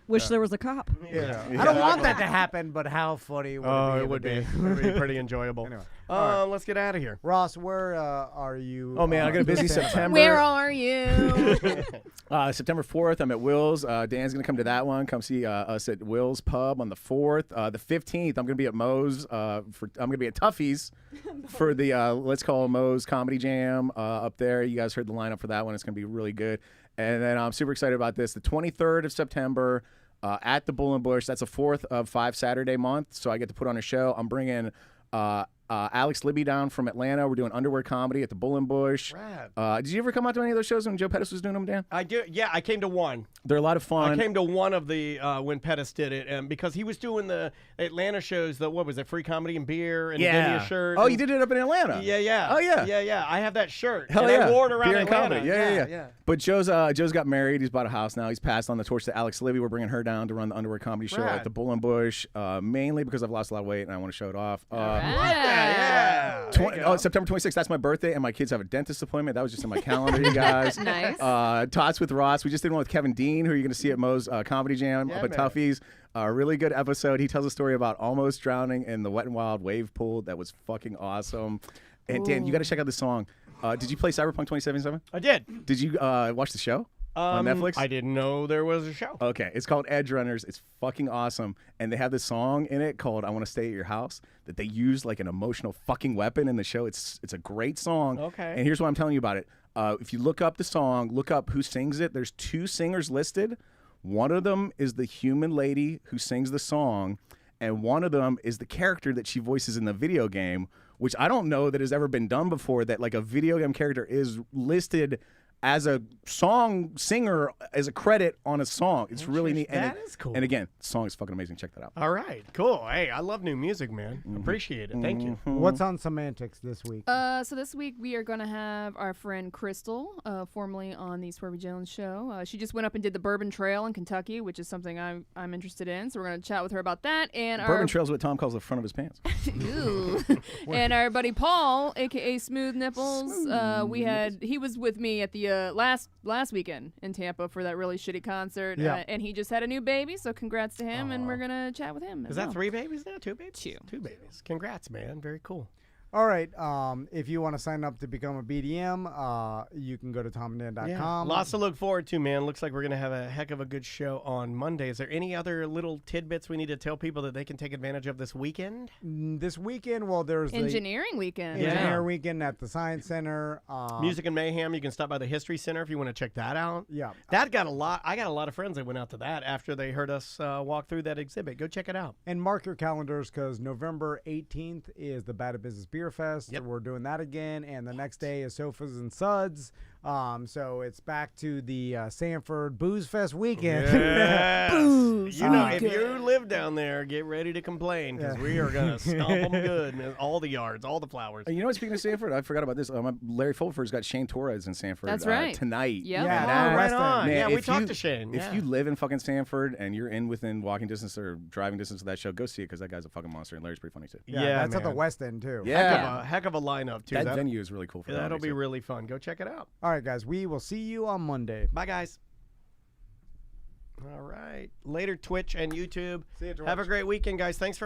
Speaker 14: Wish there was a cop.
Speaker 5: Yeah. I don't want that to happen, but how funny would it be?
Speaker 4: Oh,
Speaker 5: if
Speaker 4: it would be.
Speaker 5: did?
Speaker 4: It would be pretty enjoyable.
Speaker 5: Anyway.
Speaker 4: Let's get out of here.
Speaker 5: Ross, where are you?
Speaker 7: Oh, man, I got a busy September.
Speaker 6: Where are you?
Speaker 7: September 4th, I'm at Will's. Dan's going to come to that one. Come see us at Will's Pub on the 4th. The 15th, I'm going to be at Moe's. I'm going to be at Tuffy's for the Let's Call Moe's Comedy Jam up there. You guys heard the lineup for that one. It's going to be really good. And then I'm super excited about this. The 23rd of September at the Bull and Bush. That's a 4th of 5 Saturday month, so I get to put on a show. I'm bringing Alex Libby down from Atlanta. We're doing underwear comedy at the Bull and Bush. Did you ever come out to any of those shows when Joe Pettis was doing them, Dan?
Speaker 4: I do. Yeah, I came to one.
Speaker 7: They're a lot of fun.
Speaker 4: I came to one of the when Pettis did it, and because he was doing the Atlanta shows. What was it? Free comedy and beer, and he gave me a shirt.
Speaker 7: Oh, you did it up in Atlanta.
Speaker 4: Yeah.
Speaker 7: Oh, yeah.
Speaker 4: Yeah. I have that shirt.
Speaker 7: Hell
Speaker 4: and
Speaker 7: yeah.
Speaker 4: I wore it around
Speaker 7: Beer and
Speaker 4: Atlanta.
Speaker 7: comedy. Yeah. But Joe's got married. He's bought a house now. He's passed on the torch to Alex Libby. We're bringing her down to run the underwear comedy show at the Bull and Bush, mainly because I've lost a lot of weight and I want to show it off. September 26th, that's my birthday, and my kids have a dentist appointment. That was just in my calendar, you guys.
Speaker 6: Nice.
Speaker 7: Tots with Ross. We just did one with Kevin Dean, who you're going to see at Mo's Comedy Jam up at Tuffy's. A really good episode. He tells a story about almost drowning in the Wet n Wild wave pool. That was fucking awesome. And Dan, you got to check out this song. Did you play Cyberpunk 2077?
Speaker 4: I did.
Speaker 7: Did you watch the show? On Netflix?
Speaker 4: I didn't know there was a show.
Speaker 7: Okay, it's called Edge Runners. It's fucking awesome, and they have this song in it called "I Want to Stay at Your House" that they use like an emotional fucking weapon in the show. It's a great song.
Speaker 4: Okay.
Speaker 7: And here's what I'm telling you about it. If you look up the song, look up who sings it. There's 2 singers listed. One of them is the human lady who sings the song, and one of them is the character that she voices in the video game, which I don't know that has ever been done before. That like a video game character is listed as a song singer, as a credit on a song. It's really neat.
Speaker 4: That is cool.
Speaker 7: And again, the song is fucking amazing. Check that out.
Speaker 4: All right, cool. Hey, I love new music, man. Appreciate it. Thank you.
Speaker 5: What's on Semantics this week?
Speaker 6: So this week we are going to have our friend Crystal, formerly on the Swervy Jones show. She just went up and did the Bourbon Trail in Kentucky, which is something I'm interested in. So we're going to chat with her about that. And
Speaker 7: Bourbon Trail's what Tom calls the front of his pants.
Speaker 6: Ew. And our buddy Paul, aka Smooth Nipples, he was with me at the last weekend in Tampa for that really shitty concert.
Speaker 5: Yeah.
Speaker 6: And he just had a new baby, so congrats to him, and we're gonna chat with him.
Speaker 4: Is that 3 babies now? 2 babies? 2 babies. Congrats, man. Very cool.
Speaker 5: All right. If you want to sign up to become a BDM, you can go to TOMANDDAN20.com.
Speaker 4: Lots to look forward to, man. Looks like we're going to have a heck of a good show on Monday. Is there any other little tidbits we need to tell people that they can take advantage of this weekend?
Speaker 5: This weekend, well, there's
Speaker 6: Engineering weekend.
Speaker 5: Engineering weekend at the Science Center.
Speaker 4: Music and Mayhem. You can stop by the History Center if you want to check that out.
Speaker 5: Yeah.
Speaker 4: That got a lot. I got a lot of friends that went out to that after they heard us walk through that exhibit. Go check it out.
Speaker 5: And mark your calendars because November 18th is the Bad at Business Beer Fest.
Speaker 4: Yep.
Speaker 5: We're doing that again. And the next day is Sofas and Suds. So it's back to the Sanford Booze Fest weekend.
Speaker 4: Yes.
Speaker 5: Booze.
Speaker 4: You know, if you live down there, get ready to complain because we are going to stomp them good. And all the yards, all the flowers.
Speaker 7: You know what? Speaking of Sanford, I forgot about this. Larry Fulford's got Shane Torres in Sanford.
Speaker 6: That's right.
Speaker 7: Tonight.
Speaker 6: Yep.
Speaker 5: Yeah,
Speaker 4: right on.
Speaker 7: Man,
Speaker 4: Yeah, we
Speaker 7: if
Speaker 4: talked
Speaker 7: you-
Speaker 4: to Shane.
Speaker 7: If you live in fucking Sanford and you're within walking distance or driving distance of that show, go see it because that guy's a fucking monster and Larry's pretty funny too.
Speaker 4: Yeah,
Speaker 5: that's at the
Speaker 4: man.
Speaker 5: West End too.
Speaker 7: Yeah.
Speaker 4: Heck of a lineup, too.
Speaker 7: That venue is really cool for
Speaker 4: That'll
Speaker 7: comedy,
Speaker 4: be
Speaker 7: too.
Speaker 4: really fun. Go check it out.
Speaker 5: All right, guys. We will see you on Monday.
Speaker 4: Bye, guys. All right. Later, Twitch and YouTube.
Speaker 5: See you, George.
Speaker 4: Have a great weekend, guys. Thanks for